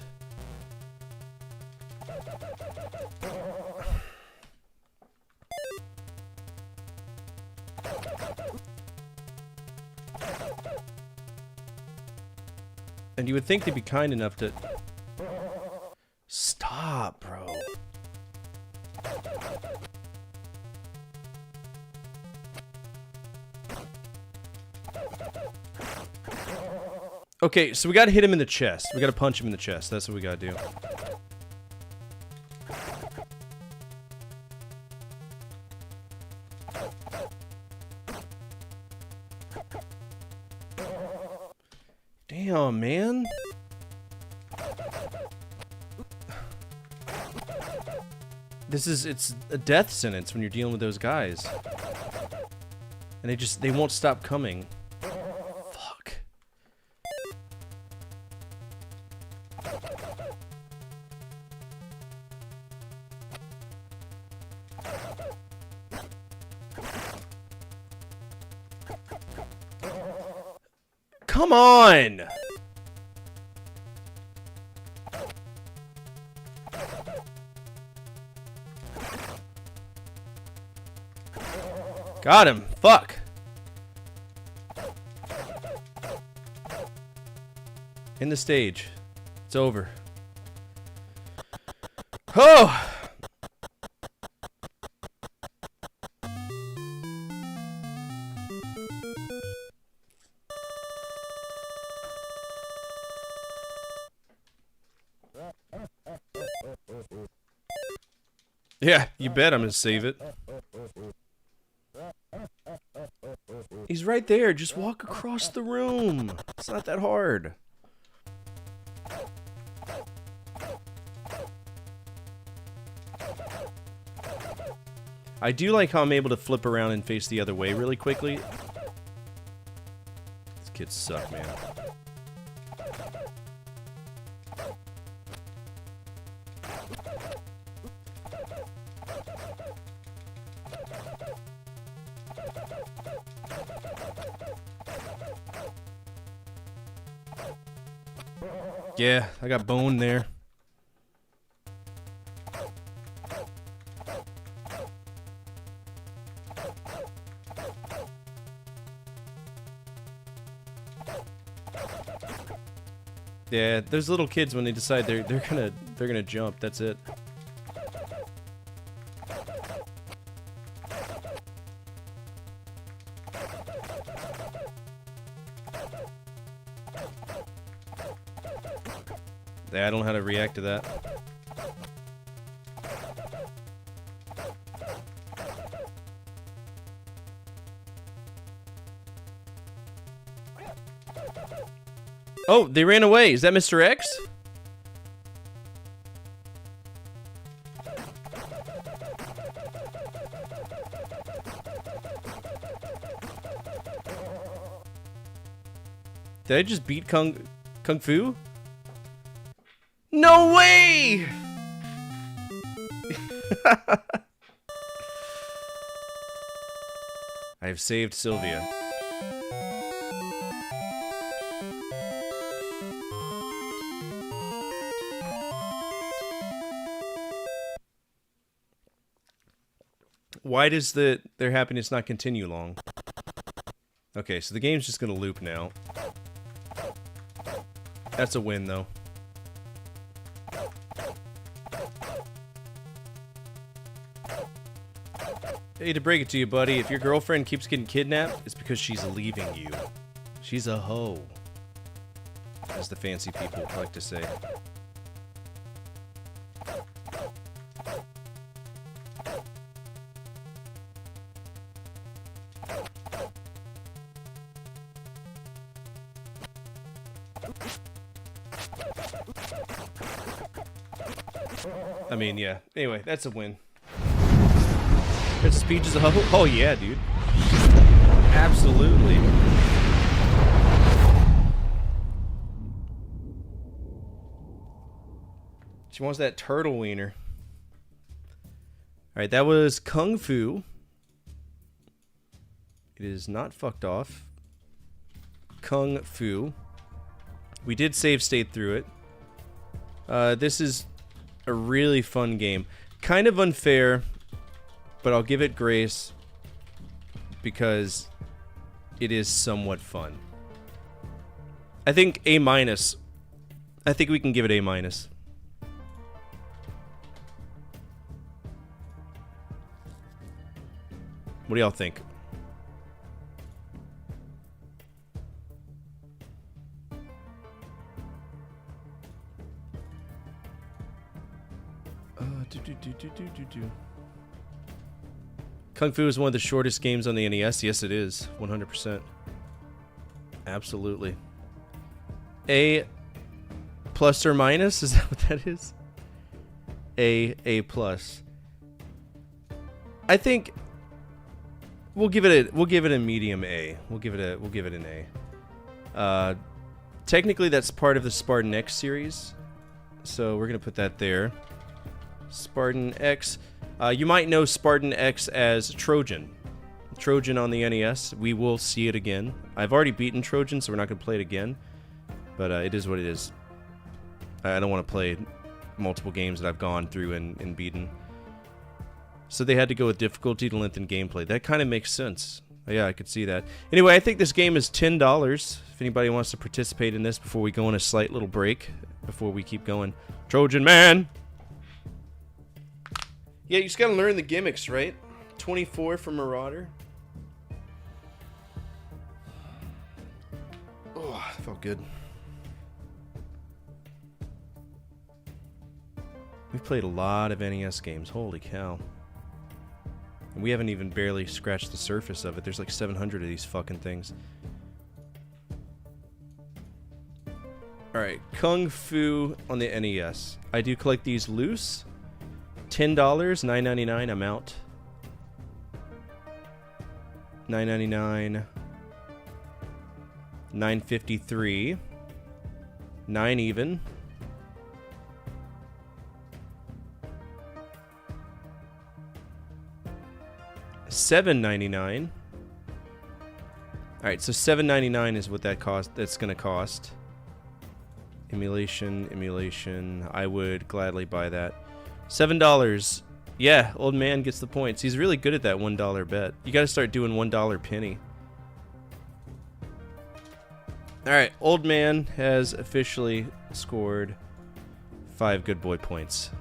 Speaker 1: And you would think they'd be kind enough to... Stop, bro. Okay, so we gotta hit him in the chest. We gotta punch him in the chest. That's what we gotta do. Damn, man. It's a death sentence when you're dealing with those guys. And they won't stop coming. Fuck. Come on! Got him. Fuck. In the stage. It's over. Oh! Yeah, you bet I'm gonna save it. He's right there. Just walk across the room. It's not that hard. I do like how I'm able to flip around and face the other way really quickly. These kids suck, man. Yeah, I got bone there. Yeah, those little kids when they decide they're gonna jump, that's it. Yeah, I don't know how to react to that. Oh, they ran away. Is that Mr. X? Did I just beat Kung Fu? No way! I have saved Sylvia. Why does their happiness not continue long? Okay, so the game's just gonna loop now. That's a win, though. Hey, to break it to you, buddy, if your girlfriend keeps getting kidnapped, it's because she's leaving you. She's a hoe, as the fancy people like to say. I mean, yeah. Anyway, that's a win. Princess Peach is a hoe? Oh, yeah, dude. Absolutely. She wants that turtle wiener. Alright, that was Kung Fu. It is not fucked off. Kung Fu. We did save state through it. This is a really fun game. Kind of unfair, but I'll give it grace because it is somewhat fun. I think A-. I think we can give it A-. What do y'all think? Kung Fu is one of the shortest games on the NES. Yes, it is. 100%. Absolutely. A plus or minus? Is that what that is? A plus. I think we'll give it a medium A. We'll give it an A. Technically, that's part of the Spartan X series, so we're gonna put that there. Spartan X. You might know Spartan X as Trojan. Trojan on the NES. We will see it again. I've already beaten Trojan, so we're not going to play it again. But it is what it is. I don't want to play multiple games that I've gone through and beaten. So they had to go with difficulty to lengthen gameplay. That kind of makes sense. Yeah, I could see that. Anyway, I think this game is $10. If anybody wants to participate in this before we go on a slight little break, before we keep going. Trojan Man! Yeah, you just gotta learn the gimmicks, right? 24 for Marauder. Oh, that felt good. We've played a lot of NES games. Holy cow. And we haven't even barely scratched the surface of it. There's like 700 of these fucking things. Alright, Kung Fu on the NES. I do collect these loose. $10, $9.99, I'm out. $9.99, $9.53, 9 even, $7.99. All right, so $7.99 is what that cost. That's gonna cost. Emulation. I would gladly buy that. $7. Yeah, old man gets the points. He's really good at that $1 bet. You got to start doing $1 penny. All right, old man has officially scored 5 good boy points.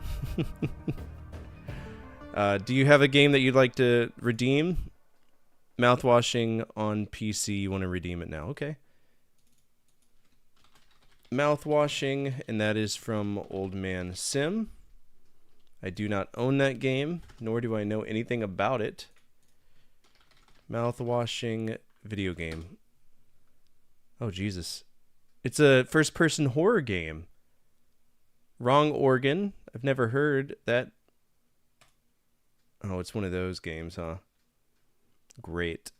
Speaker 1: Do you have a game that you'd like to redeem? Mouthwashing on PC. You want to redeem it now? Okay. Mouthwashing, and that is from Old Man Sim. I do not own that game, nor do I know anything about it. Mouthwashing video game. Oh, Jesus. It's a first-person horror game. Wrong organ. I've never heard that. Oh, it's one of those games, huh? Great.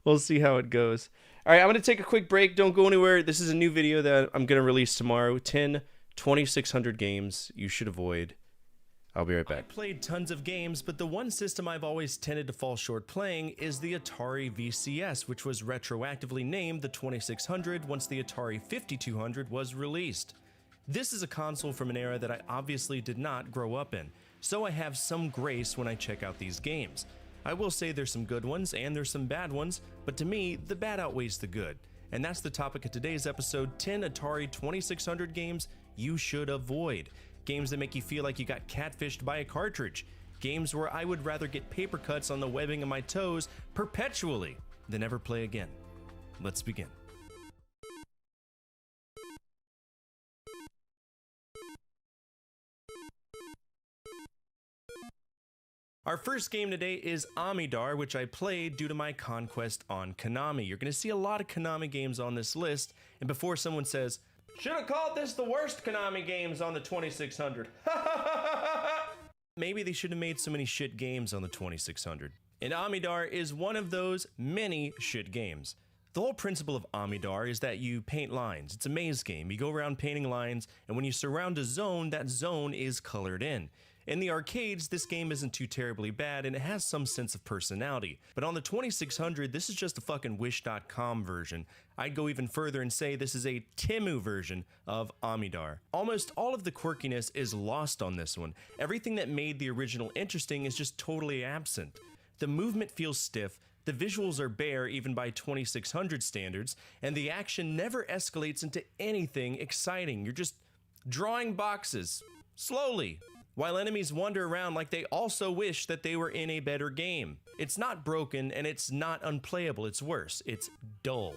Speaker 1: We'll see how it goes. All right, I'm going to take a quick break. Don't go anywhere. This is a new video that I'm going to release tomorrow. 10 2600 games you should avoid. I'll be right back. I played tons of games, but the one system I've always tended to fall short playing is the Atari VCS, which was retroactively named the 2600 once the Atari 5200 was released. This is a console from an era that I obviously did not grow up in, so I have some grace when I check out these games. I will say there's some good ones and there's some bad ones, but to me, the bad outweighs the good. And that's the topic of today's episode, 10 Atari 2600 games you should avoid. Games that make you feel like you got catfished by a cartridge. Games where I would rather get paper cuts on the webbing of my toes perpetually than ever play again. Let's begin. Our first game today is Amidar, which I played due to my conquest on Konami. You're going to see a lot of Konami games on this list, and before someone says, "Should have called this the worst Konami games on the 2600," maybe they should have made so many shit games on the 2600. And Amidar is one of those many shit games. The whole principle of Amidar is that you paint lines. It's a maze game. You go around painting lines, and when you surround a zone, that zone is colored in. In the arcades, this game isn't too terribly bad, and it has some sense of personality. But on the 2600, this is just a fucking Wish.com version. I'd go even further and say this is a Temu version of Amidar. Almost all of the quirkiness is lost on this one. Everything that made the original interesting is just totally absent. The movement feels stiff, the visuals are bare even by 2600 standards, and the action never escalates into anything exciting. You're just drawing boxes, slowly, while enemies wander around like they also wish that they were in a better game. It's not broken and it's not unplayable, it's worse, it's dull.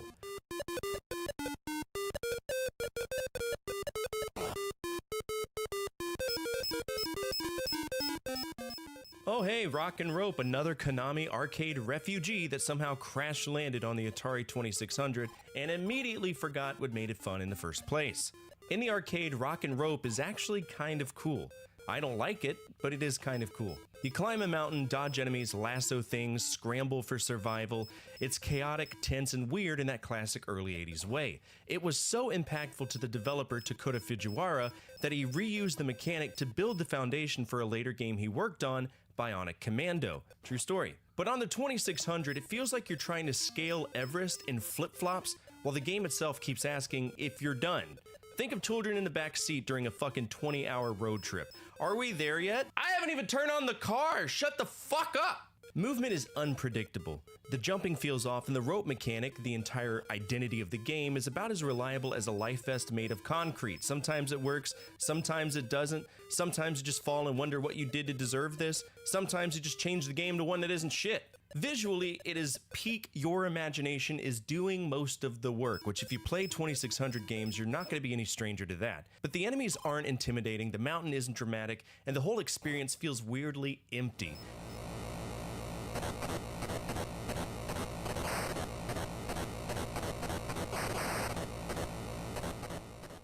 Speaker 1: Oh hey, Rock and Rope, another Konami arcade refugee that somehow crash landed on the Atari 2600 and immediately forgot what made it fun in the first place. In the arcade, Rock and Rope is actually kind of cool. I don't like it, but it is kind of cool. You climb a mountain, dodge enemies, lasso things, scramble for survival. It's chaotic, tense, and weird in that classic early 80s way. It was so impactful to the developer Takuta Fujiwara that he reused the mechanic to build the foundation for a later game he worked on, Bionic Commando. True story. But on the 2600, it feels like you're trying to scale Everest in flip-flops, while the game itself keeps asking if you're done. Think of children in the back seat during a fucking 20-hour road trip. Are we there yet? I haven't even turned on the car! Shut the fuck up! Movement is unpredictable. The jumping feels off, and the rope mechanic, the entire identity of the game, is about as reliable as a life vest made of concrete. Sometimes it works, sometimes it doesn't. Sometimes you just fall and wonder what you did to deserve this. Sometimes you just change the game to one that isn't shit. Visually, it is peak your imagination is doing most of the work, which if you play 2600 games, you're not going to be any stranger to that. But the enemies aren't intimidating, the mountain isn't dramatic, and the whole experience feels weirdly empty.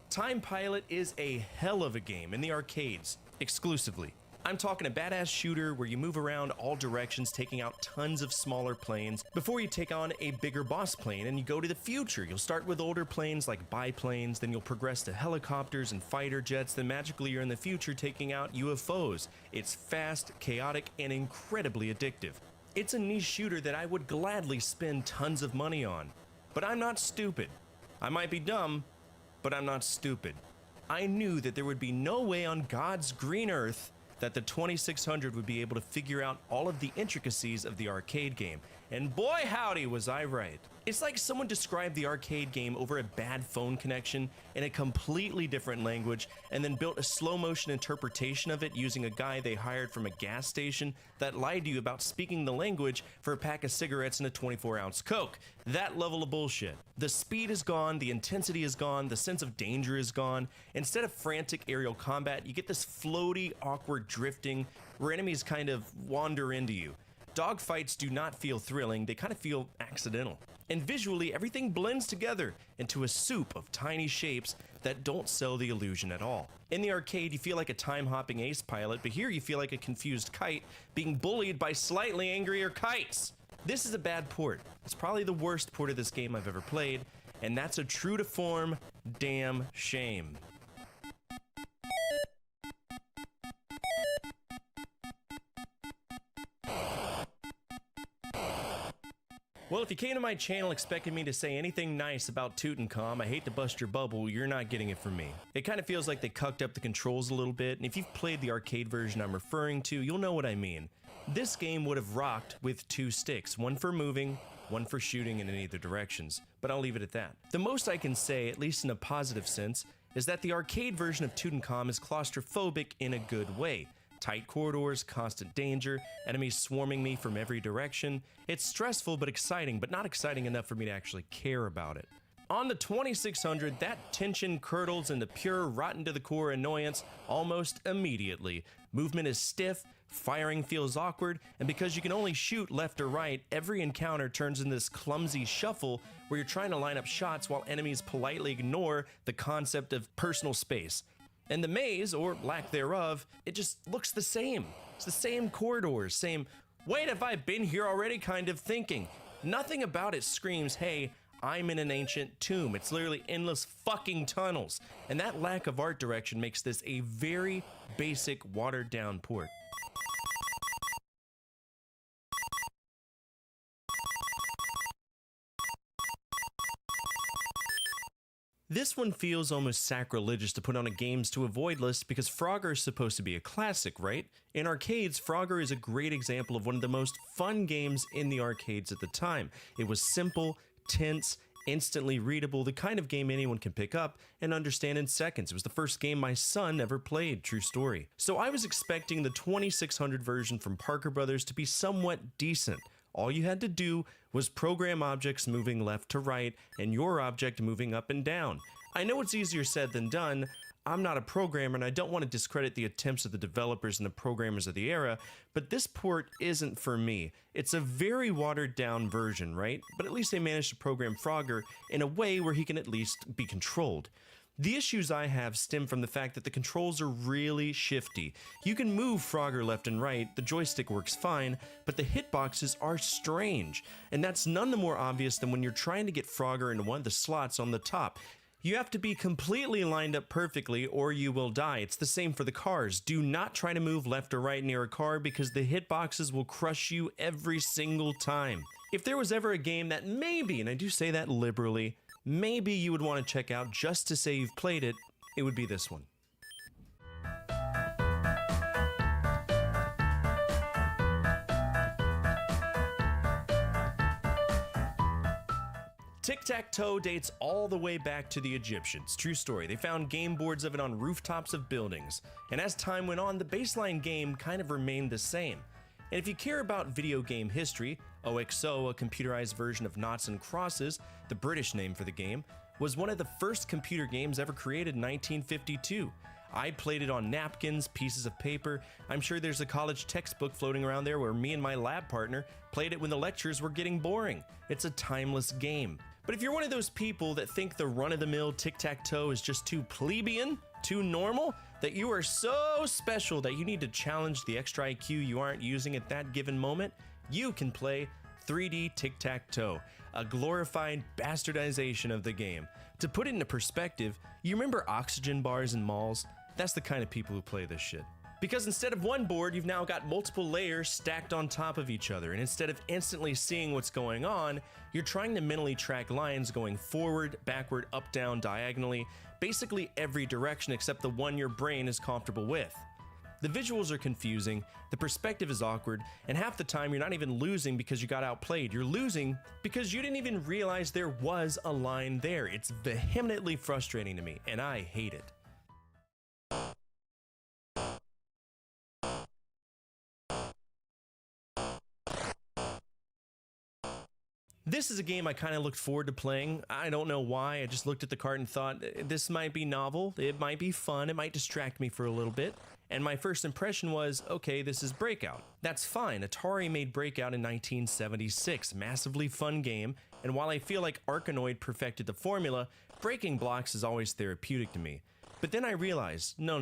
Speaker 1: Time Pilot is a hell of a game in the arcades, exclusively. I'm talking a badass shooter where you move around all directions, taking out tons of smaller planes before you take on a bigger boss plane and you go to the future. You'll start with older planes like biplanes, then you'll progress to helicopters and fighter jets, then magically you're in the future taking out UFOs. It's fast, chaotic, and incredibly addictive. It's a niche shooter that I would gladly spend tons of money on. But I'm not stupid. I might be dumb, but I'm not stupid. I knew that there would be no way on God's green earth that the 2600 would be able to figure out all of the intricacies of the arcade game. And boy howdy was I right. It's like someone described the arcade game over a bad phone connection in a completely different language and then built a slow motion interpretation of it using a guy they hired from a gas station that lied to you about speaking the language for a pack of cigarettes and a 24-ounce Coke. That level of bullshit. The speed is gone, the intensity is gone, the sense of danger is gone. Instead of frantic aerial combat, you get this floaty, awkward drifting where enemies kind of wander into you. Dogfights do not feel thrilling, they kind of feel accidental. And visually, everything blends together into a soup of tiny shapes that don't sell the illusion at all. In the arcade, you feel like a time-hopping ace pilot, but here you feel like a confused kite being bullied by slightly angrier kites. This is a bad port. It's probably the worst port of this game I've ever played, and that's a true to form damn shame. Well, if you came to my channel expecting me to say anything nice about Tutankhamun, I hate to bust your bubble, you're not getting it from me. It kind of feels like they cucked up the controls a little bit, and if you've played the arcade version I'm referring to, you'll know what I mean. This game would have rocked with two sticks, one for moving, one for shooting in either directions, but I'll leave it at that. The most I can say, at least in a positive sense, is that the arcade version of Tutankhamun is claustrophobic in a good way. Tight corridors, constant danger, enemies swarming me from every direction. It's stressful but exciting, but not exciting enough for me to actually care about it. On the 2600, that tension curdles into pure rotten to the core annoyance almost immediately. Movement is stiff, firing feels awkward, and because you can only shoot left or right, every encounter turns into this clumsy shuffle where you're trying to line up shots while enemies politely ignore the concept of personal space. And the maze, or lack thereof, it just looks the same. It's the same corridors, same, wait, have I been here already kind of thinking. Nothing about it screams, hey, I'm in an ancient tomb. It's literally endless fucking tunnels. And that lack of art direction makes this a very basic, watered down port. This one feels almost sacrilegious to put on a games to avoid list because Frogger is supposed to be a classic, right? In arcades, Frogger is a great example of one of the most fun games in the arcades at the time. It was simple, tense, instantly readable, the kind of game anyone can pick up and understand in seconds. It was the first game my son ever played, true story. So I was expecting the 2600 version from Parker Brothers to be somewhat decent. All you had to do was program objects moving left to right and your object moving up and down. I know it's easier said than done. I'm not a programmer and I don't want to discredit the attempts of the developers and the programmers of the era, but this port isn't for me. It's a very watered down version, right? But at least they managed to program Frogger in a way where he can at least be controlled. The issues I have stem from the fact that the controls are really shifty. You can move Frogger left and right, the joystick works fine, but the hitboxes are strange. And that's none the more obvious than when you're trying to get Frogger into one of the slots on the top. You have to be completely lined up perfectly or you will die. It's the same for the cars. Do not try to move left or right near a car because the hitboxes will crush you every single time. If there was ever a game that maybe, and I do say that liberally, maybe you would want to check out just to say you've played it, it would be this one. Tic-tac-toe dates all the way back to the Egyptians. True story. They found game boards of it on rooftops of buildings. And as time went on, the baseline game kind of remained the same. And if you care about video game history, OXO, a computerized version of Noughts and Crosses, the British name for the game, was one of the first computer games ever created in 1952. I played it on napkins, pieces of paper. I'm sure there's a college textbook floating around there where me and my lab partner played it when the lectures were getting boring. It's a timeless game. But if you're one of those people that think the run-of-the-mill tic-tac-toe is just too plebeian, too normal, that you are so special that you need to challenge the extra IQ you aren't using at that given moment, you can play 3D Tic-Tac-Toe, a glorified bastardization of the game. To put it into perspective, you remember oxygen bars in malls? That's the kind of people who play this shit. Because instead of one board, you've now got multiple layers stacked on top of each other, and instead of instantly seeing what's going on, you're trying to mentally track lines going forward, backward, up, down, diagonally, basically every direction except the one your brain is comfortable with. The visuals are confusing, the perspective is awkward, and half the time you're not even losing because you got outplayed. You're losing because you didn't even realize there was a line there. It's vehemently frustrating to me, and I hate it. This is a game I kind of looked forward to playing. I don't know why, I just looked at the card and thought, this might be novel, it might be fun, it might distract me for a little bit. And my first impression was, okay, this is Breakout. That's fine, Atari made Breakout in 1976, massively fun game, and while I feel like Arkanoid perfected the formula, breaking blocks is always therapeutic to me. But then I realized, no.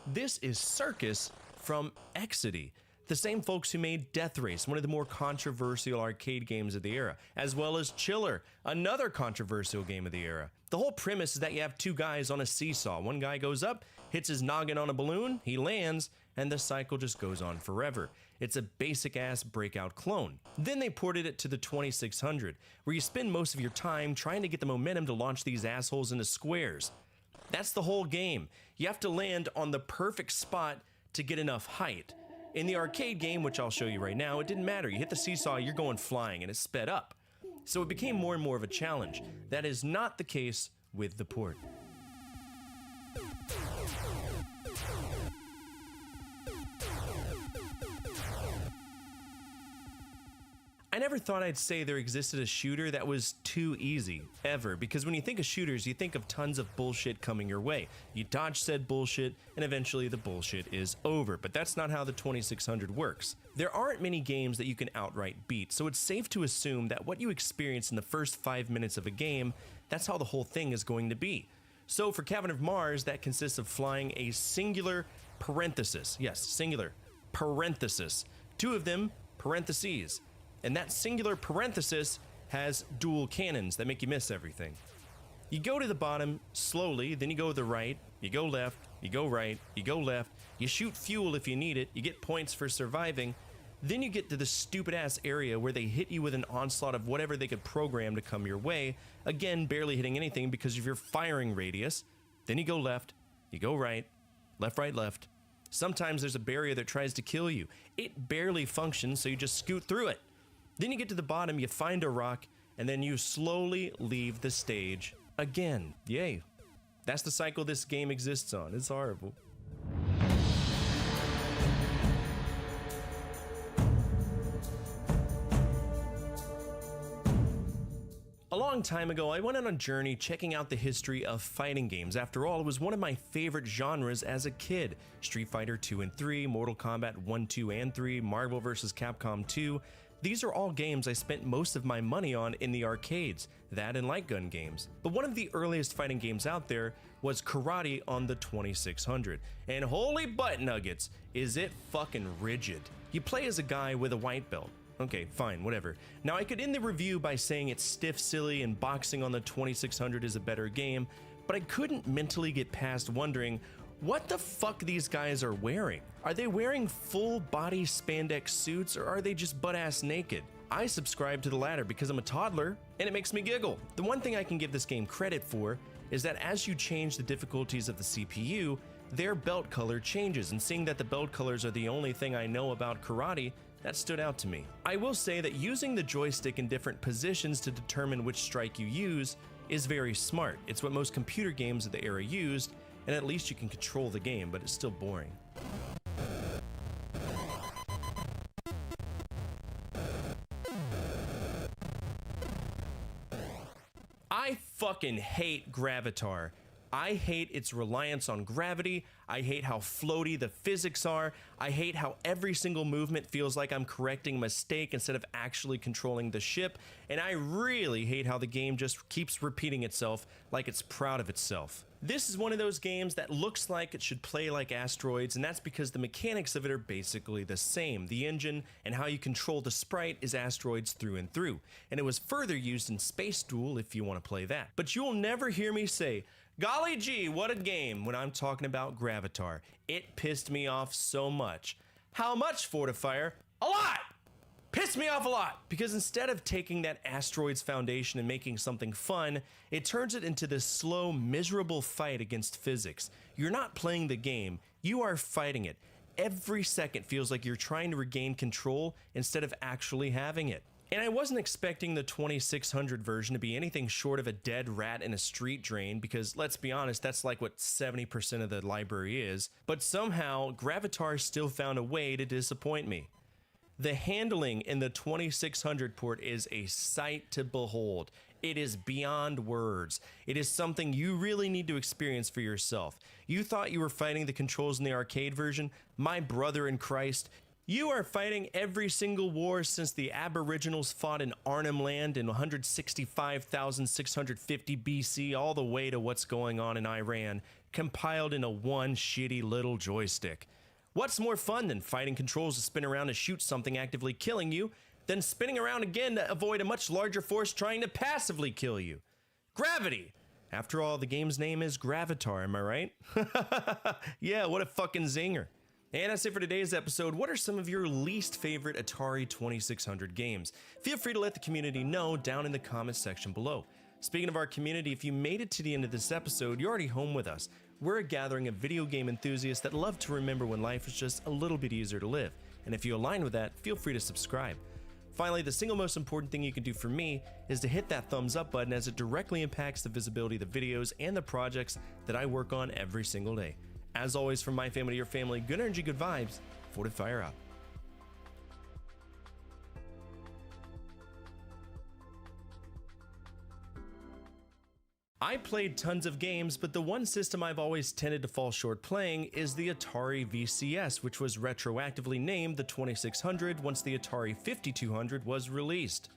Speaker 1: This is Circus from Exidy. The same folks who made Death Race, one of the more controversial arcade games of the era, as well as Chiller, another controversial game of the era. The whole premise is that you have two guys on a seesaw. One guy goes up, hits his noggin on a balloon, he lands, and the cycle just goes on forever. It's a basic-ass Breakout clone. Then they ported it to the 2600, where you spend most of your time trying to get the momentum to launch these assholes into squares. That's the whole game. You have to land on the perfect spot to get enough height. In the arcade game, which I'll show you right now, it didn't matter. You hit the seesaw, you're going flying, and it sped up. So it became more and more of a challenge. That is not the case with the port. I never thought I'd say there existed a shooter that was too easy, ever, because when you think of shooters, you think of tons of bullshit coming your way. You dodge said bullshit, and eventually the bullshit is over, but that's not how the 2600 works. There aren't many games that you can outright beat, so it's safe to assume that what you experience in the first 5 minutes of a game, that's how the whole thing is going to be. So for Cavern of Mars, that consists of flying a singular parenthesis, yes, singular, parenthesis, two of them, parentheses. And that singular parenthesis has dual cannons that make you miss everything. You go to the bottom slowly, then you go to the right, you go left, you go right, you go left, you shoot fuel if you need it, you get points for surviving, then you get to the stupid-ass area where they hit you with an onslaught of whatever they could program to come your way, again, barely hitting anything because of your firing radius. Then you go left, you go right, left. Sometimes there's a barrier that tries to kill you. It barely functions, so you just scoot through it. Then you get to the bottom, you find a rock, and then you slowly leave the stage again. Yay. That's the cycle this game exists on. It's horrible. A long time ago, I went on a journey checking out the history of fighting games. After all, it was one of my favorite genres as a kid. Street Fighter 2 and 3, Mortal Kombat 1, 2, and 3, Marvel vs. Capcom 2. These are all games I spent most of my money on in the arcades, that and light gun games. But one of the earliest fighting games out there was Karate on the 2600. And holy butt nuggets, is it fucking rigid. You play as a guy with a white belt. Okay, fine, whatever. Now I could end the review by saying it's stiff, silly, and boxing on the 2600 is a better game, but I couldn't mentally get past wondering what the fuck these guys are wearing. Are they wearing full body spandex suits or are they just butt-ass naked? I subscribe to the latter because I'm a toddler and it makes me giggle. The one thing I can give this game credit for is that as you change the difficulties of the CPU, their belt color changes, and seeing that the belt colors are the only thing I know about karate, that stood out to me. I will say that using the joystick in different positions to determine which strike you use is very smart. It's what most computer games of the era used, and at least you can control the game, but it's still boring. I fucking hate Gravitar. I hate its reliance on gravity. I hate how floaty the physics are. I hate how every single movement feels like I'm correcting a mistake instead of actually controlling the ship. And I really hate how the game just keeps repeating itself like it's proud of itself. This is one of those games that looks like it should play like Asteroids, and that's because the mechanics of it are basically the same. The engine and how you control the sprite is Asteroids through and through, and it was further used in Space Duel if you want to play that. But you'll never hear me say, golly gee, what a game, when I'm talking about Gravitar. It pissed me off so much. How much, Fortifier? A lot! Pissed me off a lot, because instead of taking that Asteroids foundation and making something fun, it turns it into this slow, miserable fight against physics. You're not playing the game, you are fighting it. Every second feels like you're trying to regain control instead of actually having it. And I wasn't expecting the 2600 version to be anything short of a dead rat in a street drain, because let's be honest, that's like what 70% of the library is, but somehow Gravitar still found a way to disappoint me. The handling in the 2600 port is a sight to behold. It is beyond words. It is something you really need to experience for yourself. You thought you were fighting the controls in the arcade version? My brother in Christ, you are fighting every single war since the Aboriginals fought in Arnhem Land in 165,650 BC all the way to what's going on in Iran, compiled into one shitty little joystick. What's more fun than fighting controls to spin around to shoot something actively killing you, then spinning around again to avoid a much larger force trying to passively kill you? Gravity! After all, the game's name is Gravitar, am I right? Yeah, what a fucking zinger. And that's it for today's episode. What are some of your least favorite Atari 2600 games? Feel free to let the community know down in the comments section below. Speaking of our community, if you made it to the end of this episode, you're already home with us. We're a gathering of video game enthusiasts that love to remember when life was just a little bit easier to live. And if you align with that, feel free to subscribe. Finally, the single most important thing you can do for me is to hit that thumbs up button, as it directly impacts the visibility of the videos and the projects that I work on every single day. As always, from my family to your family, good energy, good vibes. Fortifier out. I played tons of games, but the one system I've always tended to fall short playing is the Atari VCS, which was retroactively named the 2600 once the Atari 5200 was released.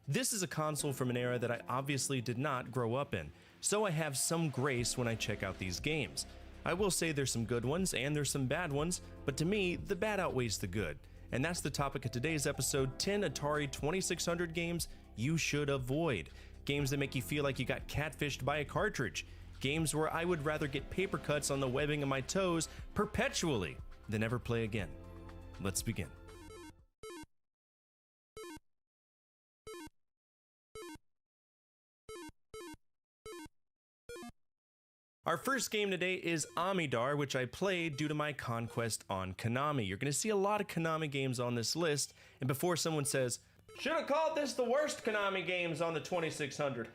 Speaker 1: This is a console from an era that I obviously did not grow up in, so I have some grace when I check out these games. I will say there's some good ones and there's some bad ones, but to me, the bad outweighs the good. And that's the topic of today's episode: 10 Atari 2600 games you should avoid. Games that make you feel like you got catfished by a cartridge. Games where I would rather get paper cuts on the webbing of my toes perpetually than ever play again. Let's begin. Our first game today is Amidar, which I played due to my conquest on Konami. You're going to see a lot of Konami games on this list, and before someone says, "Should have called this the worst Konami games on the 2600.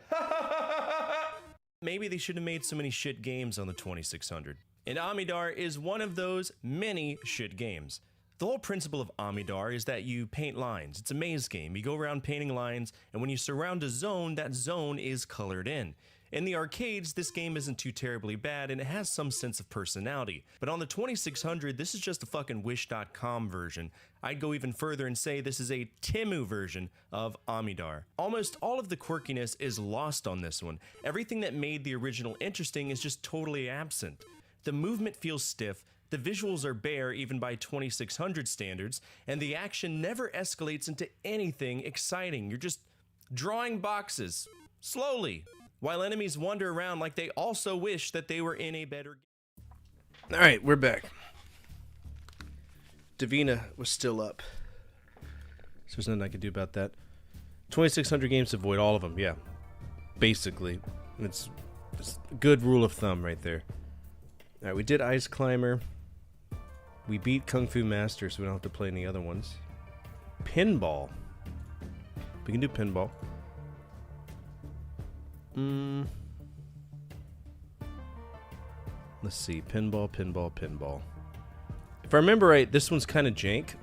Speaker 1: Maybe they should have made so many shit games on the 2600. And Amidar is one of those many shit games. The whole principle of Amidar is that you paint lines. It's a maze game. You go around painting lines, and when you surround a zone, that zone is colored in. In the arcades, this game isn't too terribly bad, and it has some sense of personality. But on the 2600, this is just a fucking Wish.com version. I'd go even further and say this is a Temu version of Amidar. Almost all of the quirkiness is lost on this one. Everything that made the original interesting is just totally absent. The movement feels stiff, the visuals are bare even by 2600 standards, and the action never escalates into anything exciting. You're just drawing boxes, slowly, while enemies wander around like they also wish that they were in a better game. Alright, we're back. Davina was still up, so there's nothing I could do about that. 2600 games to avoid, all of them, yeah. Basically. It's a good rule of thumb right there. Alright, we did Ice Climber. We beat Kung Fu Master, so we don't have to play any other ones. Pinball. We can do pinball. Let's see. Pinball. If I remember right, this one's kind of jank,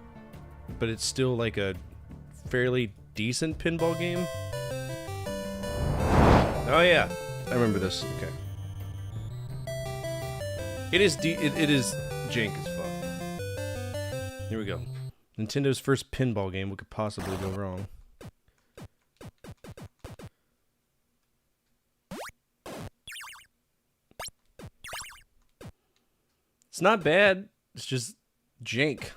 Speaker 1: but it's still like a fairly decent pinball game. Oh yeah, I remember this. Okay. It is jank as fuck. Here we go. Nintendo's first pinball game. What could possibly go wrong? It's not bad. It's just jank.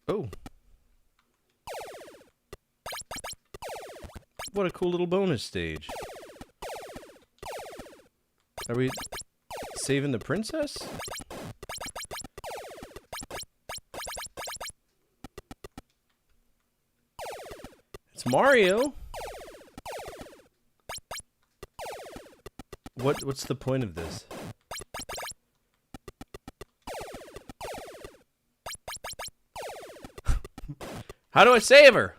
Speaker 1: Oh. What a cool little bonus stage. Are we saving the princess? It's Mario. What's the point of this? How do I save her?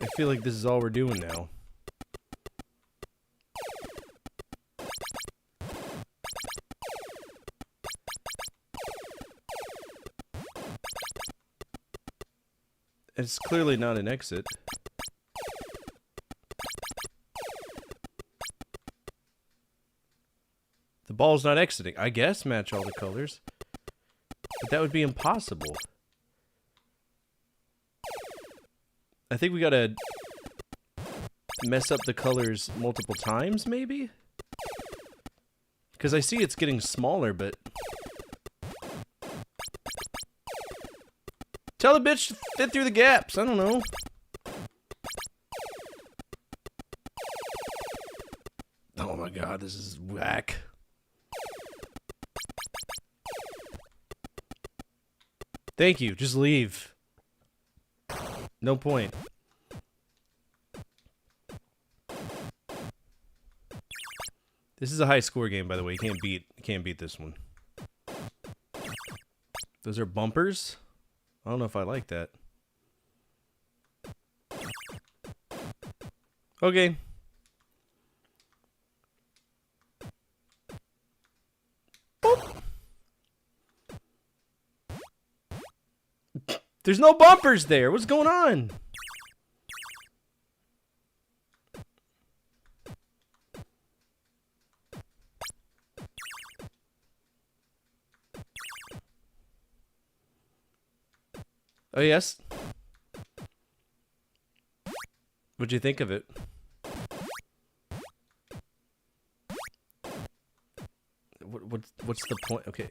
Speaker 1: I feel like this is all we're doing now. It's clearly not an exit. The ball's not exiting. I guess match all the colors. But that would be impossible. I think we gotta mess up the colors multiple times, maybe? Because I see it's getting smaller, but... Tell the bitch to fit through the gaps. I don't know. Oh my god, this is whack. Thank you. Just leave. No point. This is a high score game, by the way. You can't beat this one. Those are bumpers? I don't know if I like that. Okay. Boop. There's no bumpers there. What's going on? Oh, yes? What'd you think of it? What's the point? Okay.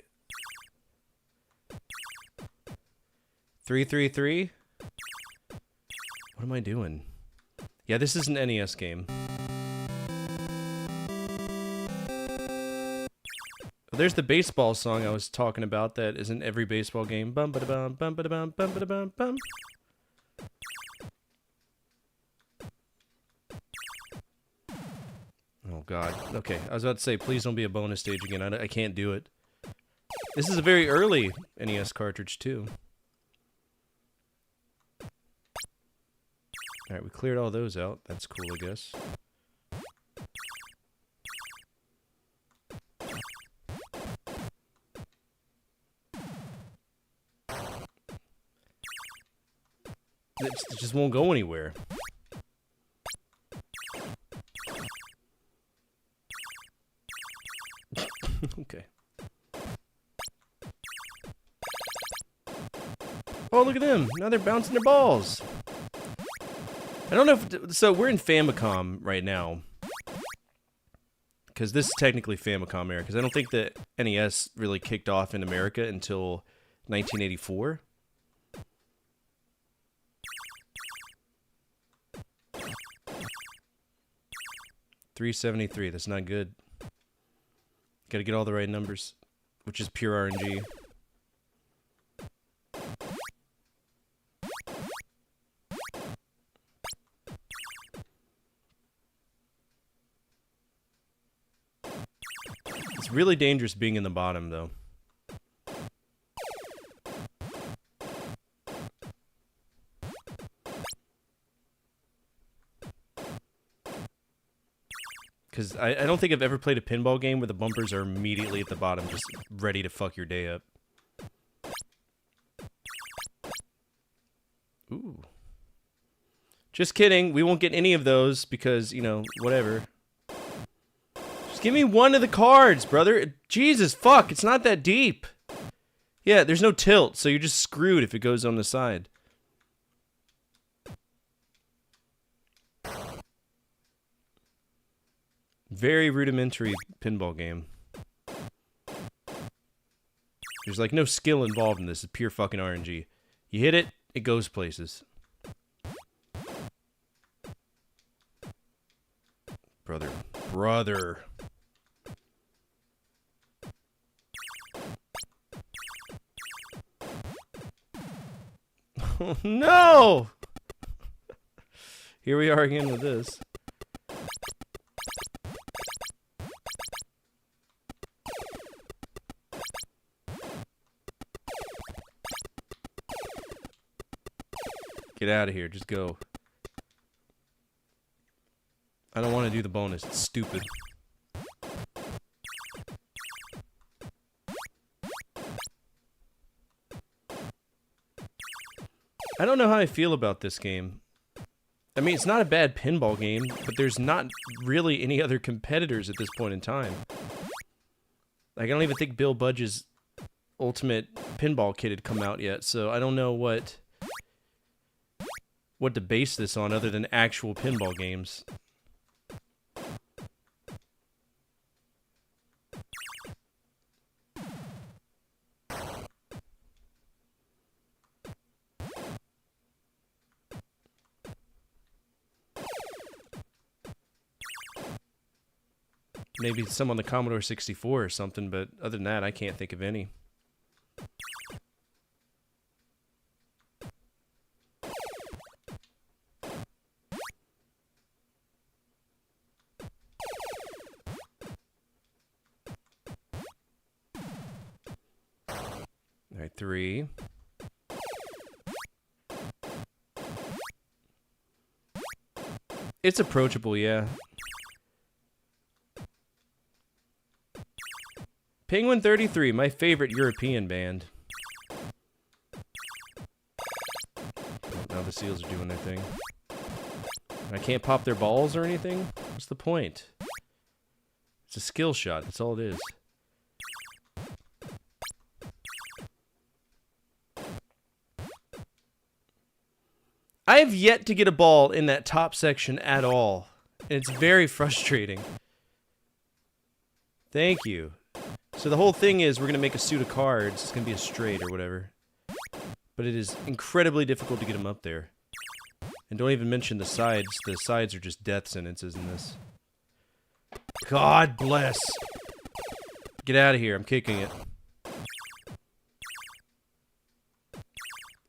Speaker 1: 333? What am I doing? Yeah, this is an NES game. There's the baseball song I was talking about that is in every baseball game. Bum ba da bum bum ba da bum bum ba da bum bum. Oh god. Okay, I was about to say, please don't be a bonus stage again. I can't do it. This is a very early NES cartridge too. Alright, we cleared all those out. That's cool, I guess. It just won't go anywhere. Okay. Oh, look at them. Now they're bouncing their balls. I don't know if... So, we're in Famicom right now. Because this is technically Famicom era. Because I don't think the NES really kicked off in America until 1984. $373. That's not good. Gotta get all the right numbers. Which is pure RNG. It's really dangerous being in the bottom, though. Because I don't think I've ever played a pinball game where the bumpers are immediately at the bottom, just ready to fuck your day up. Ooh. Just kidding. We won't get any of those because, you know, whatever. Just give me one of the cards, brother. Jesus, fuck. It's not that deep. Yeah, there's no tilt, so you're just screwed if it goes on the side. Very rudimentary pinball game. There's like no skill involved in this. It's pure fucking RNG. You hit it, it goes places. Brother. Oh, no! Here we are again with this. Get out of here. Just go. I don't want to do the bonus. It's stupid. I don't know how I feel about this game. I mean, it's not a bad pinball game, but there's not really any other competitors at this point in time. Like, I don't even think Bill Budge's Ultimate Pinball Kit had come out yet, so I don't know what to base this on other than actual pinball games. Maybe some on the Commodore 64 or something, but other than that, I can't think of any. All right, 3. It's approachable, yeah. Penguin 33, my favorite European band. Now the seals are doing their thing. I can't pop their balls or anything? What's the point? It's a skill shot, that's all it is. I have yet to get a ball in that top section at all. And it's very frustrating. Thank you. So the whole thing is we're going to make a suit of cards. It's going to be a straight or whatever. But it is incredibly difficult to get them up there. And don't even mention the sides. The sides are just death sentences in this. God bless. Get out of here. I'm kicking it.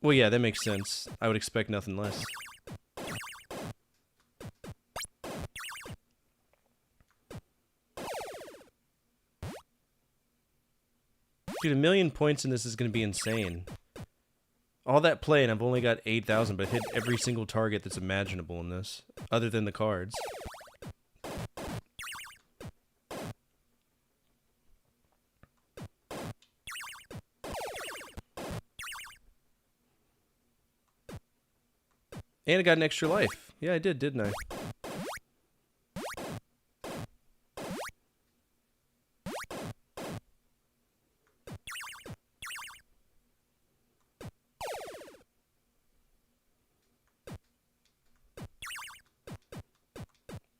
Speaker 1: Well, yeah, that makes sense. I would expect nothing less. Dude, 1 million points in this is going to be insane. All that play, and I've only got 8,000, but hit every single target that's imaginable in this, other than the cards. And I got an extra life. Yeah, I did, didn't I?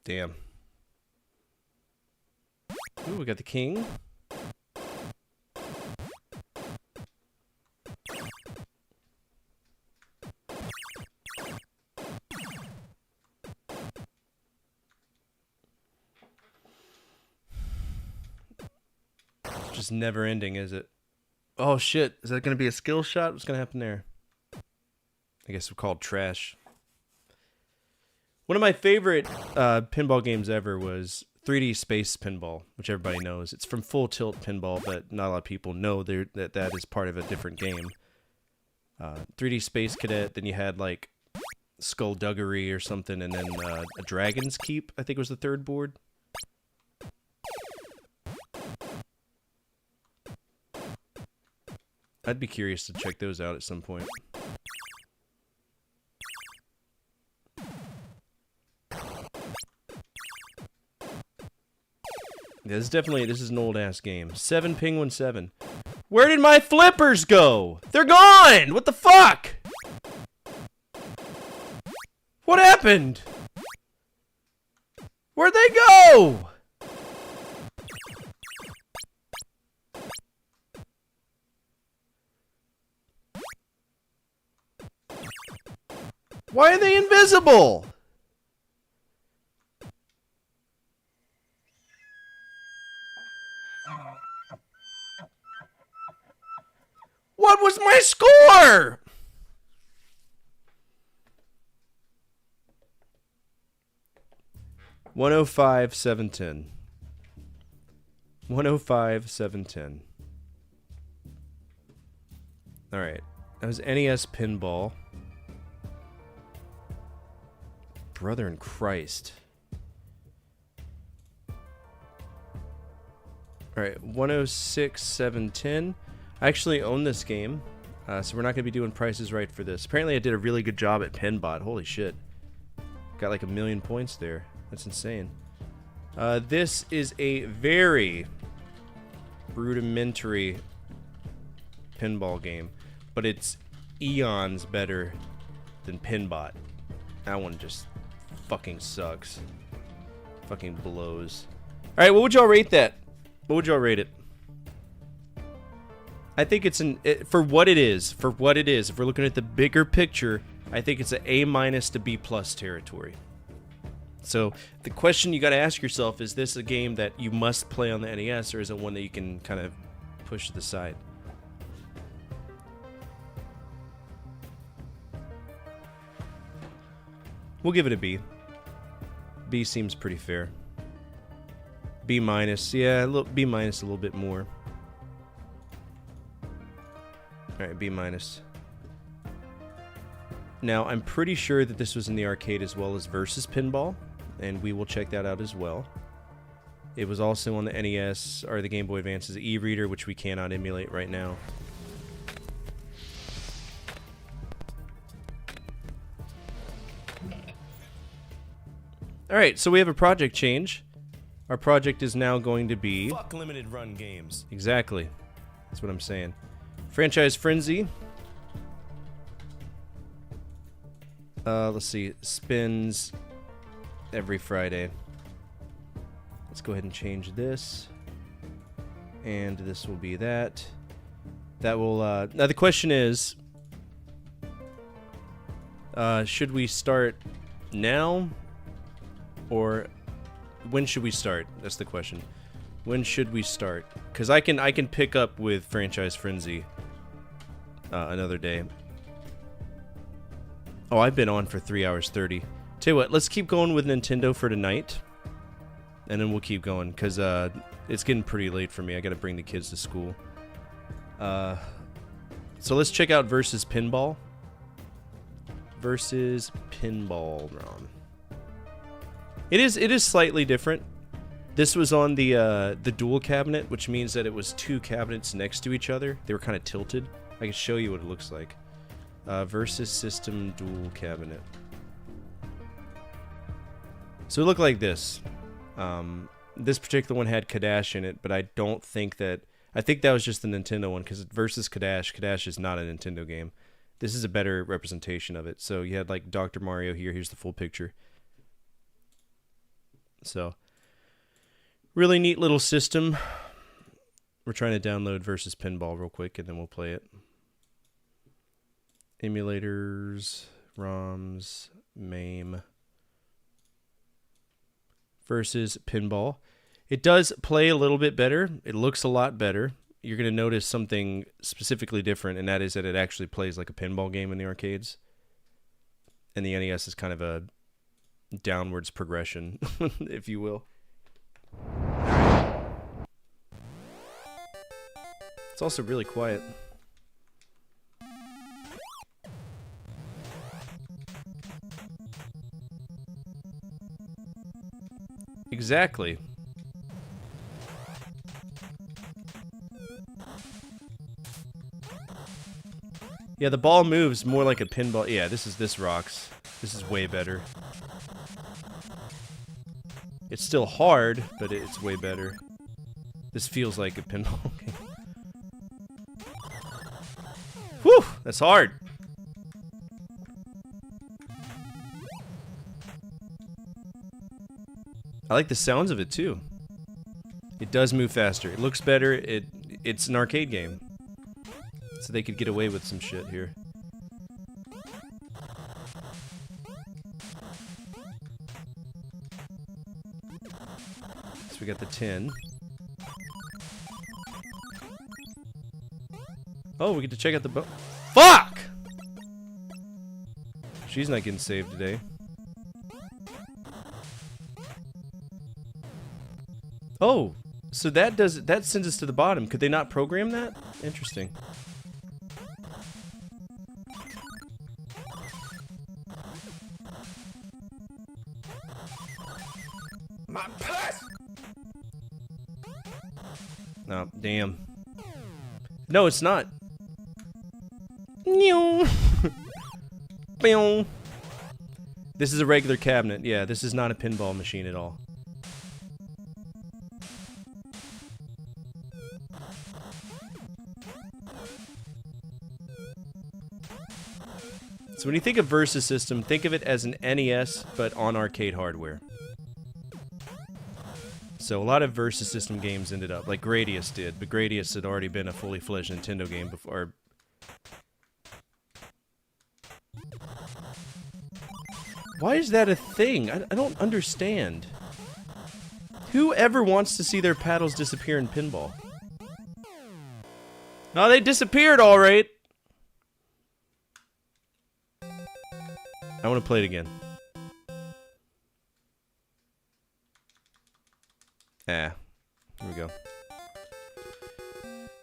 Speaker 1: Damn. Ooh, we got the king. It's just never ending, is it? Oh shit, is that gonna be a skill shot? What's gonna happen there? I guess we're called trash. One of my favorite pinball games ever was 3D Space Pinball, which everybody knows. It's from Full Tilt Pinball, but not a lot of people know that is part of a different game. 3D Space Cadet, then you had like Skullduggery or something, and then a Dragon's Keep, I think was the third board. I'd be curious to check those out at some point. Yeah, this is an old ass game. 7 Penguin 7. Where did my flippers go? They're gone! What the fuck? What happened? Where'd they go? Why are they invisible? What was my score? $105,710. $105,710. All right, that was NES Pinball. Brother in Christ. All right, 106,710. I actually own this game, so we're not going to be doing prices right for this. Apparently I did a really good job at Pinbot. Holy shit. Got like 1,000,000 points there. That's insane. This is a very rudimentary pinball game, but it's eons better than Pinbot. That one just fucking sucks. Fucking blows. Alright, what would y'all rate that? What would y'all rate it? I think it's for what it is. For what it is. If we're looking at the bigger picture, I think it's an A- to B+ territory. So the question you got to ask yourself, is this a game that you must play on the NES, or is it one that you can kind of push to the side? We'll give it a B. B seems pretty fair. B-, yeah, B- a little bit more. Alright, B-. Now, I'm pretty sure that this was in the arcade as well as Versus Pinball, and we will check that out as well. It was also on the NES, or the Game Boy Advance's e-reader, which we cannot emulate right now. Alright, so we have a project change. Our project is now going to be...
Speaker 5: Fuck limited run games.
Speaker 1: Exactly. That's what I'm saying. Franchise Frenzy. Let's see. Spins every Friday. Let's go ahead and change this. And this will be that. That will, now the question is... should we start now? Or when should we start? That's the question. When should we start? Because I can pick up with Franchise Frenzy another day. Oh, I've been on for 3 hours 30. Tell you what, let's keep going with Nintendo for tonight. And then we'll keep going, because it's getting pretty late for me. I gotta bring the kids to school. So let's check out Versus Pinball. Versus Pinball ROM. It is slightly different. This was on the dual cabinet, which means that it was two cabinets next to each other. They were kind of tilted. I can show you what it looks like. Versus System Dual Cabinet. So it looked like this. This particular one had Kadash in it, but I don't think that... I think that was just the Nintendo one, because Versus Kadash. Kadash is not a Nintendo game. This is a better representation of it. So you had like Dr. Mario here. Here's the full picture. So, really neat little system. We're trying to download Versus Pinball real quick, and then we'll play it. Emulators, ROMs, MAME. Versus Pinball. It does play a little bit better. It looks a lot better. You're going to notice something specifically different, and that is that it actually plays like a pinball game in the arcades. And the NES is kind of a downwards progression, if you will. It's also really quiet. Exactly. Yeah, the ball moves more like a pinball. Yeah, this rocks. This is way better. It's still hard, but it's way better. This feels like a pinball game. Whew, that's hard. I like the sounds of it too. It does move faster. It looks better. It's an arcade game. So they could get away with some shit here. So we got the 10. Oh, we get to check out the boat. Fuck! She's not getting saved today. Oh, so that sends us to the bottom. Could they not program that? Interesting.
Speaker 4: My purse!
Speaker 1: Oh, damn. No, it's not. This is a regular cabinet. Yeah, this is not a pinball machine at all. So when you think of Versus System, think of it as an NES, but on arcade hardware. So a lot of Versus System games ended up, like Gradius did, but Gradius had already been a fully fledged Nintendo game before. Why is that a thing? I don't understand. Who ever wants to see their paddles disappear in pinball? No, they disappeared all right. I want to play it again. Here we go.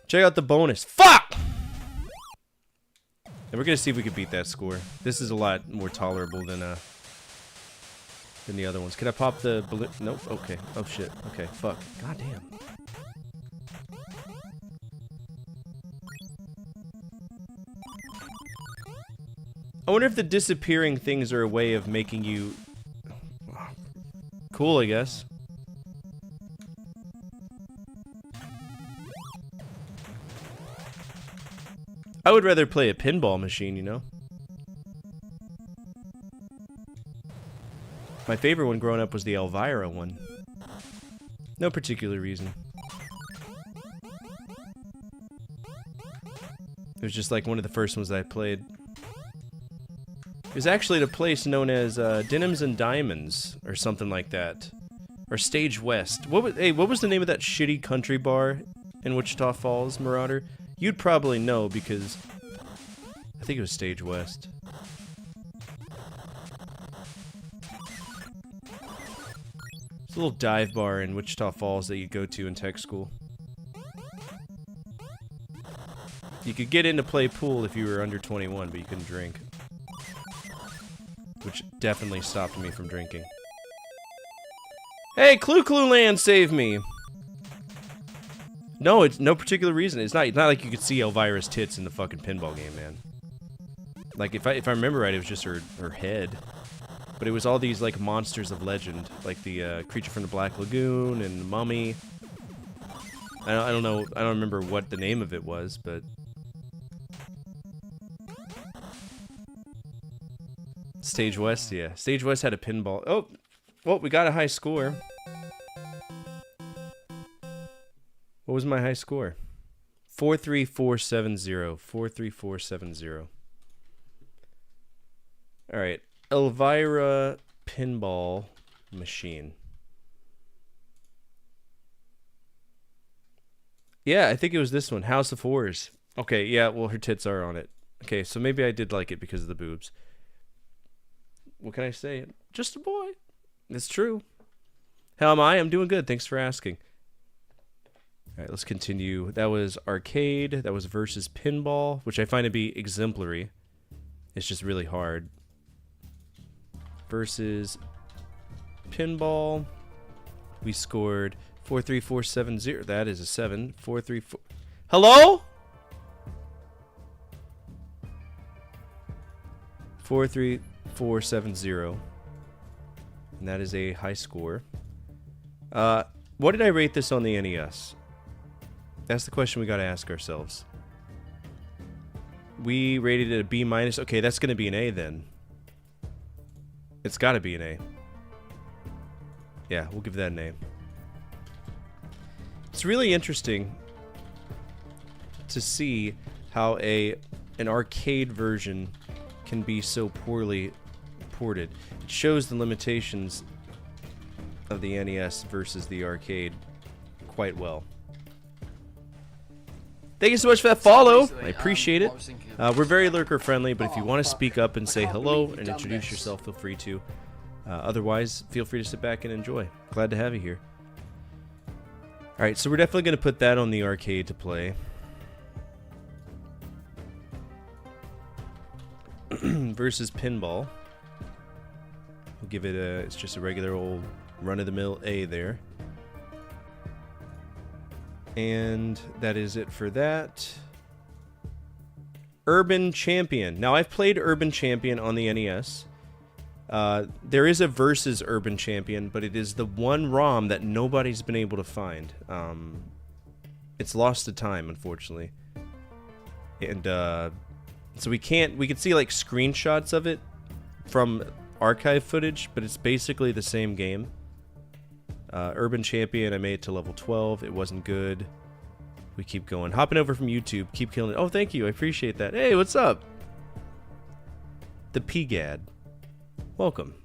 Speaker 1: Check out the bonus. Fuck! And we're gonna see if we can beat that score. This is a lot more tolerable than the other ones. Can I pop the balloon? Nope. Okay. Oh shit. Okay. Fuck. God damn. I wonder if the disappearing things are a way of making you cool, I guess. I would rather play a pinball machine, you know? My favorite one growing up was the Elvira one. No particular reason. It was just like one of the first ones that I played. It was actually at a place known as Denims and Diamonds, or something like that. Or Stage West. What was the name of that shitty country bar in Wichita Falls, Marauder? You'd probably know because I think it was Stage West. It's a little dive bar in Wichita Falls that you go to in tech school. You could get in to play pool if you were under 21, but you couldn't drink. Which definitely stopped me from drinking. Hey, Clue Clue Land, save me! No, it's no particular reason. It's not like you could see Elvira's tits in the fucking pinball game, man. Like, if I remember right, it was just her head. But it was all these, like, monsters of legend. Like the Creature from the Black Lagoon and the Mummy. I don't know, I don't remember what the name of it was, but... Stage West, yeah. Stage West had a pinball. Oh! Well, we got a high score. What was my high score? 43470. 43470. Alright. Elvira Pinball Machine. Yeah, I think it was this one. House of Horrors. Okay, yeah, well, her tits are on it. Okay, so maybe I did like it because of the boobs. What can I say? Just a boy. It's true. How am I? I'm doing good. Thanks for asking. Alright, let's continue. That was arcade. That was versus pinball, which I find to be exemplary. It's just really hard. Versus pinball. We scored 43470. That is a 7. 434. Hello? 43470. And that is a high score. What did I rate this on the NES? That's the question we gotta ask ourselves. We rated it a B minus. Okay, that's going to be an A then. It's got to be an A. Yeah, we'll give that an A. It's really interesting to see how an arcade version can be so poorly ported. It shows the limitations of the NES versus the arcade quite well. Thank you so much for that follow. I appreciate it. We're very lurker friendly, but if you want to speak up and say hello and introduce yourself, feel free to. Otherwise, feel free to sit back and enjoy. Glad to have you here. Alright, so we're definitely going to put that on the arcade to play. Versus Pinball. We'll give it a... It's just a regular old run-of-the-mill A there. And that is it for that. Urban Champion. Now, I've played Urban Champion on the NES. There is a Versus Urban Champion, but it is the one ROM that nobody's been able to find. It's lost to time, unfortunately. And, so we can see, like, screenshots of it from archive footage, but it's basically the same game. Urban Champion, I made it to level 12. It wasn't good. We keep going. Hopping over from YouTube. Keep killing it. Oh, thank you. I appreciate that. Hey, what's up? The PGAD. Welcome.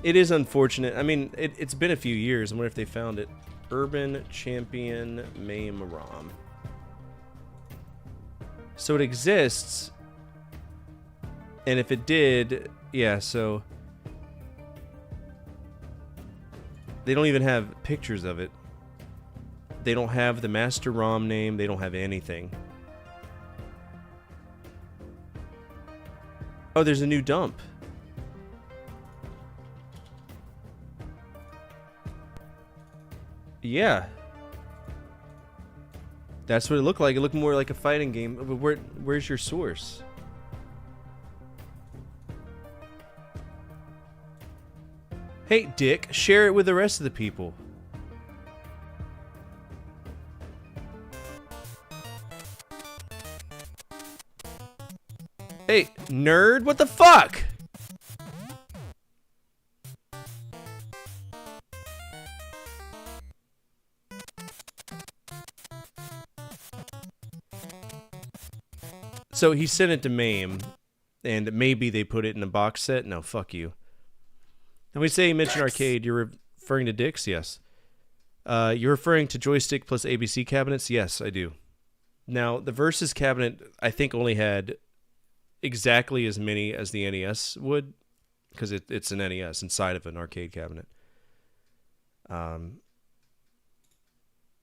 Speaker 1: It is unfortunate. I mean, it's been a few years. I wonder if they found it. Urban Champion MAME ROM. So it exists. And if it did, yeah, so... They don't even have pictures of it. They don't have the master ROM name. They don't have anything. Oh, there's a new dump. Yeah. That's what it looked like. It looked more like a fighting game. But where's your source? Hey, Dick, share it with the rest of the people. Hey, nerd, what the fuck? So he sent it to MAME, and maybe they put it in a box set? No, fuck you. And we say you mentioned arcade, you're referring to Dix? Yes. You're referring to joystick plus ABC cabinets? Yes, I do. Now, the Versus cabinet, I think, only had exactly as many as the NES would, because it's an NES inside of an arcade cabinet.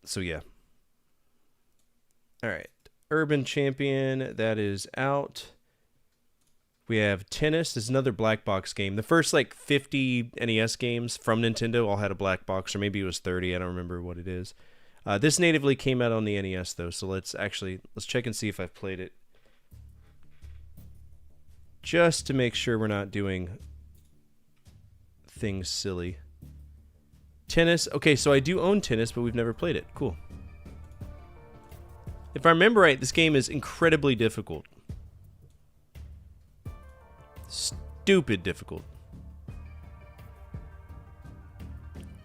Speaker 1: So, yeah. All right. Urban Champion, that is out. We have Tennis. This is another black box game. The first, like, 50 NES games from Nintendo all had a black box, or maybe it was 30. I don't remember what it is. This natively came out on the NES, though, so let's check and see if I've played it. Just to make sure we're not doing things silly. Tennis. Okay, so I do own Tennis, but we've never played it. Cool. If I remember right, this game is incredibly difficult. Stupid difficult.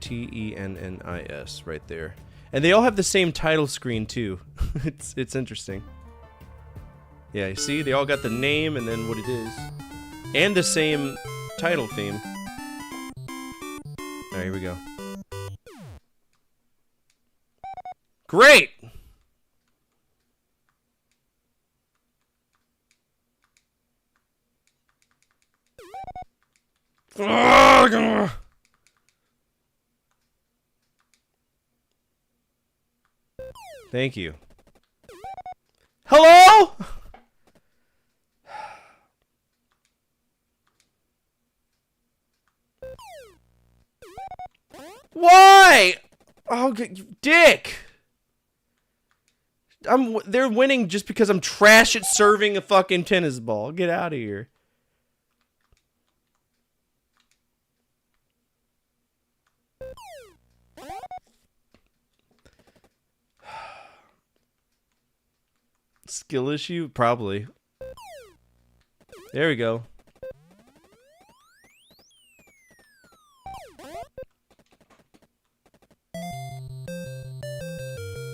Speaker 1: TENNIS right there. And they all have the same title screen too. It's interesting. Yeah, you see, they all got the name and then what it is. And the same title theme. Alright, here we go. Great! Thank you. Hello? Why? Oh, you dick. They're winning just because I'm trash at serving a fucking tennis ball. Get out of here. Skill issue? Probably. There we go.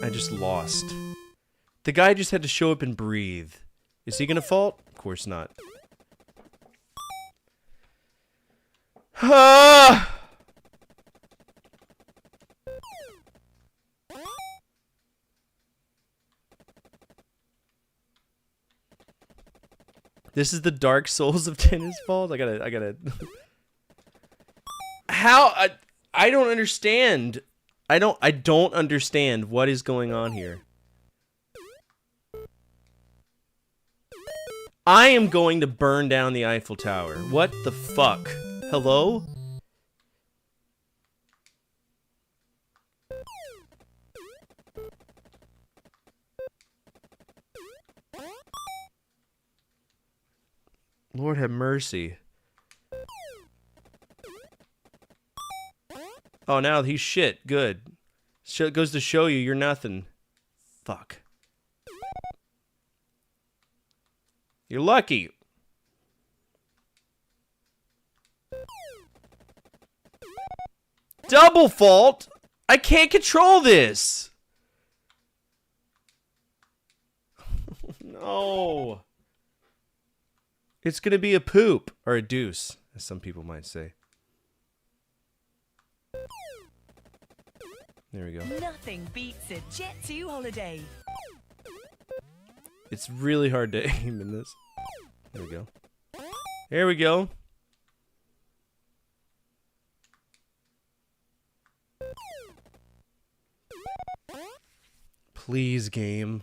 Speaker 1: I just lost. The guy just had to show up and breathe. Is he gonna fault? Of course not. Ah! This is the Dark Souls of tennis balls. I gotta. How? I don't understand. I don't understand what is going on here. I am going to burn down the Eiffel Tower. What the fuck? Hello? Lord have mercy. Oh, now he's shit. Good. Goes to show you you're nothing. Fuck. You're lucky. Double fault? I can't control this. No. It's gonna be a poop. Or a deuce, as some people might say. There we go.
Speaker 5: Nothing beats a Jet 2 holiday.
Speaker 1: It's really hard to aim in this. There we go. There we go. Please, game.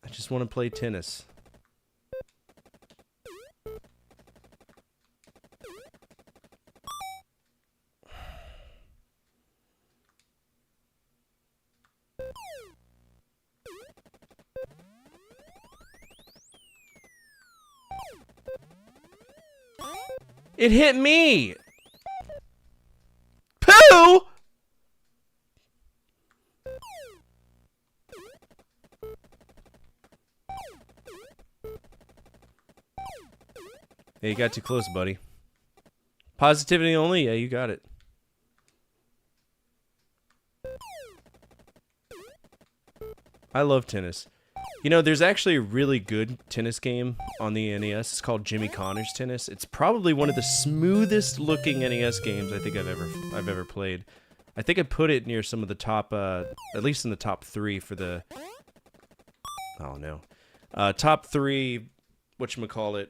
Speaker 1: I just want to play tennis. It hit me! Pooh! Hey, you got too close, buddy. Positivity only? Yeah, you got it. I love tennis. You know, there's actually a really good tennis game on the NES. It's called Jimmy Connors Tennis. It's probably one of the smoothest looking NES games I think I've ever played. I think I put it near some of the top, at least in the top 3 for the. Oh no, top 3. Whatchamacallit?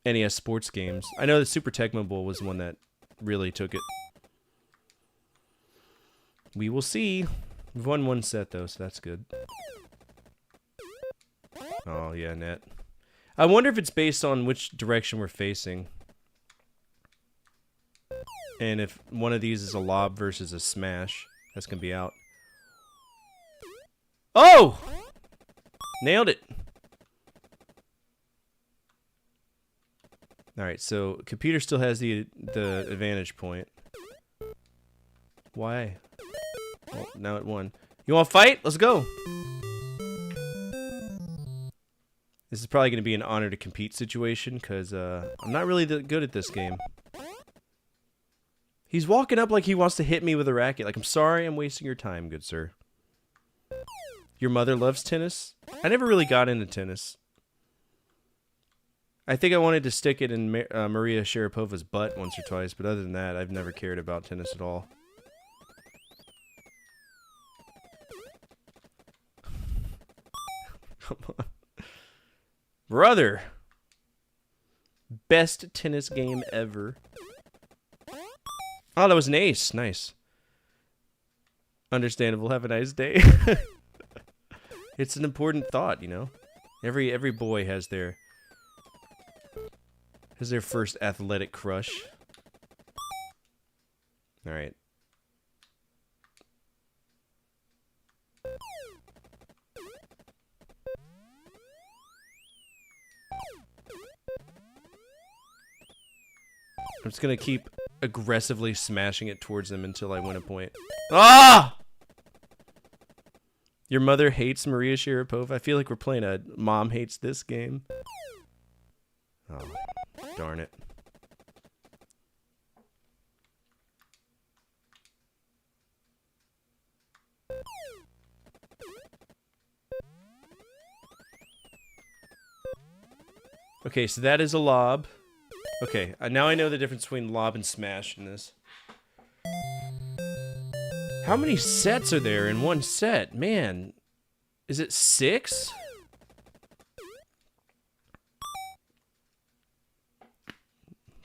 Speaker 1: NES sports games. I know the Super Tecmo Bowl was one that really took it. We will see. We've won one set though, so that's good. Oh yeah, net. I wonder if it's based on which direction we're facing. And if one of these is a lob versus a smash, that's gonna be out. Oh! Nailed it. Alright, so computer still has the advantage point. Why? Well, now it won. You wanna fight? Let's go! This is probably going to be an honor to compete situation, because I'm not really that good at this game. He's walking up like he wants to hit me with a racket. Like, I'm sorry I'm wasting your time, good sir. Your mother loves tennis? I never really got into tennis. I think I wanted to stick it in Maria Sharapova's butt once or twice, but other than that, I've never cared about tennis at all. Come on. Brother! Best tennis game ever. Oh, that was an ace. Nice. Understandable. Have a nice day. It's an important thought, you know? Every boy has their first athletic crush. Alright. I'm just gonna keep aggressively smashing it towards them until I win a point. Ah! Your mother hates Maria Sharapova. I feel like we're playing a mom hates this game. Oh, darn it. Okay, so that is a lob. Okay, now I know the difference between lob and smash in this. How many sets are there in one set? Man, is it 6?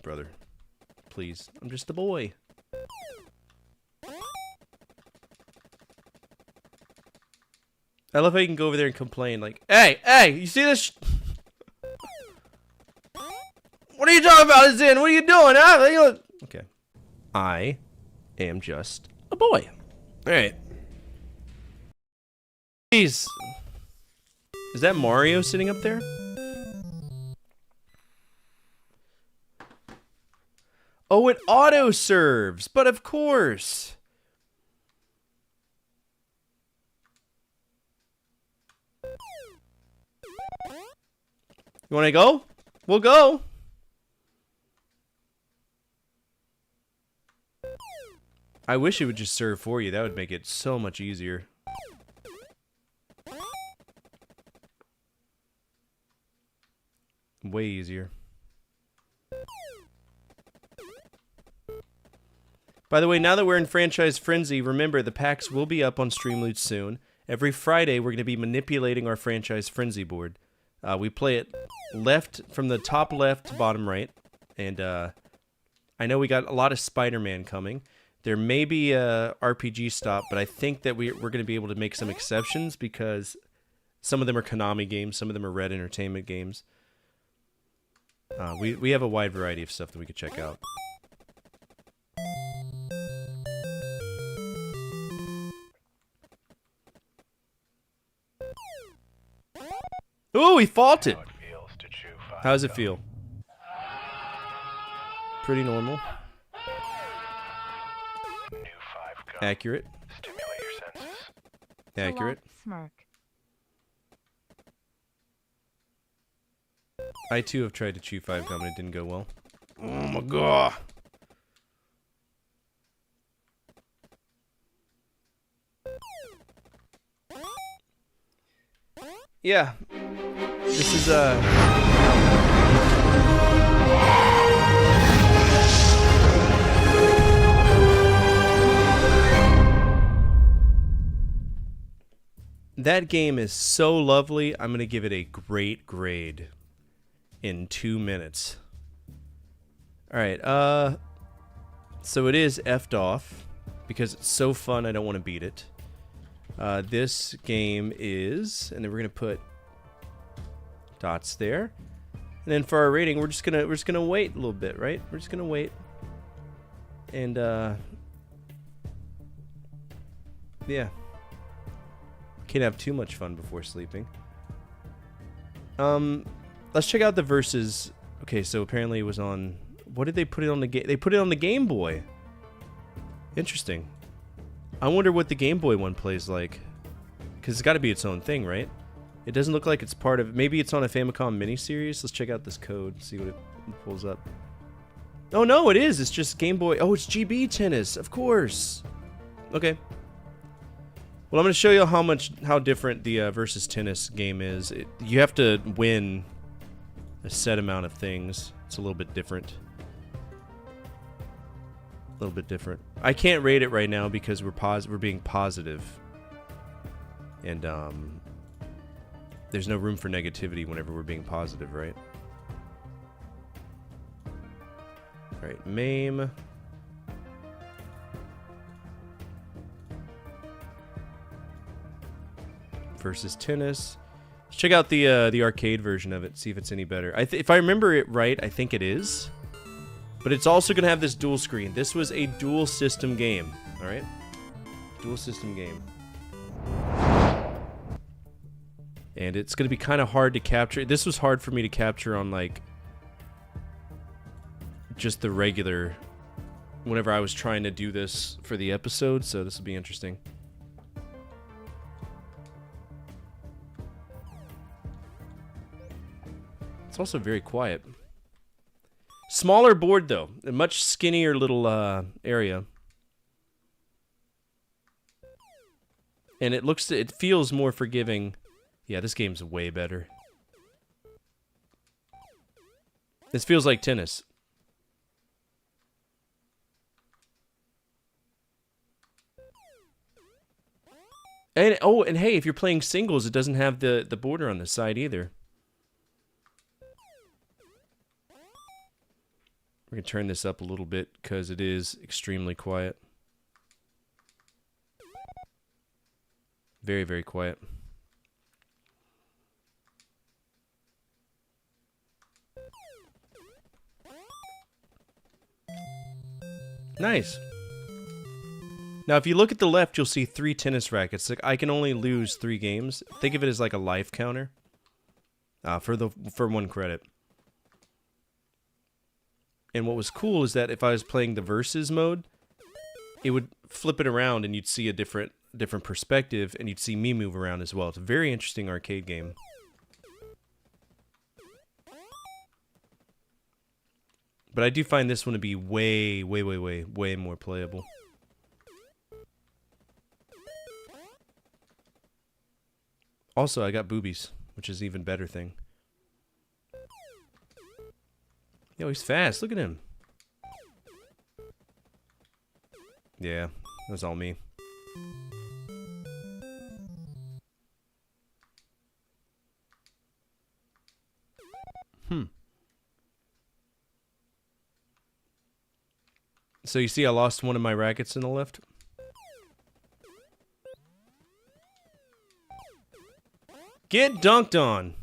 Speaker 1: Brother, please. I'm just a boy. I love how you can go over there and complain like, hey, you see this? What are you talking about, Zin? What are you doing? Huh? Okay. I am just a boy. Alright. Jeez. Is that Mario sitting up there? Oh, it auto serves, but of course. You want to go? We'll go. I wish it would just serve for you. That would make it so much easier. Way easier. By the way, now that we're in Franchise Frenzy, remember the packs will be up on Streamloot soon. Every Friday, we're going to be manipulating our Franchise Frenzy board. We play it left from the top left to bottom right. And I know we got a lot of Spider-Man coming. There may be a RPG stop, but I think that we're going to be able to make some exceptions because some of them are Konami games, some of them are Red Entertainment games. We have a wide variety of stuff that we could check out. Ooh, he faulted. How does it feel? Pretty normal. Accurate.
Speaker 6: Stimulate your senses.
Speaker 1: Accurate.
Speaker 7: Smirk.
Speaker 1: I too have tried to chew 5 gum and it didn't go well. Oh my god. Yeah. This is that game is so lovely. I'm going to give it a great grade in 2 minutes. All right. So it is F'd off because it's so fun. I don't want to beat it. This game is, and then we're going to put dots there. And then for our rating, we're just gonna wait a little bit, right? We're just gonna wait. And yeah. Can't have too much fun before sleeping. Let's check out the verses. Okay, so apparently it was on, what did they put it on the game? They put it on the Game Boy. Interesting. I wonder what the Game Boy one plays like. Because it's got to be its own thing, right? It doesn't look like it's part of... Maybe it's on a Famicom mini-series. Let's check out this code, see what it pulls up. Oh, no, it is. It's just Game Boy. Oh, it's GB Tennis. Of course. Okay. Well, I'm going to show you how different the Versus Tennis game is. You have to win a set amount of things. It's a little bit different. A little bit different. I can't rate it right now because we're being positive. And there's no room for negativity whenever we're being positive, right? All right, MAME. Versus Tennis. Let's check out the arcade version of it. See if it's any better. If I remember it right, I think it is. But it's also gonna have this dual screen. This was a dual system game. All right, dual system game. And it's going to be kind of hard to capture. This was hard for me to capture on, like, just the regular whenever I was trying to do this for the episode, so this will be interesting. It's also very quiet. Smaller board, though. A much skinnier little area. And it feels more forgiving. Yeah, this game's way better. This feels like tennis. And and hey, if you're playing singles, it doesn't have the border on the side either. We're going to turn this up a little bit because it is extremely quiet. Very, very quiet. Nice. Now, if you look at the left, you'll see 3 tennis rackets. Like, I can only lose 3 games. Think of it as like a life counter for 1 credit. And what was cool is that if I was playing the versus mode, it would flip it around and you'd see a different perspective, and you'd see me move around as well. It's a very interesting arcade game. But I do find this one to be way, way, way, way, way more playable. Also, I got boobies, which is an even better thing. Yo, he's fast. Look at him. Yeah, that's all me. So you see I lost one of my rackets in the left? Get dunked on!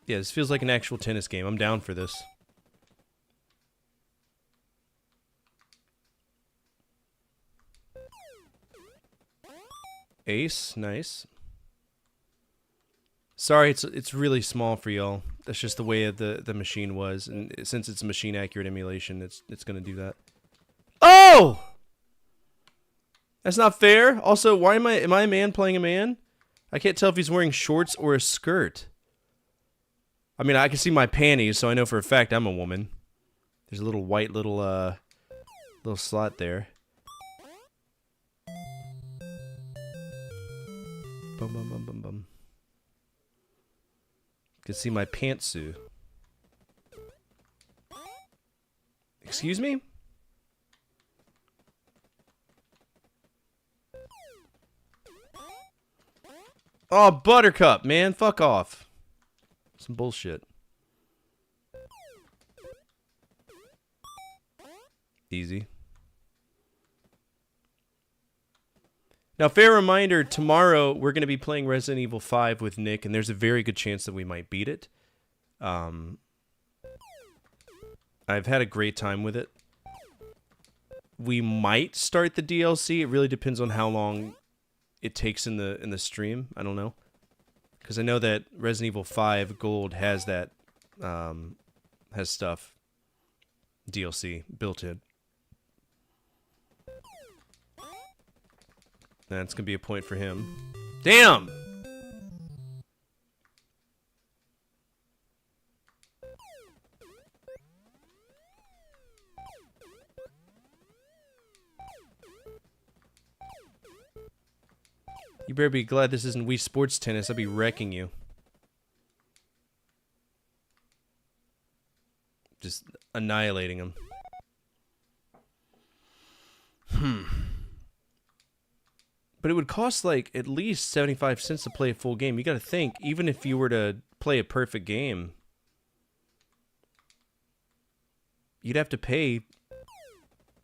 Speaker 1: Yeah, this feels like an actual tennis game. I'm down for this. Ace, nice. Sorry, it's really small for y'all. That's just the way the machine was, and since it's a machine accurate emulation, it's gonna do that. Oh! That's not fair. Also, why am I a man playing a man? I can't tell if he's wearing shorts or a skirt. I mean, I can see my panties, so I know for a fact I'm a woman. There's a little white little slot there. Bum bum bum bum bum. Can see my pantsuit. Excuse me? Oh, Buttercup, man, fuck off. Some bullshit. Easy. Now, fair reminder, tomorrow we're going to be playing Resident Evil 5 with Nick, and there's a very good chance that we might beat it. I've had a great time with it. We might start the DLC. It really depends on how long it takes in the stream. I don't know. Because I know that Resident Evil 5 Gold has that, has stuff, DLC, built in. That's going to be a point for him. Damn! You better be glad this isn't Wii Sports Tennis. I'd be wrecking you. Just annihilating him. But it would cost like at least 75 cents to play a full game. You gotta think, even if you were to play a perfect game, you'd have to pay.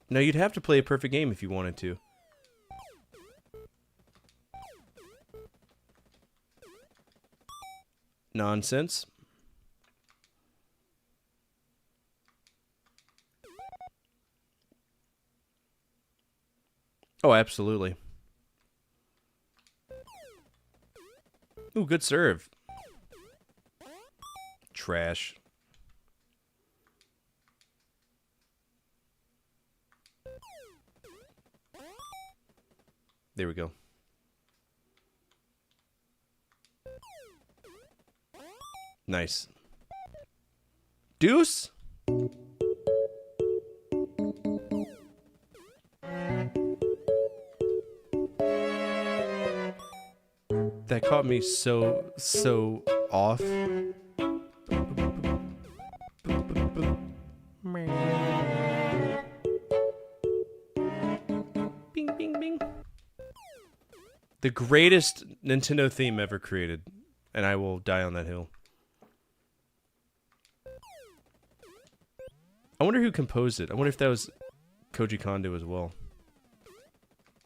Speaker 1: No, you'd have to play a perfect game if you wanted to. Nonsense. Oh, absolutely. Ooh, good serve. Trash. There we go. Nice. Deuce? That caught me so off. Bing, bing, bing. The greatest Nintendo theme ever created, and I will die on that hill. I wonder who composed it. I wonder if that was Koji Kondo as well.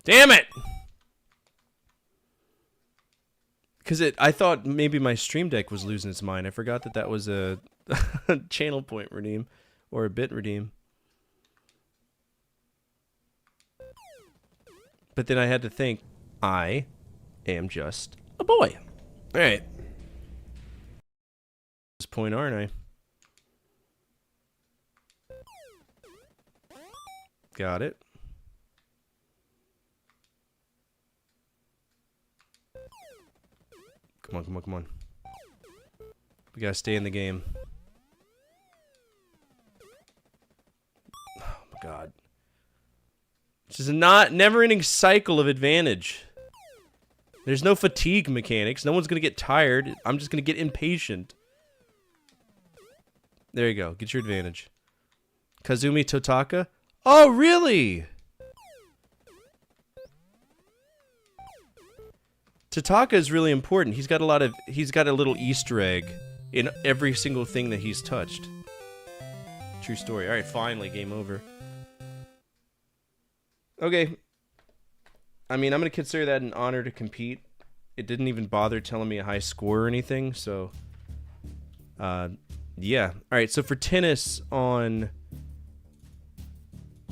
Speaker 1: Damn it! Because I thought maybe my Stream Deck was losing its mind. I forgot that that was a channel point redeem or a bit redeem. But then I had to think, I am just a boy. All right. This point, aren't I? Got it. Come on, come on, come on. We gotta stay in the game. Oh my god. It's just a never-ending cycle of advantage. There's no fatigue mechanics. No one's gonna get tired. I'm just gonna get impatient. There you go. Get your advantage. Kazumi Totaka? Oh, really? Totaka is really important. He's got a little Easter egg in every single thing that he's touched. True story. Alright, finally, game over. Okay. I mean, I'm gonna consider that an honor to compete. It didn't even bother telling me a high score or anything, so... yeah. Alright, so for tennis on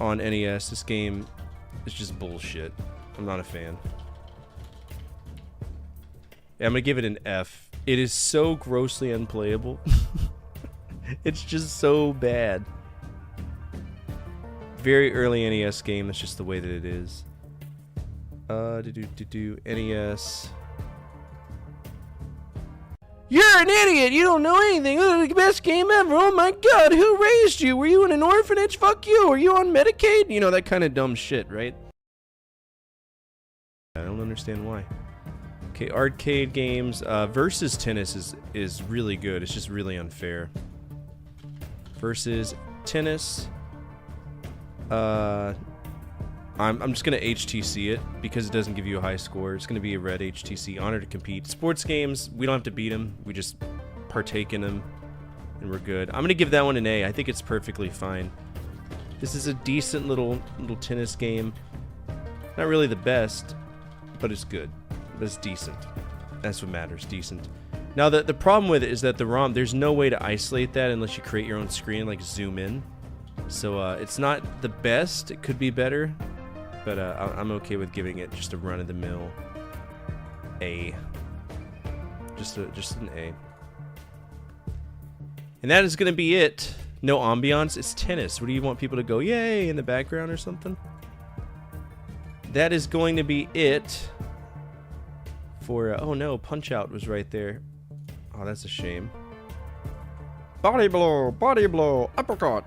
Speaker 1: NES, this game is just bullshit. I'm not a fan. Yeah, I'm gonna give it an F. It is so grossly unplayable. It's just so bad. Very early NES game, that's just the way that it is. NES. You're an idiot! You don't know anything! Oh, the best game ever! Oh my god, who raised you? Were you in an orphanage? Fuck you! Are you on Medicaid? You know, that kind of dumb shit, right? I don't understand why. Okay, arcade games. Versus Tennis is really good. It's just really unfair. Versus Tennis. I'm just gonna HTC it because it doesn't give you a high score. It's gonna be a red HTC. Honor to compete. Sports games, we don't have to beat them. We just partake in them, and we're good. I'm gonna give that one an A. I think it's perfectly fine. This is a decent little tennis game. Not really the best, but it's good. But it's decent. That's what matters. Decent. Now the problem with it is that the ROM, there's no way to isolate that unless you create your own screen, like zoom in. So it's not the best. It could be better. But I'm okay with giving it just a run-of-the-mill A. Just an A. And that is going to be it. No ambiance. It's tennis. What do you want people to go, yay, in the background or something? That is going to be it for... oh no, Punch-Out was right there. Oh, that's a shame. Body blow, uppercut,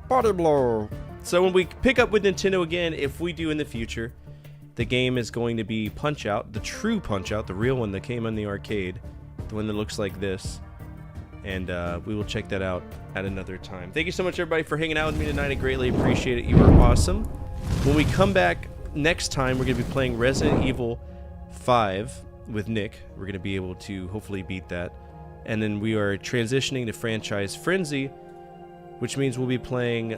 Speaker 1: body blow. So when we pick up with Nintendo again, if we do in the future, the game is going to be Punch-Out, the true Punch-Out, the real one that came on the arcade, the one that looks like this. And we will check that out at another time. Thank you so much, everybody, for hanging out with me tonight. I greatly appreciate it. You were awesome. When we come back next time, we're going to be playing Resident Evil 5 with Nick. We're going to be able to hopefully beat that. And then we are transitioning to Franchise Frenzy, which means we'll be playing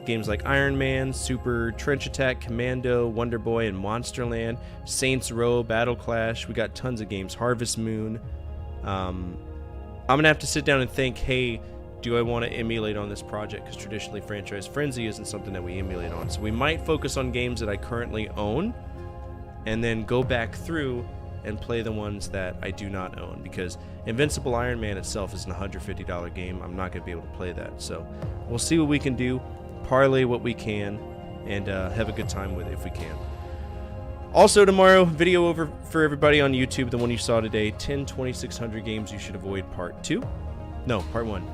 Speaker 1: games like Iron Man, Super Trench Attack, Commando, Wonder Boy, and Monsterland, Saints Row, Battle Clash. We got tons of games. Harvest Moon. I'm going to have to sit down and think, hey, do I want to emulate on this project? Because traditionally Franchise Frenzy isn't something that we emulate on. So we might focus on games that I currently own and then go back through and play the ones that I do not own, because Invincible Iron Man itself is an $150 game. I'm not going to be able to play that. So we'll see what we can do, parlay what we can, and have a good time with it if we can. Also tomorrow, video over for everybody on YouTube, the one you saw today, 10 2600 games you should avoid part 2. No, part 1.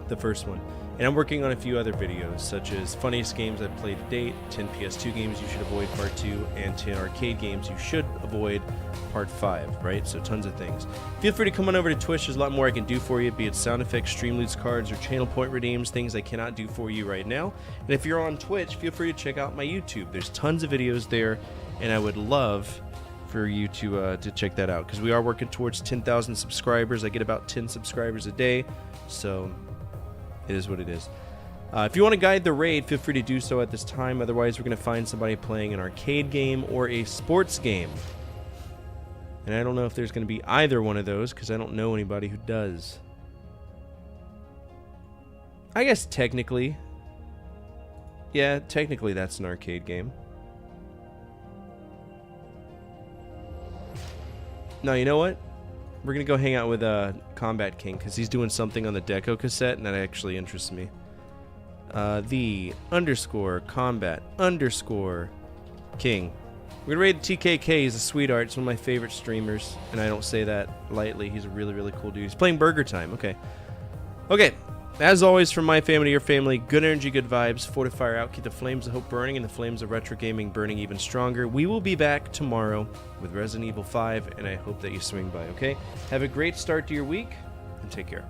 Speaker 1: The first one. And I'm working on a few other videos, such as funniest games I've played to date, 10 PS2 games you should avoid part 2, and 10 arcade games you should avoid part 5, right? So tons of things. Feel free to come on over to Twitch. There's a lot more I can do for you, be it sound effects, stream loots cards, or channel point redeems, things I cannot do for you right now. And if you're on Twitch, feel free to check out my YouTube. There's tons of videos there, and I would love for you to check that out, because we are working towards 10,000 subscribers. I get about 10 subscribers a day, so it is what it is. If you want to guide the raid, feel free to do so at this time. Otherwise, we're going to find somebody playing an arcade game or a sports game. And I don't know if there's going to be either one of those, because I don't know anybody who does. I guess technically. Yeah, technically that's an arcade game. No, you know what? We're going to go hang out with Combat King, because he's doing something on the Deco cassette, and that actually interests me. The _combat_king. We're going to raid TKK. He's a sweetheart. He's one of my favorite streamers, and I don't say that lightly. He's a really, really cool dude. He's playing Burger Time. Okay. Okay. As always, from my family to your family, good energy, good vibes, fortify out, keep the flames of hope burning and the flames of retro gaming burning even stronger. We will be back tomorrow with Resident Evil 5, and I hope that you swing by, okay? Have a great start to your week, and take care.